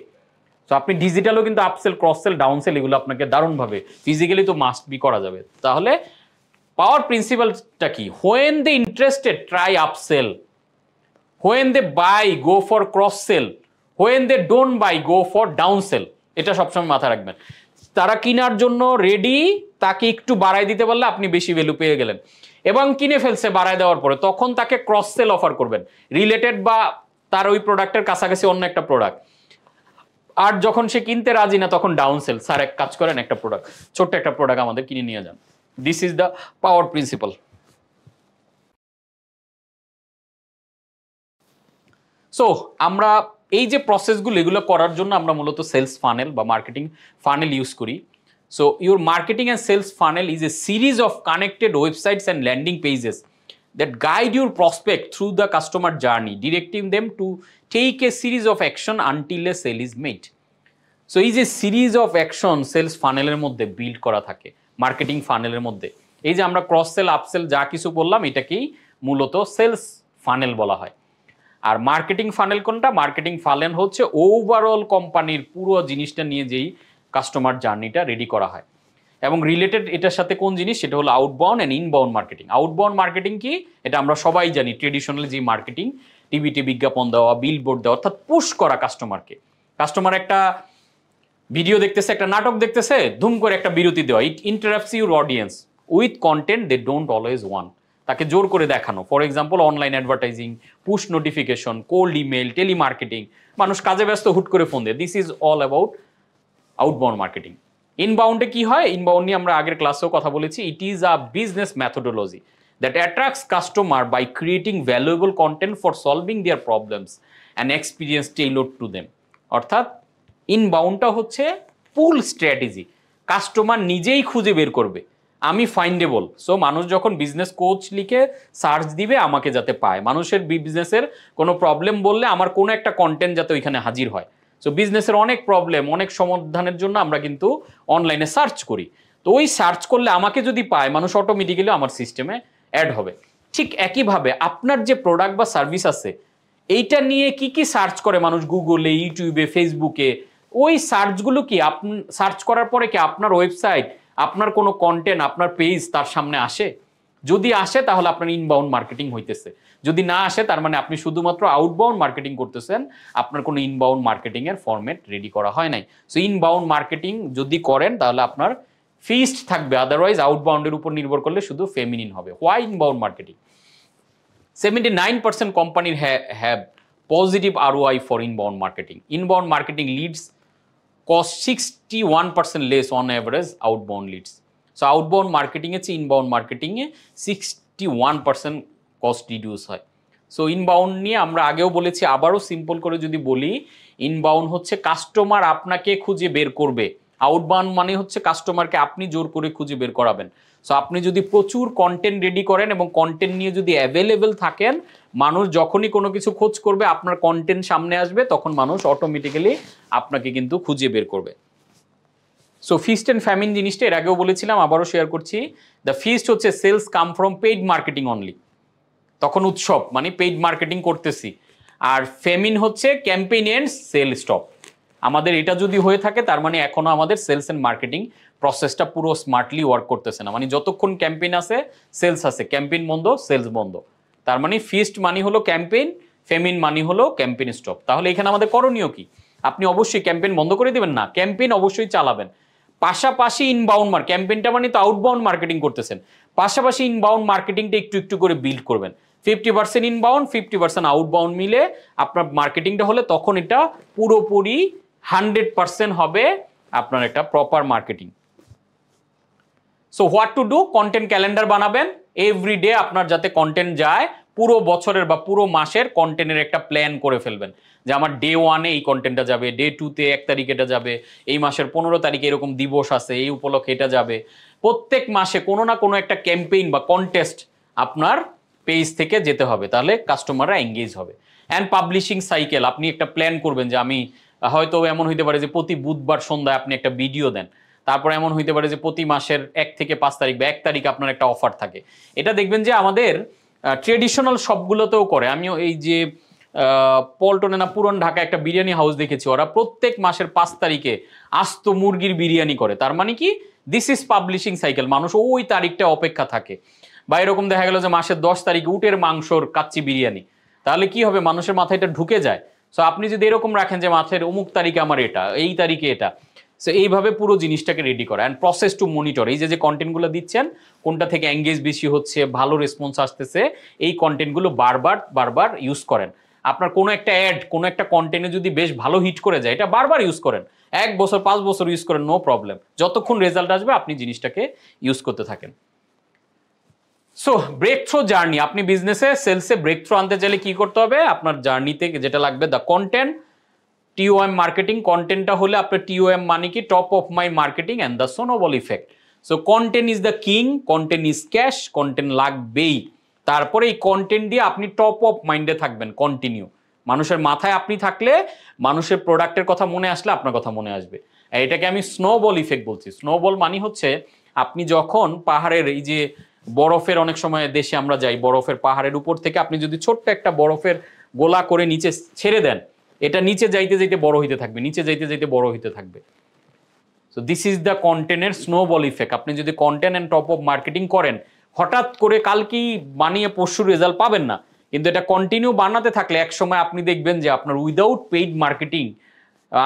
তো আপনি ডিজিটালও কিন্তু upsell, cross sell, down sell এগুলো আপনাকে দারুণভাবে ফিজিক্যালি তো মাস্ট বি করা যাবে। তাহলে পাওয়ার প্রিন্সিপালটা কি? When they interested try upsell, when they buy go for cross sell, when they don't buy go for down sell. এটা সবসময় মাথায় রাখবেন। তারা কেনার জন্য রেডি, তাকে একটু বাড়াই দিতে পারলে আপনি বেশি ভ্যালু পেয়ে গেলেন, এবং কিনে ফেলছে বাড়ায় দেওয়ার পরে, তখন তাকে ক্রস সেল অফার করবেন, রিলেটেড বা তার ওই প্রোডাক্টের কাছাকাছি অন্য একটা প্রোডাক্ট। আর যখন সে কিনতে রাজি না তখন ডাউন সেল, স্যার এক কাজ করেন একটা প্রোডাক্ট, ছোট্ট একটা প্রোডাক্ট আমাদের কিনে নিয়ে যান। This is the power principle. So আমরা এই যে প্রসেসগুলো এগুলো করার জন্য আমরা মূলত সেলস ফানেল বা মার্কেটিং ফানেল ইউজ করি। So your marketing and sales funnel is a series of connected websites and landing pages that guide your prospect through the customer journey, directing them to take a series of action until a sale is made. So এই যে series of action sales ফানেলের মধ্যে build করা থাকে marketing ফানেলের মধ্যে, এই যে আমরা cross sell upsell যা কিছু বললাম এটাকেই মূলত সেলস ফানেল বলা হয়। আর মার্কেটিং ফানেল কোনটা? মার্কেটিং ফানেল হচ্ছে ওভারঅল কোম্পানির পুরো জিনিসটা নিয়ে যেই কাস্টমার জার্নিটা রেডি করা হয়। এবং রিলেটেড এটার সাথে কোন জিনিস, সেটা হলো outbound and inbound marketing. Outbound marketing কি? এটা আমরা সবাই জানি, ট্রেডিশনাল যে মার্কেটিং, টিভিতে বিজ্ঞাপন দেওয়া, বিলবোর্ড দেওয়া, অর্থাৎ পুশ করা কাস্টমারকে। কাস্টমার একটা ভিডিও দেখতেছে, একটা নাটক দেখতেছে, ধুম করে একটা বিরতি দেওয়া। It interrupts your audience with content they don't always want. তাকে জোর করে দেখানো, for example online advertising, push notification, cold email, telemarketing. মানুষ কাজে ব্যস্ত, হুট করে ফোন দেয়। This is all about outbound marketing. ইনবাউন্ডে কি হয়? ইনবাউন্ড নিয়ে আমরা আগের ক্লাসেও কথা বলেছি। It is a business methodology that attracts customer by creating valuable content for solving their problems and experience tailored to them. অর্থাৎ ইনবাউন্ডটা হচ্ছে পুল স্ট্র্যাটেজি, কাস্টমার নিজেই খুঁজে বের করবে আমি ফাইন্ডেবল। সো মানুষ যখন বিজনেস কোচ লিখে সার্চ দিবে আমাকে যাতে পায়, মানুষের বিজনেসের কোনো প্রবলেম বললে আমার কোনো একটা কন্টেন্ট যাতে ওইখানে হাজির হয়। সো বিজনেসের অনেক প্রবলেম, অনেক সমাধানের জন্য আমরা কিন্তু অনলাইনে সার্চ করি। তো ওই সার্চ করলে আমাকে যদি পায়, মানুষ অটোমেটিক্যালি আমার সিস্টেমে অ্যাড হবে। ঠিক একইভাবে আপনার যে প্রোডাক্ট বা সার্ভিস আছে এইটা নিয়ে কি কি সার্চ করে মানুষ গুগলে, ইউটিউবে, ফেসবুকে, ওই সার্চগুলো কি সার্চ করার পরে কি আপনার ওয়েবসাইট, আপনার কোনো কন্টেন্ট, আপনার পেজ তার সামনে আসে? যদি আসে তাহলে আপনার ইনবাউন্ড মার্কেটিং হইতেছে। যদি না আসে তার মানে আপনি শুধুমাত্র আউটবাউন্ড মার্কেটিং করতেছেন, আপনার কোনো ইনবাউন্ড মার্কেটিং এর ফরম্যাট রেডি করা হয় নাই। সো ইনবাউন্ড মার্কেটিং যদি করেন তাহলে আপনার ফিক্সড থাকবে, আদারওয়াইজ আউটবাউন্ডের উপর নির্ভর করলে শুধু ফেমিনিন হবে। Why inbound marketing? 79% companies have positive ROI for inbound marketing. Inbound marketing leads cost 61% less on average outbound leads. So outbound marketing এর চেয়ে inbound marketing এ 61% cost reduce হয়। সো ইনবাউন্ড নিয়ে আমরা আগেও বলেছি, আবারও সিম্পল করে যদি বলি, ইনবাউন্ড হচ্ছে কাস্টমার আপনাকে খুঁজে বের করবে, আউটবাউন্ড মানে হচ্ছে কাস্টমারকে আপনি জোর করে খুঁজে বের করাবেন। সো আপনি যদি প্রচুর কন্টেন্ট রেডি করেন এবং কন্টেন্ট নিয়ে যদি অ্যাভেলেবেল থাকেন, মানুষ যখনই কোনো কিছু খোঁজ করবে আপনার কন্টেন্ট সামনে আসবে, তখন মানুষ অটোমেটিক্যালি আপনাকে কিন্তু খুঁজে বের করবে। সো ফিস্ট অ্যান্ড ফ্যামিন জিনিসটা এর আগেও বলেছিলাম, আবারও শেয়ার করছি। দ্য ফিস্ট হচ্ছে sales come from paid marketing only, তখন উৎসব মানে পেইড মার্কেটিং করতেছি। আর ফেমিন হচ্ছে ক্যাম্পেইন এন্ড সেল স্টপ। আমাদের এটা যদি হয়ে থাকে তার মানে এখনো আমাদের সেলস এন্ড মার্কেটিং প্রসেসটা পুরো স্মার্টলি ওয়ার্ক করতেছে না। মানে যতক্ষণ ক্যাম্পেইন আছে সেলস আছে, ক্যাম্পেইন বন্ধ সেলস বন্ধ। তার মানে ফিস্ট মানি হলো ক্যাম্পেইন, ফেমিন মানি হলো ক্যাম্পেইন স্টপ। তাহলে এখানে আমাদের করণীয় কি? আপনি অবশ্যই ক্যাম্পেইন বন্ধ করে দিবেন না, ক্যাম্পেইন অবশ্যই চালাবেন। পাশাপাশি ইনবাউন্ড ক্যাম্পেইনটা মানে তো আউটবাউন্ড মার্কেটিং করতেছেন, পাশাপাশি ইনবাউন্ড মার্কেটিংটা একটু একটু করে বিল্ড করবেন। 50% ইনবাউন্ড, 50% আউটবাউন্ড মিলে আপনার মার্কেটিংটা হলে তখন এটা পুরোপুরি 100% হবে আপনার একটা proper marketing. So what to do? Content calendar বানাবেন। এভরিডে আপনার যাতে কন্টেন্ট যায়, পুরো বছরের বা পুরো মাসের কন্টেন্টের একটা প্ল্যান করে ফেলবেন যে আমার ডে 1-এ এই কন্টেন্টটা যাবে, ডে 2-তে 1 তারিখ এটা যাবে, এই মাসের 15 তারিখে এরকম দিবস আছে, এই উপলক্ষে এটা যাবে। প্রত্যেক মাসে কোনো না কোনো একটা ক্যাম্পেইন বা কন্টেস্ট আপনার পেজ থেকে যেতে হবে, তাহলে কাস্টমাররা এঙ্গেজ হবে। অ্যান্ড পাবলিশিং সাইকেল আপনি একটা প্ল্যান করবেন যে আমি হয়তো এমন হইতে পারে যে প্রতি বুধবার সন্ধ্যায় আপনি একটা ভিডিও দেন, তারপর এমন হইতে পারে যে প্রতি মাসের 1 থেকে 5 তারিখ বা 1 তারিখ আপনার একটা অফার থাকে। এটা দেখবেন যে আমাদের ট্রেডিশনাল সবগুলোতেও করে। আমিও এই যে পল্টনে না পুরান ঢাকা একটা বিরিয়ানি হাউস দেখেছি, ওরা প্রত্যেক মাসের 5 তারিখে আস্ত মুরগির বিরিয়ানি করে। তার মানে কি? This is publishing cycle. মানুষ ওই তারিখটা অপেক্ষা থাকে। বা এরকম দেখা গেল যে মাসের 10 তারিখে উটের মাংসর কাচ্চি বিরিয়ানি, তাহলে কি হবে? মানুষের মাথায় এটা ঢুকে যায়। সো আপনি যদি এরকম রাখেন যে মাসের অমুক তারিখে আমার এটা, এই তারিখে এটা, সো এইভাবে পুরো জিনিসটাকে রেডি করা। অ্যান্ড প্রসেস টু মনিটর, এই যে কন্টেন্টগুলো দিচ্ছেন কোনটা থেকে এঙ্গেজ বেশি হচ্ছে, ভালো রেসপন্স আসতেছে, এই কন্টেন্টগুলো বারবার বারবার ইউজ করেন। আপনার কোনো একটা অ্যাড, কোনো একটা কন্টেন্টে যদি বেশ ভালো হিট করে যায়, এটা বারবার ইউজ করেন, 1 বছর 5 বছর ইউজ করেন, নো প্রবলেম। যতক্ষণ রেজাল্ট আসবে আপনি জিনিসটাকে ইউজ করতে থাকেন। সো ব্রেক থ্রু জার্নি, আপনি বিজনেসে সেলসে ব্রেক থ্রু আনতে চাইলে কি করতে হবে? আপনার জার্নিতে যেটা লাগবে দ্য কন্টেন্ট, টিওএম মার্কেটিং। কন্টেন্টটা হলে আপনার টিওএম মানে কি top of mind marketing and the snowball effect. So content is the king, content is cash, content লাগবেই। তারপরে এই কন্টেন্ট দিয়ে আপনি টপ অফ মাইন্ডে থাকবেন কন্টিনিউ। মানুষের মাথায় আপনি থাকলে, মানুষের প্রোডাক্টের কথা মনে আসলে আপনার কথা মনে আসবে। এটাকে আমি স্নোবল ইফেক্ট বলছি। স্নোবল মানে হচ্ছে আপনি যখন পাহাড়ের এই যে বরফের, অনেক সময় দেশে আমরা যাই, বরফের পাহাড়ের উপর থেকে আপনি যদি ছোট্ট একটা বরফের গোলা করে নিচে ছেড়ে দেন, এটা নিচে যাইতে যাইতে বড় হইতে থাকবে, নিচে যাইতে যাইতে বড় হইতে থাকবে। সো দিস ইজ দ্য কন্টেন্টের স্নোবল ইফেক্ট। আপনি যদি content and top of marketing করেন, হঠাৎ করে কালকেই বানিয়ে পরশু রেজাল্ট পাবেন না, কিন্তু এটা কন্টিনিউ বানাতে থাকলে এক সময় আপনি দেখবেন যে আপনার উইদাউট পেইড মার্কেটিং,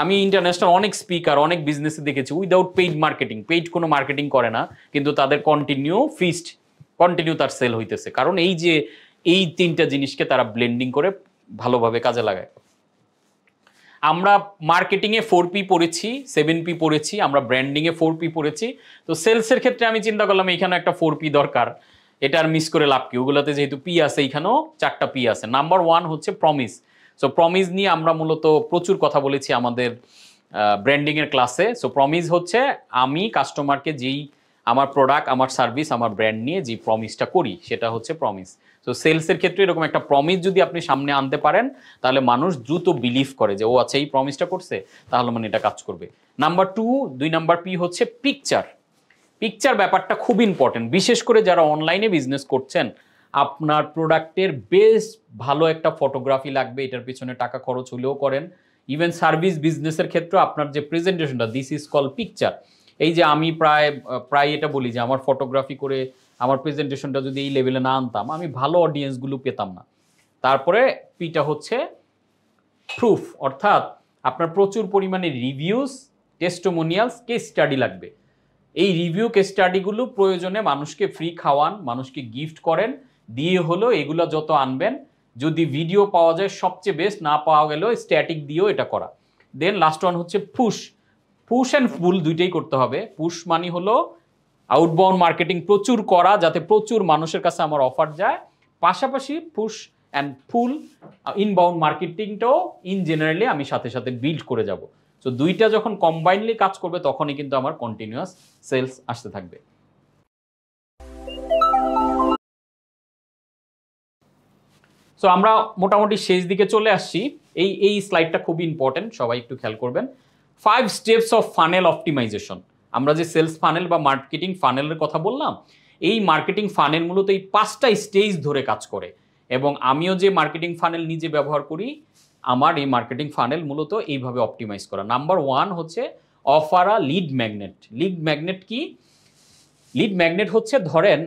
আমি ইন্টারন্যাশনাল অনেক স্পিকার, অনেক বিজনেসে দেখেছি উইদাউট পেইড মার্কেটিং, পেইড কোনো মার্কেটিং করে না, কিন্তু তাদের কন্টিনিউ ফিস্ট, কন্টিনিউ তার সেল হইতেছে। কারণ এই যে এই তিনটা জিনিসকে তারা ব্লেন্ডিং করে ভালোভাবে কাজে লাগায়। আমরা মার্কেটিংয়ে 4P পড়েছি, 7P পড়েছি, আমরা ব্র্যান্ডিংয়ে 4P পড়েছি। তো সেলসের ক্ষেত্রে আমি চিন্তা করলাম এখানে একটা 4P দরকার, এটা আর মিস করে লাভ কি, ওগুলোতে যেহেতু পি আছে, এইখানেও 4টা পি আছে। নাম্বার 1 হচ্ছে প্রমিস। সো প্রমিস নিয়ে আমরা মূলত প্রচুর কথা বলেছি আমাদের ব্র্যান্ডিংয়ের ক্লাসে। সো প্রমিস হচ্ছে আমি কাস্টমারকে যেই আমার প্রোডাক্ট, আমার সার্ভিস, আমার ব্র্যান্ড নিয়ে যে প্রমিসটা করি, সেটা হচ্ছে প্রমিস। তো সেলসের ক্ষেত্রে এরকম একটা প্রমিস যদি আপনি সামনে আনতে পারেন, তাহলে মানুষ দ্রুত বিলিভ করে যে ও আচ্ছা এই প্রমিসটা করছে, তাহলে মানে এটা কাজ করবে। নাম্বার 2 নাম্বার পি হচ্ছে পিকচার। পিকচার ব্যাপারটা খুব ইম্পর্টেন্ট, বিশেষ করে যারা অনলাইনে বিজনেস করছেন। আপনার প্রোডাক্টের বেশ ভালো একটা ফটোগ্রাফি লাগবে, এটার পিছনে টাকা খরচ হলেও করেন। ইভেন সার্ভিস বিজনেসের ক্ষেত্রে আপনার যে প্রেজেন্টেশনটা, দিস ইজ কল পিকচার। এই যে আমি প্রায় এটা বলি যে আমার ফটোগ্রাফি করে আমার প্রেজেন্টেশনটা যদি এই লেভেলে না আনতাম, আমি ভালো অডিয়েন্সগুলো পেতাম না। তারপরে পিটা হচ্ছে প্রুফ, অর্থাৎ আপনার প্রচুর পরিমাণে রিভিউস, টেস্টিমোনিয়ালস, কেস স্টাডি লাগবে। এই রিভিউ কেস স্টাডিগুলো প্রয়োজনে মানুষকে ফ্রি খাওয়ান, মানুষকে গিফট করেন, দিয়ে হলো এগুলো যত আনবেন। যদি ভিডিও পাওয়া যায় সবচেয়ে বেস্ট, না পাওয়া গেলেও স্ট্যাটিক দিয়েও এটা করা। দেন লাস্ট ওয়ান হচ্ছে পুশ। পুশ অ্যান্ড পুল দুইটাই করতে হবে। পুশ মানে হলো আউটবাউন্ড মার্কেটিং প্রচুর করা, যাতে প্রচুর মানুষের কাছে আমার অফার যায়। পাশাপাশি পুশ অ্যান্ড পুল ইনবাউন্ড মার্কেটিংটাও ইন জেনারেলি আমি সাথে সাথে বিল্ড করে যাব। সো দুইটা যখন কম্বাইনলি কাজ করবে, তখনই কিন্তু আমার কন্টিনিউয়াস সেলস আসতে থাকবে। সো আমরা মোটামুটি শেষ দিকে চলে আসছি। এই স্লাইডটা খুবই ইম্পর্টেন্ট, সবাই একটু খেয়াল করবেন। 5 স্টেপস অফ ফানেল অপটিমাইজেশন। আমরা যে সেলস ফানেল বা মার্কেটিং ফানেলের কথা বললাম, এই মার্কেটিং ফানেল মূলত এই 5টা স্টেজ ধরে কাজ করে। এবং আমিও যে মার্কেটিং ফানেল নিজে ব্যবহার করি, আমার এই মার্কেটিং ফানেল মূলত এইভাবে অপটিমাইজ করা। নাম্বার 1 হচ্ছে অফার আ লিড ম্যাগনেট। লিড ম্যাগনেট কি? লিড ম্যাগনেট হচ্ছে, ধরেন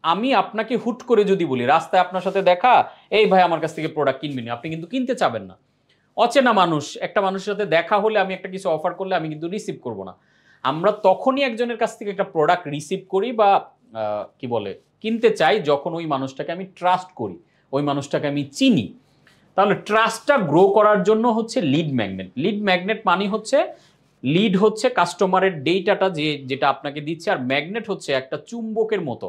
আমি আপনাকে হুট করে যদি বলি, রাস্তায় আপনার সাথে দেখা, এই ভাই আমার কাছ থেকে প্রোডাক্ট কিনবেন, আপনি কিন্তু কিনতে চাবেন না। অচেনা মানুষ, একটা মানুষের সাথে দেখা হলে আমি একটা কিছু অফার করলে আমি কিন্তু রিসিভ করব না। আমরা তখনই একজনের কাছ থেকে একটা প্রোডাক্ট রিসিভ করি বা কি বলে কিনতে চাই, যখন ওই মানুষটাকে আমি ট্রাস্ট করি, ওই মানুষটাকে আমি চিনি। তাহলে ট্রাস্টটা গ্রো করার জন্য হচ্ছে লিড ম্যাগনেট। লিড ম্যাগনেট মানে হচ্ছে, লিড হচ্ছে কাস্টমারের ডেটাটা যেটা আপনাকে দিচ্ছে, আর ম্যাগনেট হচ্ছে একটা চুম্বকের মতো।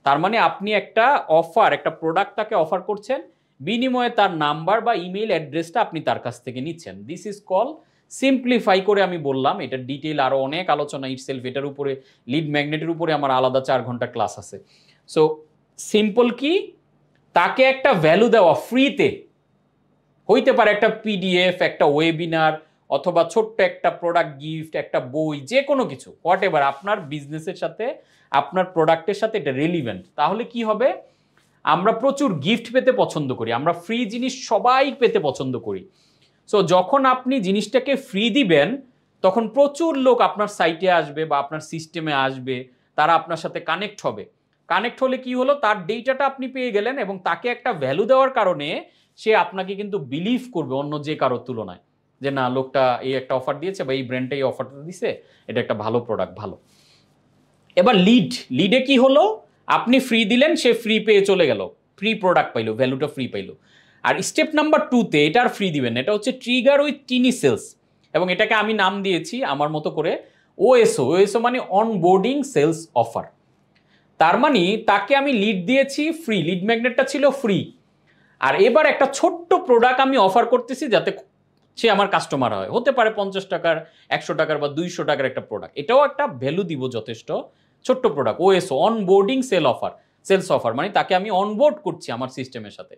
তার মানে আপনি একটা অফার, একটা প্রোডাক্টটাকে অফার করছেন, বিনিময়ে তার নাম্বার বা ইমেইল অ্যাড্রেসটা আপনি তার কাছ থেকে নিচ্ছেন। দিস ইজ কল, সিম্পলিফাই করে আমি বললাম, এটার ডিটেইল আরও অনেক আলোচনা ইটসেলফ, এটার উপরে লিড ম্যাগনেটের উপরে আমার আলাদা 4 ঘন্টা ক্লাস আছে। সো সিম্পল কি, তাকে একটা ভ্যালু দেওয়া ফ্রিতে, হইতে পারে একটা পিডিএফ, একটা ওয়েবিনার, অথবা ছোট্ট একটা প্রোডাক্ট গিফট, একটা বই, যে কোনো কিছু, হোয়াট এভার আপনার বিজনেসের সাথে, আপনার প্রোডাক্টের সাথে এটা রিলিভেন্ট। তাহলে কি হবে, আমরা প্রচুর গিফট পেতে পছন্দ করি, আমরা ফ্রি জিনিস সবাই পেতে পছন্দ করি। সো যখন আপনি জিনিসটাকে ফ্রি দিবেন, তখন প্রচুর লোক আপনার সাইটে আসবে বা আপনার সিস্টেমে আসবে, তারা আপনার সাথে কানেক্ট হবে। কানেক্ট হলে কি হলো, তার ডেটাটা আপনি পেয়ে গেলেন, এবং তাকে একটা ভ্যালু দেওয়ার কারণে সে আপনাকে কিন্তু বিলিভ করবে অন্য যে কারোর তুলনায়, যে না, লোকটা এই একটা অফার দিয়েছে বা এই ব্র্যান্ডটা এই অফারটা দিছে, এটা একটা ভালো প্রোডাক্ট, ভালো। এবার লিডে কি হলো, আপনি ফ্রি দিলেন, সে ফ্রি পেয়ে চলে গেল, ফ্রি প্রোডাক্ট পাইলো, ভ্যালুটা ফ্রি পাইলো। আর স্টেপ নাম্বার 2তে এটা আর ফ্রি দিবেন, এটা হচ্ছে ট্রিগার উইথ টিনি সেলস, এবং এটাকে আমি নাম দিয়েছি আমার মতো করে ওএসও। ওএসও মানে অনবোর্ডিং সেলস অফার। তার মানে তাকে আমি লিড দিয়েছি ফ্রি, লিড ম্যাগনেটটা ছিল ফ্রি, আর এবার একটা ছোট্ট প্রোডাক্ট আমি অফার করতেছি যাতে সে আমার কাস্টমার হয়। হতে পারে 50 টাকার, 100 টাকার বা 200 টাকার একটা প্রোডাক্ট, এটাও একটা ভ্যালু দিব যথেষ্ট। ছোট্ট প্রোডাক্ট, ওএসও, অনবোর্ডিং সেলস অফার, মানে তাকে আমি অনবোর্ড করছি আমার সিস্টেমের সাথে।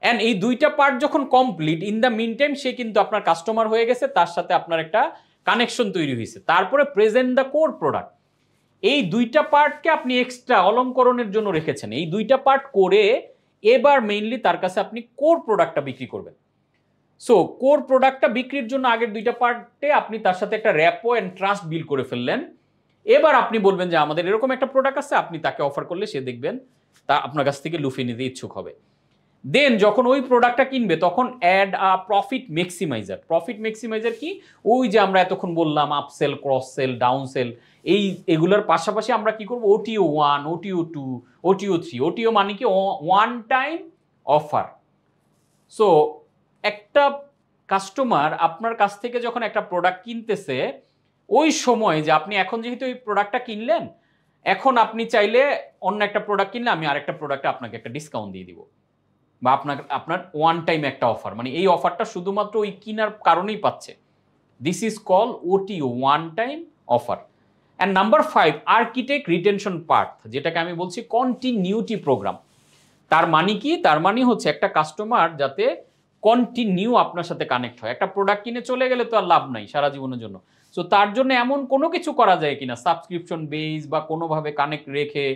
অ্যান্ড এই দুইটা পার্ট যখন complete, in the meantime সে কিন্তু আপনার কাস্টমার হয়ে গেছে, তার সাথে আপনার একটা কানেকশন তৈরি হয়েছে। তারপরে প্রেজেন্ট দ্য কোর প্রোডাক্ট, এই দুইটা পার্টকে আপনি এক্সট্রা অলঙ্করণের জন্য রেখেছেন। এই দুইটা পার্ট করে এবার মেইনলি তার কাছে আপনি কোর প্রোডাক্টটা বিক্রি করবেন। সো কোর প্রোডাক্টটা বিক্রির জন্য আগের দুইটা পার্টে আপনি তার সাথে একটা র্যাপো অ্যান্ড ট্রাস্ট বিল্ড করে ফেললেন। এবার আপনি বলবেন যে আমাদের এরকম একটা প্রোডাক্ট আছে, আপনি তাকে অফার করলে সে দেখবেন তা আপনার কাছ থেকে লুফে নিতে ইচ্ছুক হবে। দেন যখন ওই প্রোডাক্টটা কিনবে তখন add a profit maximiser. Profit maximiser কি? ওই যে আমরা এতক্ষণ বললাম upsell, cross sell, down sell, এগুলোর পাশাপাশি আমরা কি করব, ওটিও 1, ওটিও 2, ওটিও 3। ওটিও মানে কি? One time offer. সো একটা কাস্টমার আপনার কাছ থেকে যখন একটা প্রোডাক্ট কিনতেছে, ওই সময় যে আপনি এখন যেহেতু এই প্রোডাক্টটা কিনলেন, এখন আপনি চাইলে অন্য একটা প্রোডাক্ট কিনলে আমি আরেকটা প্রোডাক্টে আপনাকে একটা ডিসকাউন্ট দিয়ে দিব, বা আপনার ওয়ান টাইম একটা অফার, মানে এই অফারটা শুধুমাত্র ওই কিনার কারণেই পাচ্ছে। This is call OTO, one time offer. And number 5, architect retention part, যেটাকে আমি বলছি কন্টিনিউটি প্রোগ্রাম। তার মানে কি? তার মানে হচ্ছে একটা কাস্টমার যাতে কন্টিনিউ আপনার সাথে কানেক্ট হয়। একটা প্রোডাক্ট কিনে চলে গেলে তো আর লাভ নাই সারা জীবনের জন্য। সো তার জন্য এমন কোনো কিছু করা যায় কিনা, সাবস্ক্রিপশন বেস বা কোনোভাবে কানেক্ট রেখে,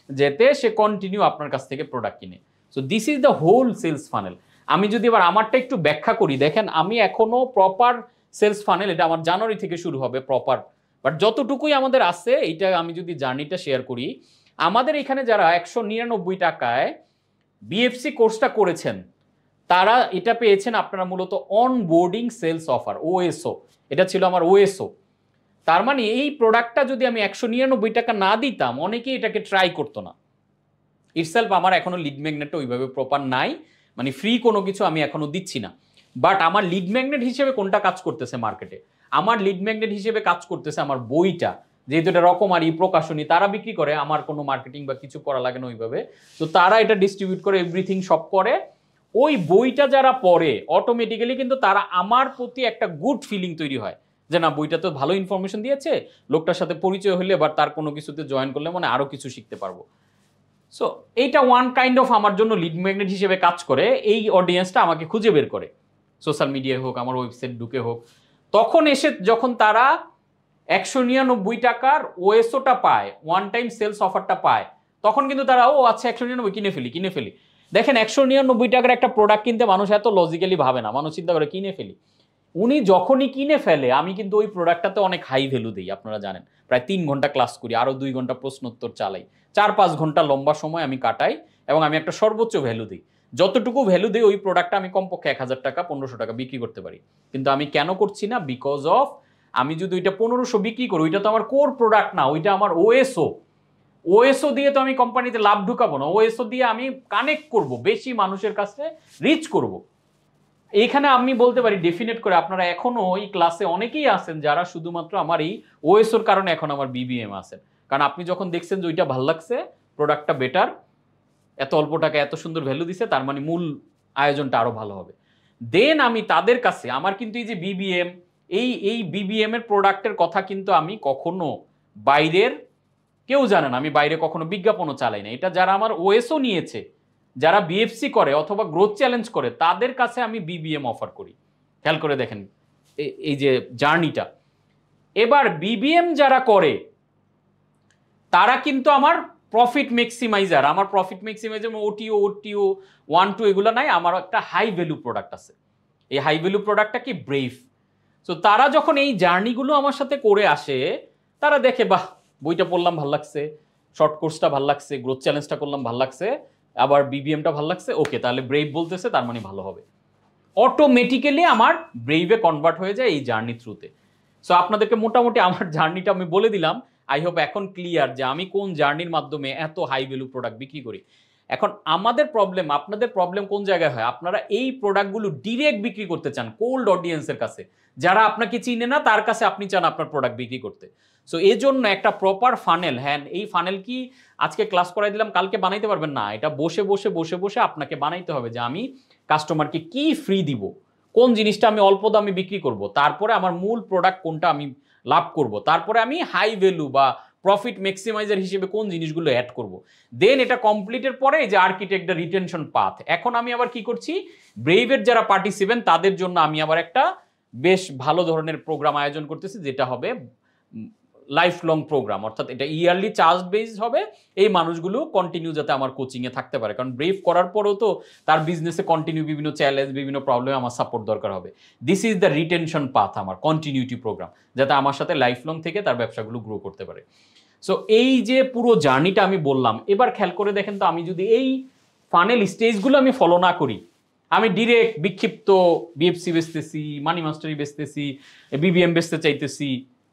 যেতে সে কন্টিনিউ আপনার কাছ থেকে প্রোডাক্ট কিনে। So this is the whole sales funnel. আমি যদি এবার আমারটা একটু ব্যাখ্যা করি, দেখেন আমি এখনো প্রপার সেলস ফানেল, এটা আমার জানুয়ারি থেকে শুরু হবে প্রপার, বাট যতটুকুই আমাদের আছে এইটা আমি যদি জার্নিটা শেয়ার করি, আমাদের এখানে যারা 199 টাকায় বিএফসি কোর্সটা করেছেন তারা এটা পেয়েছেন আপনারা মূলত অনবোর্ডিং সেলস অফার, ওএসও। এটা ছিল আমার ওএসও। তার মানে এই প্রোডাক্টটা যদি আমি 199 টাকা না দিতাম, অনেকেই এটাকে ট্রাই করতো না। ইটসেলফ আমার এখনো লিড ম্যাগনেটটা ওইভাবে প্রপার নাই, মানে ফ্রি কোনো কিছু আমি এখনো দিচ্ছি না। বাট আমার লিড ম্যাগনেট হিসেবে কোনটা কাজ করতেছে মার্কেটে? আমার লিড ম্যাগনেট হিসেবে কাজ করতেছে আমার বইটা, যেহেতু এটা রকমারি প্রকাশনী, তারা বিক্রি করে, আমার কোনো মার্কেটিং বা কিছু করা লাগে না ওইভাবে। তো তারা এটা ডিস্ট্রিবিউট করে, এভরিথিং সব করে। ওই বইটা যারা পড়ে অটোমেটিক্যালি কিন্তু তারা আমার প্রতি একটা গুড ফিলিং তৈরি হয়, যে না বইটা তো ভালো ইনফরমেশন দিয়েছে, লোকটার সাথে পরিচয় হলে বা তার কোনো কিছুতে জয়েন করলে মানে আরো কিছু শিখতে পারবো। সো এইটা ওয়ান কাইন্ড অফ আমার জন্য লিড ম্যাগনেট হিসেবে কাজ করে। এই অডিয়েন্সটা আমাকে খুঁজে বের করে, সোশ্যাল মিডিয়ায় হোক, আমার ওয়েবসাইট ঢুকে হোক। তখন এসে যখন তারা 199 টাকার ওএসওটা পায়, ওয়ান টাইম সেলস অফারটা পায়, তখন কিন্তু তারা ও আচ্ছা 199 কিনে ফেলি। দেখেন 199 টাকার একটা প্রোডাক্ট কিনতে মানুষ এত লজিক্যালি ভাবে না, মানুষ চিন্তা করে কিনে ফেলি। উনি যখনই কিনে ফেলে, আমি কিন্তু ওই প্রোডাক্টটাতে অনেক হাই ভ্যালু দিই। আপনারা জানেন প্রায় 3 ঘন্টা ক্লাস করি, আরো 2 ঘন্টা প্রশ্নোত্তর চালাই, 4-5 ঘন্টা লম্বা সময় আমি কাটাই, এবং আমি একটা সর্বোচ্চ ভ্যালু দিই। যতটুকু ভ্যালু দিই ওই প্রোডাক্টটা আমি কমপক্ষে 1000 টাকা 1500 টাকা বিক্রি করতে পারি। কিন্তু আমি কেন করছি না? বিকজ অফ আমি যদি ওইটা 1500 বিক্রি করি, ওইটা তো আমার কোর প্রোডাক্ট না, ওইটা আমার ওএসও দিয়ে তো আমি কোম্পানিতে লাভ ঢুকাবো না। ওএসও দিয়ে আমি কানেক্ট করব, বেশি মানুষের কাছে রিচ করব। এইখানে আমি বলতে পারি ডেফিনেট করে, আপনারা এখনো এই ক্লাসে অনেকেই আছেন যারা শুধুমাত্র আমার এই ওএসওর কারণে এখন আমার বিবিএম আছেন। কারণ আপনি যখন দেখছেন যে ওইটা ভালো লাগছে, প্রোডাক্টটা বেটার, এত অল্প টাকা এত সুন্দর ভ্যালু দিছে, তার মানে মূল আয়োজনটা আরো ভালো হবে। দেন আমি তাদের কাছে, আমার কিন্তু এই যে বিবিএম, এই বিবিএম এর প্রোডাক্টের কথা কিন্তু আমি কখনো বাইরের কেউ জানে না, আমি বাইরে কখনো বিজ্ঞাপনও চালাই না। এটা যারা আমার ওএসও নিয়েছে, যারা বিএফসি করে অথবা গ্রোথ চ্যালেঞ্জ করে, তাদের কাছে আমি বিবিএম অফার করি। খেয়াল করে দেখেন এই যে জার্নিটা। এবার বিবিএম যারা করে তারা কিন্তু আমার প্রফিট ম্যাক্সিমাইজার, ওটিও 1-2 এগুলো নাই, আমার একটা হাই ভ্যালু প্রোডাক্ট আছে। এই হাই ভ্যালু প্রোডাক্টটা কি? ব্রেভ। সো তারা যখন এই জার্নিগুলো আমার সাথে করে আসে, তারা দেখে বাহ বইটা পড়লাম ভাল লাগছে, শর্ট কোর্সটা ভাল লাগছে, গ্রোথ চ্যালেঞ্জটা করলাম ভাল লাগছে, আবার বিবিএমটা ভাল লাগছে, ওকে তাহলে ব্রেভ বলতেছে, তার মানে ভালো হবে। অটোমেটিক্যালি আমার ব্রেভে কনভার্ট হয়ে যায় এই জার্নি থ্রুতে। সো আপনাদেরকে মোটামুটি আমার জার্নিটা আমি বলে দিলাম। আই হোপ এখন ক্লিয়ার যে আমি কোন জার্নির মাধ্যমে এত হাই ভ্যালু প্রোডাক্ট বিক্রি করি। এখন আমাদের প্রবলেম, আপনাদের প্রবলেম কোন জায়গায় হয়, আপনারা এই প্রোডাক্টগুলো ডিরেক্ট বিক্রি করতে চান কোল্ড অডিয়েন্সের কাছে, যারা আপনাকে চিনে না তার কাছে আপনি চান আপনার প্রোডাক্ট বিক্রি করতে। সো এই জন্য একটা প্রপার ফানেল, হ্যাঁ এই ফানেল কি আজকে ক্লাস করাই দিলাম কালকে বানাইতে পারবেন না, এটা বসে বসে বসে বসে আপনাকে বানাইতে হবে যে আমি কাস্টমারকে কি ফ্রি দিব, কোন জিনিসটা আমি অল্প দামে বিক্রি করব, তারপরে আমার মূল প্রোডাক্ট কোনটা আমি লাভ করব, তারপরে আমি হাই ভ্যালু বা প্রফিট ম্যাক্সিমাইজার হিসেবে কোন জিনিসগুলো অ্যাড করব। দেন এটা কমপ্লিটের পরে যে আর্কিটেক্ট দ্য রিটেনশন পাথ, এখন আমি আবার কি করছি, ব্রেভের যারা পার্টিসিপেন্ট তাদের জন্য আমি আবার একটা বেশ ভালো ধরনের প্রোগ্রাম আয়োজন করতেছি, যেটা হবে লাইফ লং প্রোগ্রাম, অর্থাৎ এটা ইয়ারলি চার্জ বেসড হবে। এই মানুষগুলো কন্টিনিউ যাতে আমার কোচিংয়ে থাকতে পারে, কারণ ব্রেভ করার পরেও তো তার বিজনেসে কন্টিনিউ বিভিন্ন চ্যালেঞ্জ বিভিন্ন প্রবলেমে আমার সাপোর্ট দরকার হবে। This is the retention path, আমার কন্টিনিউটি প্রোগ্রাম, যাতে আমার সাথে লাইফ লং থেকে তার ব্যবসাগুলো গ্রো করতে পারে। সো এই যে পুরো জার্নিটা আমি বললাম, এবার খেয়াল করে দেখেন তো, আমি যদি এই ফানেল স্টেজগুলো আমি ফলো না করি, আমি ডিরেক্ট বিক্ষিপ্ত বিএফসি বেচতেছি, মানি মাস্টারি বেচতেছি, বিবিএম বেচতে চাইতেছি,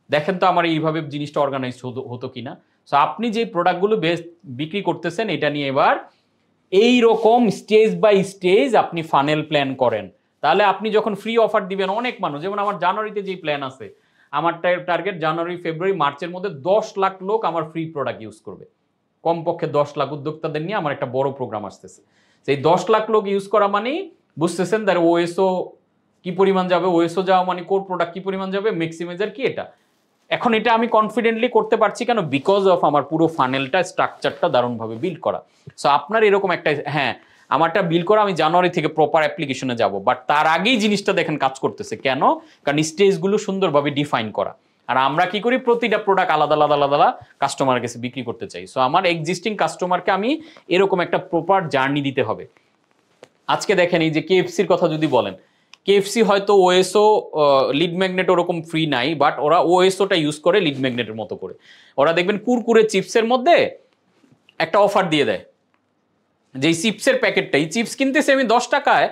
দেখেন তো আমার এইভাবে জিনিসটা অর্গানাইজ হতো কিনা। সো আপনি যে প্রোডাক্টগুলো বিক্রি করতেছেন এটা নিয়ে এবার এই রকম স্টেজ বাই স্টেজ আপনি ফানেল প্ল্যান করেন, তাহলে আপনি যখন ফ্রি অফার দিবেন, অনেক মানুষ, যেমন আমার জানুয়ারিতে যেই প্ল্যান আছে, আমার টার্গেট জানুয়ারি ফেব্রুয়ারি মার্চের মধ্যে 10 লাখ লোক আমার ফ্রি প্রোডাক্ট ইউজ করবে, কমপক্ষে 10 লাখ উদ্যোক্তাদের নিয়ে আমার একটা বড় প্রোগ্রাম আসতেছে। সেই 10 লাখ লোক ইউজ করা মানেই বুঝতেছেন তার ওএসও কি পরিমাণ যাবে, ওএসও যাওয়া মানে কোর প্রোডাক্ট কি পরিমাণ যাবে, ম্যাক্সিমাইজার কি, এটা এখন এটা আমি কনফিডেন্টলি করতে পারছি কেন, বিকজ অফ আমার পুরো ফানেলটা স্ট্রাকচারটা দারুণভাবে বিল্ড করা। সো আপনার এরকম একটা, হ্যাঁ আমারটা বিল্ড করা, আমি জানুয়ারি থেকে প্রপার অ্যাপ্লিকেশনে যাব, বাট তার আগেই জিনিসটা দেখেন কাজ করতেছে কেন, কারণ স্টেজগুলো সুন্দরভাবে ডিফাইন করা। আর আমরা কি করি, প্রতিটা প্রোডাক্ট আলাদা আলাদা আলাদা কাস্টমারের কাছে বিক্রি করতে চাই। সো আমার এক্সিস্টিং কাস্টমারকে আমি এরকম একটা প্রপার জার্নি দিতে হবে। আজকে দেখেন এই যে কেএফসির কথা যদি বলেন, কেএফসি হয়তো ওএসও লিড ম্যাগনেট ওরকম ফ্রি নাই, বাট ওরা ওএসওটা ইউজ করে লিড ম্যাগনেটের মতো করে। ওরা দেখবেন কুরকুরে চিপসের মধ্যে একটা অফার দিয়ে দেয়, যে চিপসের প্যাকেটটা, এই চিপস কিনতেছে আমি 10 টাকায়,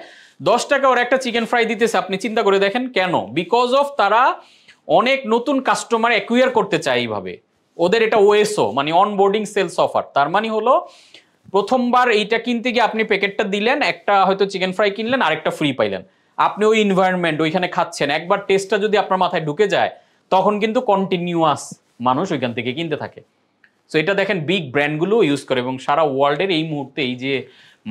10 টাকা ওরা একটা চিকেন ফ্রাই দিতেছে। আপনি চিন্তা করে দেখেন কেন, বিকজ অফ তারা অনেক নতুন কাস্টমার অ্যাকুয়ার করতে চায় এইভাবে। ওদের এটা ওএসও মানে অনবোর্ডিং সেলস অফার, তার মানে হলো প্রথমবার এইটা কিনতে গিয়ে আপনি প্যাকেটটা দিলেন, একটা হয়তো চিকেন ফ্রাই কিনলেন, আরেকটা ফ্রি পাইলেন। আপনি ওই এনভায়রনমেন্ট ওইখানে খাচ্ছেন, একবার টেস্টটা যদি আপনার মাথায় ঢুকে যায়, তখন কিন্তু কন্টিনিউয়াস মানুষ ওইখান থেকে কিনতে থাকে। সো এটা দেখেন বিগ ব্র্যান্ডগুলো ইউজ করে, এবং সারা ওয়ার্ল্ডের এই মুহূর্তে এই যে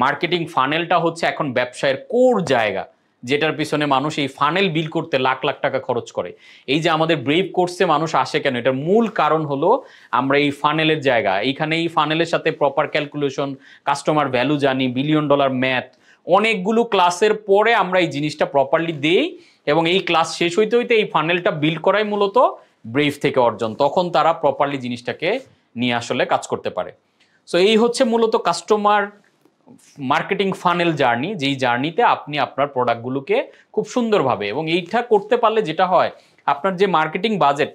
মার্কেটিং ফানেলটা হচ্ছে এখন ব্যবসায়ের কোর জায়গা, যেটার পিছনে মানুষ এই ফানেল বিল করতে লাখ লাখ টাকা খরচ করে। এই যে আমাদের ব্রেভ কোর্সে মানুষ আসে কেন, এটার মূল কারণ হলো আমরা এই ফানেলের জায়গা, এইখানে এই ফানেলের সাথে প্রপার ক্যালকুলেশন, কাস্টমার ভ্যালু জানি, $1 বিলিয়ন ম্যাথ, অনেকগুলো ক্লাসের পরে আমরা এই জিনিসটা প্রপারলি দেই, এবং এই ক্লাস শেষ হইতে হইতে এই ফানেলটা বিল্ড করাই মূলত ব্রেভ থেকে অর্জন, তখন তারা প্রপারলি জিনিসটাকে নিয়ে আসলে কাজ করতে পারে। সো এই হচ্ছে মূলত কাস্টমার মার্কেটিং ফানেল জার্নি, যেই জার্নিতে আপনি আপনার প্রোডাক্টগুলোকে খুব সুন্দরভাবে, এবং এইটা করতে পারলে যেটা হয়, আপনার যে মার্কেটিং বাজেট,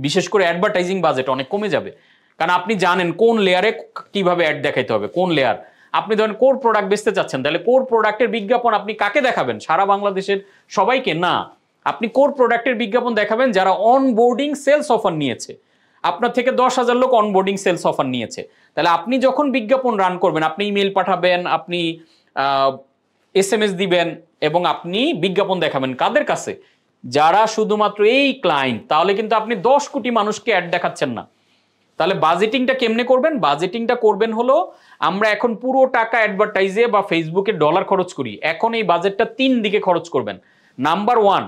বিশেষ করে অ্যাডভার্টাইজিং বাজেট অনেক কমে যাবে, কারণ আপনি জানেন কোন লেয়ারে কিভাবে অ্যাড দেখাইতে হবে, কোন লেয়ার। আপনি ধরেন কোর প্রোডাক্ট বেচতে চাচ্ছেন, তাহলে কোর প্রোডাক্টের বিজ্ঞাপন আপনি কাকে দেখাবেন, সারা বাংলাদেশের সবাইকে না, আপনি কোর প্রোডাক্টের বিজ্ঞাপন দেখাবেন যারা অনবোর্ডিং সেলস অফার নিয়েছে, আপনার থেকে 10,000 লোক অনবোর্ডিং সেলস অফার নিয়েছে। তাহলে আপনি যখন বিজ্ঞাপন রান করবেন, আপনি ইমেল পাঠাবেন, আপনি SMS দিবেন, এবং আপনি বিজ্ঞাপন দেখাবেন কাদের কাছে, যারা শুধুমাত্র এই ক্লায়েন্ট, তাহলে কিন্তু আপনি 10 কোটি মানুষকে অ্যাড দেখাচ্ছেন না। তাহলে বাজেটিংটা কেমনে করবেন, বাজেটিংটা করবেন হলো, আমরা এখন পুরো টাকা অ্যাডভার্টাইজে বা ফেসবুকে ডলার খরচ করি, এখন এই বাজেটটা 3 দিকে খরচ করবেন। নাম্বার 1,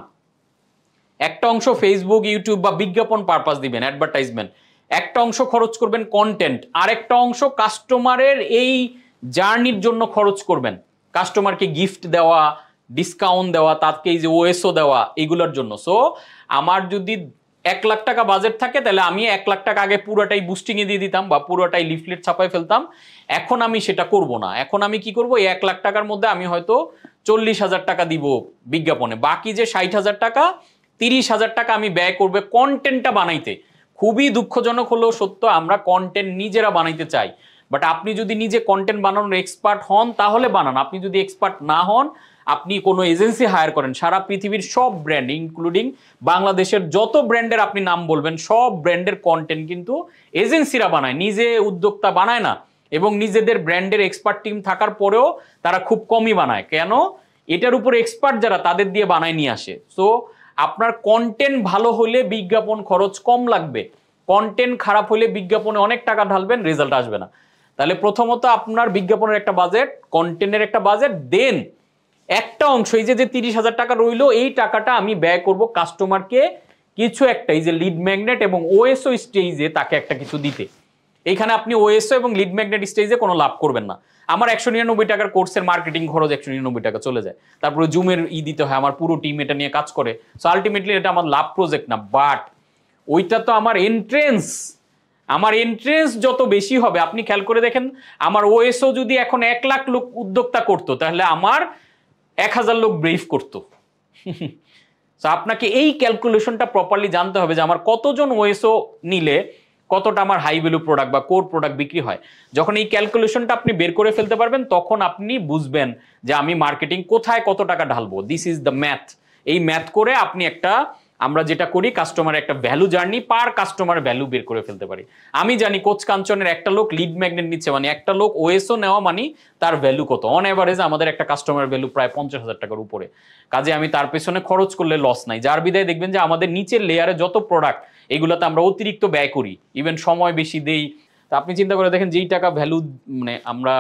একটা অংশ ফেসবুক ইউটিউব বা বিজ্ঞাপন পারপাস দিবেন, অ্যাডভার্টাইজমেন্ট, একটা অংশ খরচ করবেন কন্টেন্ট, আরেকটা অংশ কাস্টমারের এই জার্নির জন্য খরচ করবেন, কাস্টমারকে গিফট দেওয়া, ডিসকাউন্ট দেওয়া, তাকে এই যে ওএসও দেওয়া, এগুলোর জন্য। সো আমার যদি 1 লাখ টাকা বাজেট থাকে, তাহলে আমি 1 লাখ টাকা আগে পুরোটাই বুস্টিংয়ে দিয়ে দিতাম বা পুরোটাই লিফলেট ছাপায় ফেলতাম। এখন আমি সেটা করব না, এখন আমি কি করব, এই 1 লাখ টাকার মধ্যে আমি হয়তো 40,000 টাকা দিব বিজ্ঞাপনে, বাকি যে 60,000 টাকা, 30,000 টাকা আমি ব্যয় করবে কন্টেন্টটা বানাইতে। খুবই দুঃখজনক হলেও সত্য, আমরা কন্টেন্ট নিজেরা বানাইতে চাই, বাট আপনি যদি নিজে কন্টেন্ট বানানোর এক্সপার্ট হন তাহলে বানান। আপনি যদি এক্সপার্ট না হন, আপনি কোনো এজেন্সি হায়ার করেন, সারা পৃথিবীর সব ব্র্যান্ড ইনক্লুডিং বাংলাদেশের যত ব্র্যান্ডের আপনি নাম বলবেন, সব ব্র্যান্ডের কন্টেন্ট কিন্তু এজেন্সিরা বানায়, নিজে উদ্যোক্তা বানায় না। এবং নিজেদের ব্র্যান্ডের এক্সপার্ট টিম থাকার পরেও তারা খুব কমই বানায়। কেন? এটার উপর এক্সপার্ট যারা তাদের দিয়ে বানায় নিয়ে আসে। সো আপনার কন্টেন্ট ভালো হলে বিজ্ঞাপন খরচ কম লাগবে, কন্টেন্ট খারাপ হলে বিজ্ঞাপনে অনেক টাকা ঢালবেন, রেজাল্ট আসবে না। তাহলে প্রথমত আপনার বিজ্ঞাপনের একটা বাজেট, কন্টেন্টের একটা বাজেট, দেন একটা অংশ এই যে 30,000 টাকা রইলো, এই টাকাটা আমি ব্যয় করব কাস্টমারকে কিছু একটা, এই যে লিড ম্যাগনেট এবং ওএসও স্টেজে তাকে একটা কিছু দিতে। এইখানে আপনি ওএসও এবং লিড ম্যাগনেট স্টেজে কোনো লাভ করবেন না। আমার 199 টাকার কোর্সের মার্কেটিং খরচ 199 টাকা চলে যায়, তারপরে জুমের দিতে হয়, আমার পুরো টিম এটা নিয়ে কাজ করে। সো আলটিমেটলি এটা আমার লাভ প্রজেক্ট না, বাট ওইটা তো আমার এন্ট্রেন্স। আমার এন্ট্রেন্স যত বেশি হবে, আপনি খেয়াল করে দেখেন, আমার ওএসও যদি এখন 1 লাখ লোক উদ্যোক্তা করতো, তাহলে আমার 1000 লোক ব্রিফ করতো। সো আপনাকে এই ক্যালকুলেশনটা প্রপারলি জানতে হবে যে আমার কতজন ওএসও নিলে কতটা আমার হাই ভ্যালু প্রোডাক্ট বা কোর প্রোডাক্ট বিক্রি হয়। যখন এই ক্যালকুলেশনটা আপনি বের করে ফেলতে পারবেন, তখন আপনি বুঝবেন যে আমি মার্কেটিং কোথায় কত টাকা ঢালবো। This is the math. এই ম্যাথ করে আপনি একটা, আমরা যেটা করি, কাস্টমার একটা value journey, per customer value বের করে ফেলতে পারি। আমি জানি কোচ কাঞ্চনের একটা লোক লিড ম্যাগনেট নিচ্ছে, মানে একটা লোক ওএসও নেওয়া মানে তার ভ্যালু কত। অন এভারেজ আমাদের একটা কাস্টমার ভ্যালু প্রায় 50,000 টাকার উপরে। কাজে আমি তার পেছনে খরচ করলে লস নাই। যার বিদায় দেখবেন যে আমাদের নিচের লেয়ারে যত প্রোডাক্ট, এগুলোতে আমরা অতিরিক্ত ব্যয় করি, ইভেন সময় বেশি দেই। তা আপনি চিন্তা করে দেখেন, যেই টাকা ভ্যালু মানে আমরা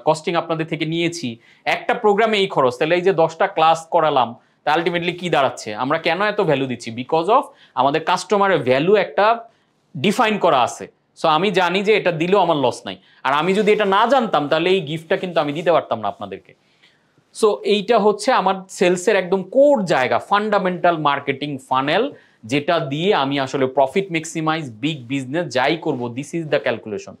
কস্টিং আপনাদের থেকে নিয়েছি একটা প্রোগ্রামে এই খরচ, তাহলে এই যে 10টা ক্লাস করালাম, তা আলটিমেটলি কি দাঁড়াচ্ছে? আমরা কেন এত ভ্যালু দিচ্ছি? বিকজ অফ আমাদের কাস্টমারের ভ্যালু একটা ডিফাইন করা আছে। সো আমি জানি যে এটা দিলেও আমার লস নাই। আর আমি যদি এটা না জানতাম, তাহলে এই গিফটটা কিন্তু আমি দিতে পারতাম না আপনাদেরকে। সো এইটা হচ্ছে আমার সেলসের একদম কোর জায়গা, ফান্ডামেন্টাল মার্কেটিং ফানেল, যেটা দিয়ে আমি আসলে প্রফিট ম্যাক্সিমাইজ, বিগ বিজনেস যাই করব, দিস ইজ দ্য ক্যালকুলেশন।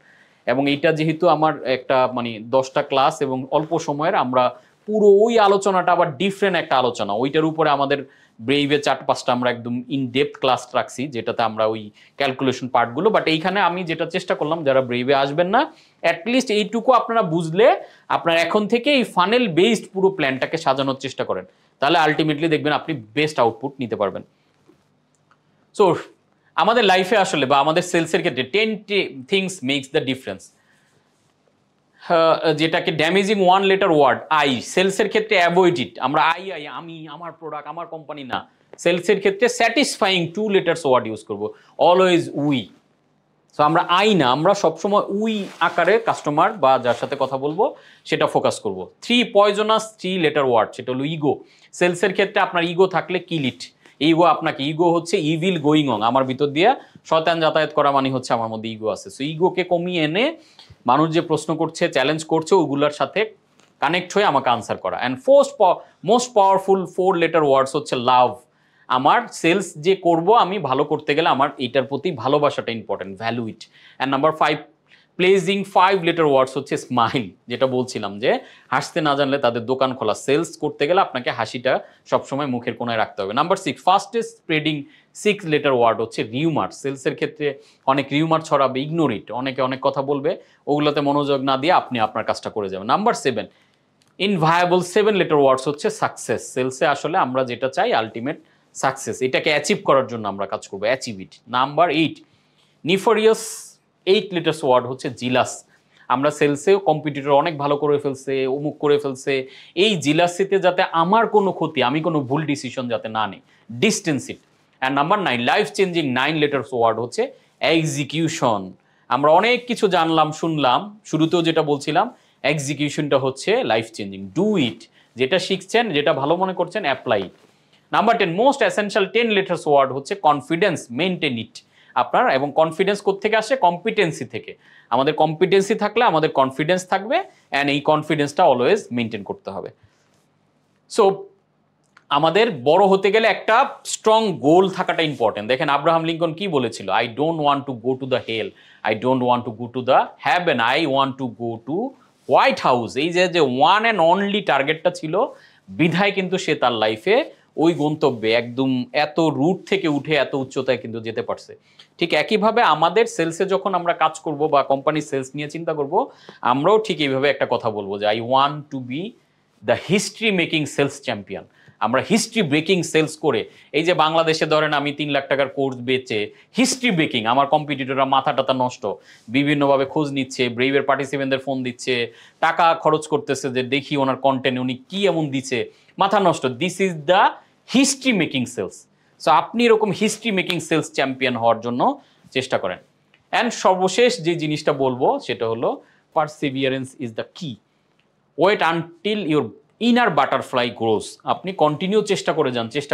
এবং এইটা যেহেতু আমার একটা মানে 10টা ক্লাস এবং অল্প সময়ের, আমরা পুরো ওই আলোচনাটা আবার ডিফারেন্ট একটা আলোচনা, ওইটার উপরে আমাদের ব্রেইভে 4-5টা আমরা একদম ইন ডেপথ ক্লাস রাখছি, যেটাতে আমরা ওই ক্যালকুলেশন পার্টগুলো। বাট এইখানে আমি যেটা চেষ্টা করলাম, যারা ব্রেইভে আসবেন না, অ্যাটলিস্ট এইটুকু আপনারা বুঝলে আপনার এখন থেকে এই ফানেল বেসড পুরো প্ল্যানটাকে সাজানোর চেষ্টা করেন, তাহলে আলটিমেটলি দেখবেন আপনি বেস্ট আউটপুট নিতে পারবেন। সো আমাদের লাইফে আসলে বা আমাদের সেলসের ক্ষেত্রে 10 থিংস মেক্স দ্য ডিফারেন্স, যেটাকে ড্যামেজিং 1 লেটার ওয়ার্ড আই, সেলসের ক্ষেত্রে অ্যাভয়েড ইট। আমরা আমি, আমার প্রোডাক্ট, আমার কোম্পানি না। সেলসের ক্ষেত্রে স্যাটিসফাইং 2 লেটার্স ওয়ার্ড ইউজ করব, অলওয়েজ উই। সো আমরা আই না, আমরা সবসময় উই আকারে কাস্টমার বা যার সাথে কথা বলবো সেটা ফোকাস করব। 3 পয়জনাস 3 লেটার ওয়ার্ড, সেটা হলো ইগো। সেলসের ক্ষেত্রে আপনার ইগো থাকলে কিল ইট। ইগো আপনাকে, ইগো হচ্ছে ইভিল গোয়িং অন, আমার ভিতর দিয়ে শয়তান যাতায়াত করা মানে হচ্ছে আমার মধ্যে ইগো আছে। সো ইগোকে কমিয়ে এনে মানুষ যে প্রশ্ন করছে, চ্যালেঞ্জ করছে, ওগুলোর সাথে কানেক্ট হয়ে আমাকে আনসার করা। And most powerful 4 letter words হচ্ছে লাভ। আমার সেলস যে করব আমি ভালো করতে গেলে আমার এইটার প্রতি ভালোবাসাটা important, value it. And number 5 pleasing 5 letter words হচ্ছে স্মাইল, যেটা বলছিলাম যে হাসতে না জানলে তাদের দোকান খোলা। সেলস করতে গেলে আপনাকে হাসিটা সবসময় মুখের কোনায় রাখতে হবে। Number 6 fastest spreading 6 letter word হচ্ছে রিউমার। সেলসের ক্ষেত্রে অনেক রিউমার ছড়াবে, ইগনোর ইট। অনেকে অনেক কথা বলবে, ওগুলোতে মনোযোগ না দিয়ে আপনি আপনার কাজটা করে যাবেন। নাম্বার 7 ইনভায়াবল 7 লেটার ওয়ার্ডস হচ্ছে সাকসেস। সেলসে আসলে আমরা যেটা চাই আলটিমেট সাকসেস, এটাকে অ্যাচিভ করার জন্য আমরা কাজ করবো, achieve it. Number 8 nefarious 8 letters word হচ্ছে জিলাস। আমরা সেলসেও কম্পিটিটর অনেক ভালো করে ফেলছে, অমুক করে ফেলছে, এই জিলাসিতে যাতে আমার কোনো ক্ষতি, আমি কোনো ভুল ডিসিশন যাতে না নিই, distance it. And number 9 life changing 9 letters word হচ্ছে এক্সিকিউশন। আমরা অনেক কিছু জানলাম, শুনলাম, শুরুতেও যেটা বলছিলাম, এক্সিকিউশনটা হচ্ছে লাইফ চেঞ্জিং। ডু ইট, যেটা শিখছেন, যেটা ভালো মনে করছেন, apply. Number 10 most essential 10 letters word হচ্ছে কনফিডেন্স, মেনটেন ইট। আপনার এবং কনফিডেন্স কোত্থেকে আসে? কম্পিটেন্সি থেকে। আমাদের কম্পিটেন্সি থাকলে আমাদের কনফিডেন্স থাকবে, অ্যান্ড এই কনফিডেন্সটা অলওয়েজ মেনটেন করতে হবে। সো আমাদের বড় হতে গেলে একটা স্ট্রং গোল থাকাটা ইম্পর্টেন্ট। দেখেন আব্রাহাম লিঙ্কন কি বলেছিল? I don't want to go to the hell, I don't want to go to the heaven, I want to go to White House. এই যে ওয়ান অ্যান্ড অনলি টার্গেটটা ছিল, বিধায় কিন্তু সে তার লাইফে ওই গন্তব্যে একদম এত রুট থেকে উঠে এত উচ্চতায় কিন্তু যেতে পারছে। ঠিক একইভাবে আমাদের সেলসে যখন আমরা কাজ করব বা কোম্পানির সেলস নিয়ে চিন্তা করব, আমরাও ঠিক এইভাবে একটা কথা বলবো যে I want to be the history making sales champion. আমরা হিস্ট্রি ব্রেকিং সেলস করে, এই যে বাংলাদেশে ধরেন আমি 3 লাখ টাকার কোর্স বেচে হিস্ট্রি ব্রেকিং, আমার কম্পিটিটররা মাথা টাথা নষ্ট, বিভিন্নভাবে খোঁজ নিচ্ছে, ব্রেইভের পার্টিসিপেন্টদের ফোন দিচ্ছে, টাকা খরচ করতেছে যে দেখি ওনার কন্টেন্ট উনি কি এমন দিচ্ছে, মাথা নষ্ট। This is the history making sales. So আপনি এরকম হিস্ট্রি মেকিং সেলস চ্যাম্পিয়ন হওয়ার জন্য চেষ্টা করেন। অ্যান্ড সর্বশেষ যে জিনিসটা বলবো সেটা হলো perseverance is the key. Wait until your inner butterfly grows. আপনি কন্টিনিউ চেষ্টা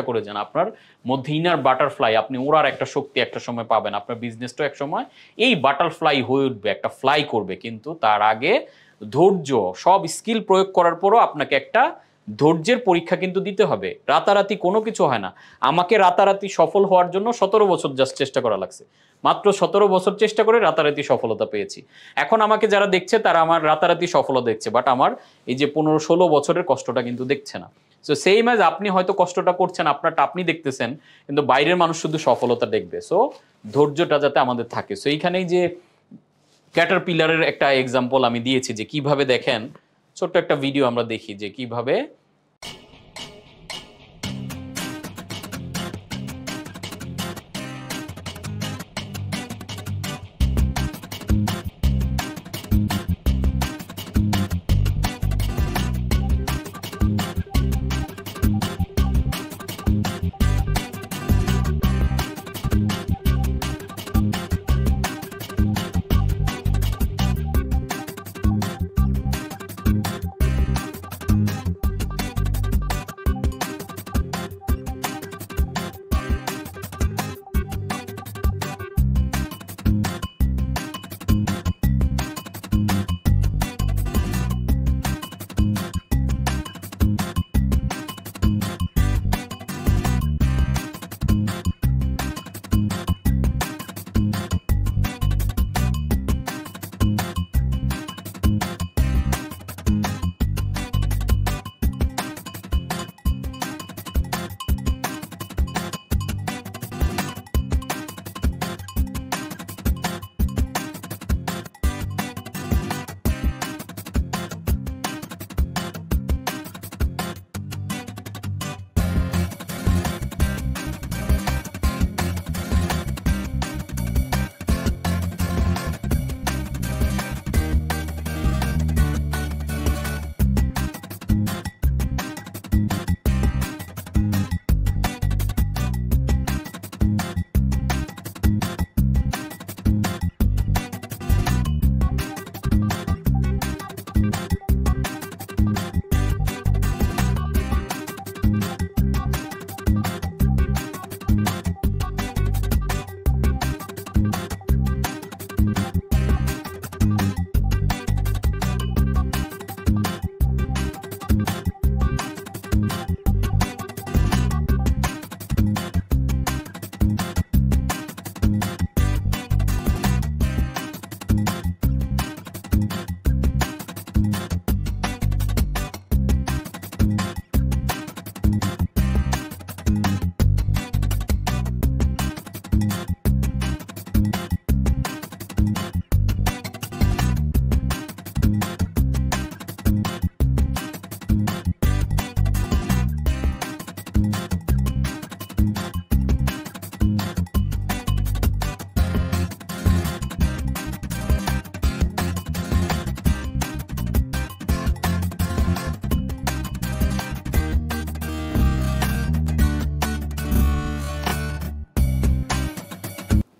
করে যান, আপনার মধ্যে ইনার বাটারফ্লাই, আপনি ওড়ার একটা শক্তি একটা সময় পাবেন, আপনার বিজনেসটাও এক সময় এই বাটারফ্লাই হয়ে উঠবে, একটা ফ্লাই করবে। কিন্তু তার আগে ধৈর্য, সব স্কিল প্রয়োগ করার পরও আপনাকে একটা ধৈর্যের পরীক্ষা কিন্তু দিতে হবে। রাতারাতি কোনো কিছু হয় না। আমাকে রাতারাতি সফল হওয়ার জন্য 17 বছর জাস্ট চেষ্টা করা লাগছে, মাত্র 17 বছর চেষ্টা করে রাতারাতি সফলতা পেয়েছি। এখন আমাকে যারা দেখছে তারা আমার রাতারাতি সফলতা দেখছে, বাট আমার এই যে 15-16 বছরের কষ্টটা কিন্তু দেখছে না। সো সেম অ্যাজ আপনি হয়তো কষ্টটা করছেন, আপনারটা আপনি দেখতেছেন, কিন্তু বাইরের মানুষ শুধু সফলতা দেখবে। সো ধৈর্যটা যাতে আমাদের থাকে। সো এইখানেই যে ক্যাটারপিলারের একটা এক্সাম্পল আমি দিয়েছি যে কিভাবে, দেখেন ছোট্ট একটা ভিডিও আমরা দেখি যে কিভাবে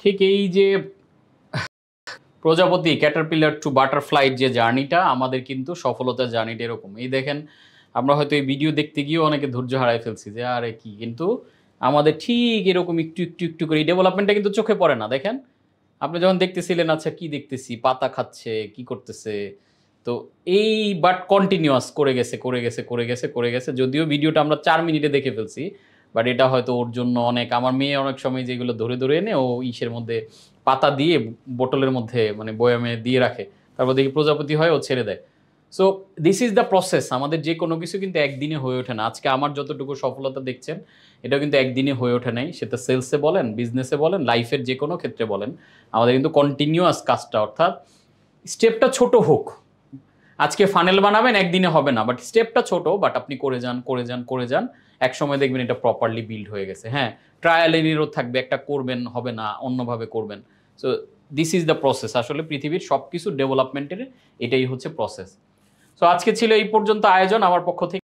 ঠিক এই যে প্রজাপতি ক্যাটারপিলার টু বাটারফ্লাইয়ের যে জার্নিটা, আমাদের কিন্তু সফলতার জার্নিটা এরকম। এই দেখেন আমরা হয়তো এই ভিডিও দেখতে গিয়েও অনেকে ধৈর্য হারাই ফেলছি যে আরে কি, কিন্তু আমাদের ঠিক এরকম একটু একটু একটু করে এই ডেভেলপমেন্টটা কিন্তু চোখে পড়ে না। দেখেন আপনি যখন দেখতেছিলেন আচ্ছা কি দেখতেছি, পাতা খাচ্ছে, কি করতেছে, তো এই বাট কন্টিনিউয়াস করে গেছে করে গেছে করে গেছে করে গেছে। যদিও ভিডিওটা আমরা 4 মিনিটে দেখে ফেলছি, বাট এটা হয়তো ওর জন্য অনেক। আমার মেয়ে অনেক সময় যেগুলো ধরে ধরে এনে ও ইসের মধ্যে পাতা দিয়ে বোতলের মধ্যে মানে বয়ামে দিয়ে রাখে, তারপর দেখি প্রজাপতি হয়, ও ছেড়ে দেয়। So this is the process. আমাদের যে কোনো কিছু কিন্তু একদিনে হয়ে ওঠে না। আজকে আমার যতটুকু সফলতা দেখছেন এটাও কিন্তু একদিনে হয়ে ওঠে নাই, সেটা সেলসে বলেন, বিজনেসে বলেন, লাইফের যে কোনো ক্ষেত্রে বলেন, আমাদের কিন্তু কন্টিনিউয়াস কাজটা, অর্থাৎ স্টেপটা ছোট হোক, আজকে ফানেল বানাবেন, একদিনে হবে না, বাট স্টেপটা ছোট, বাট আপনি করে যান করে যান করে যান, এক সময় দেখবেন এটা প্রপারলি বিল্ড হয়ে গেছে। হ্যাঁ, ট্রায়াল এন্ড এরর থাকবে, একটা করবেন হবে না, অন্যভাবে করবেন। So this is the process. আসলে পৃথিবীর সব কিছু ডেভেলপমেন্টের এটাই হচ্ছে প্রসেস। সো আজকে ছিল এই পর্যন্ত আয়োজন আমার পক্ষ থেকে।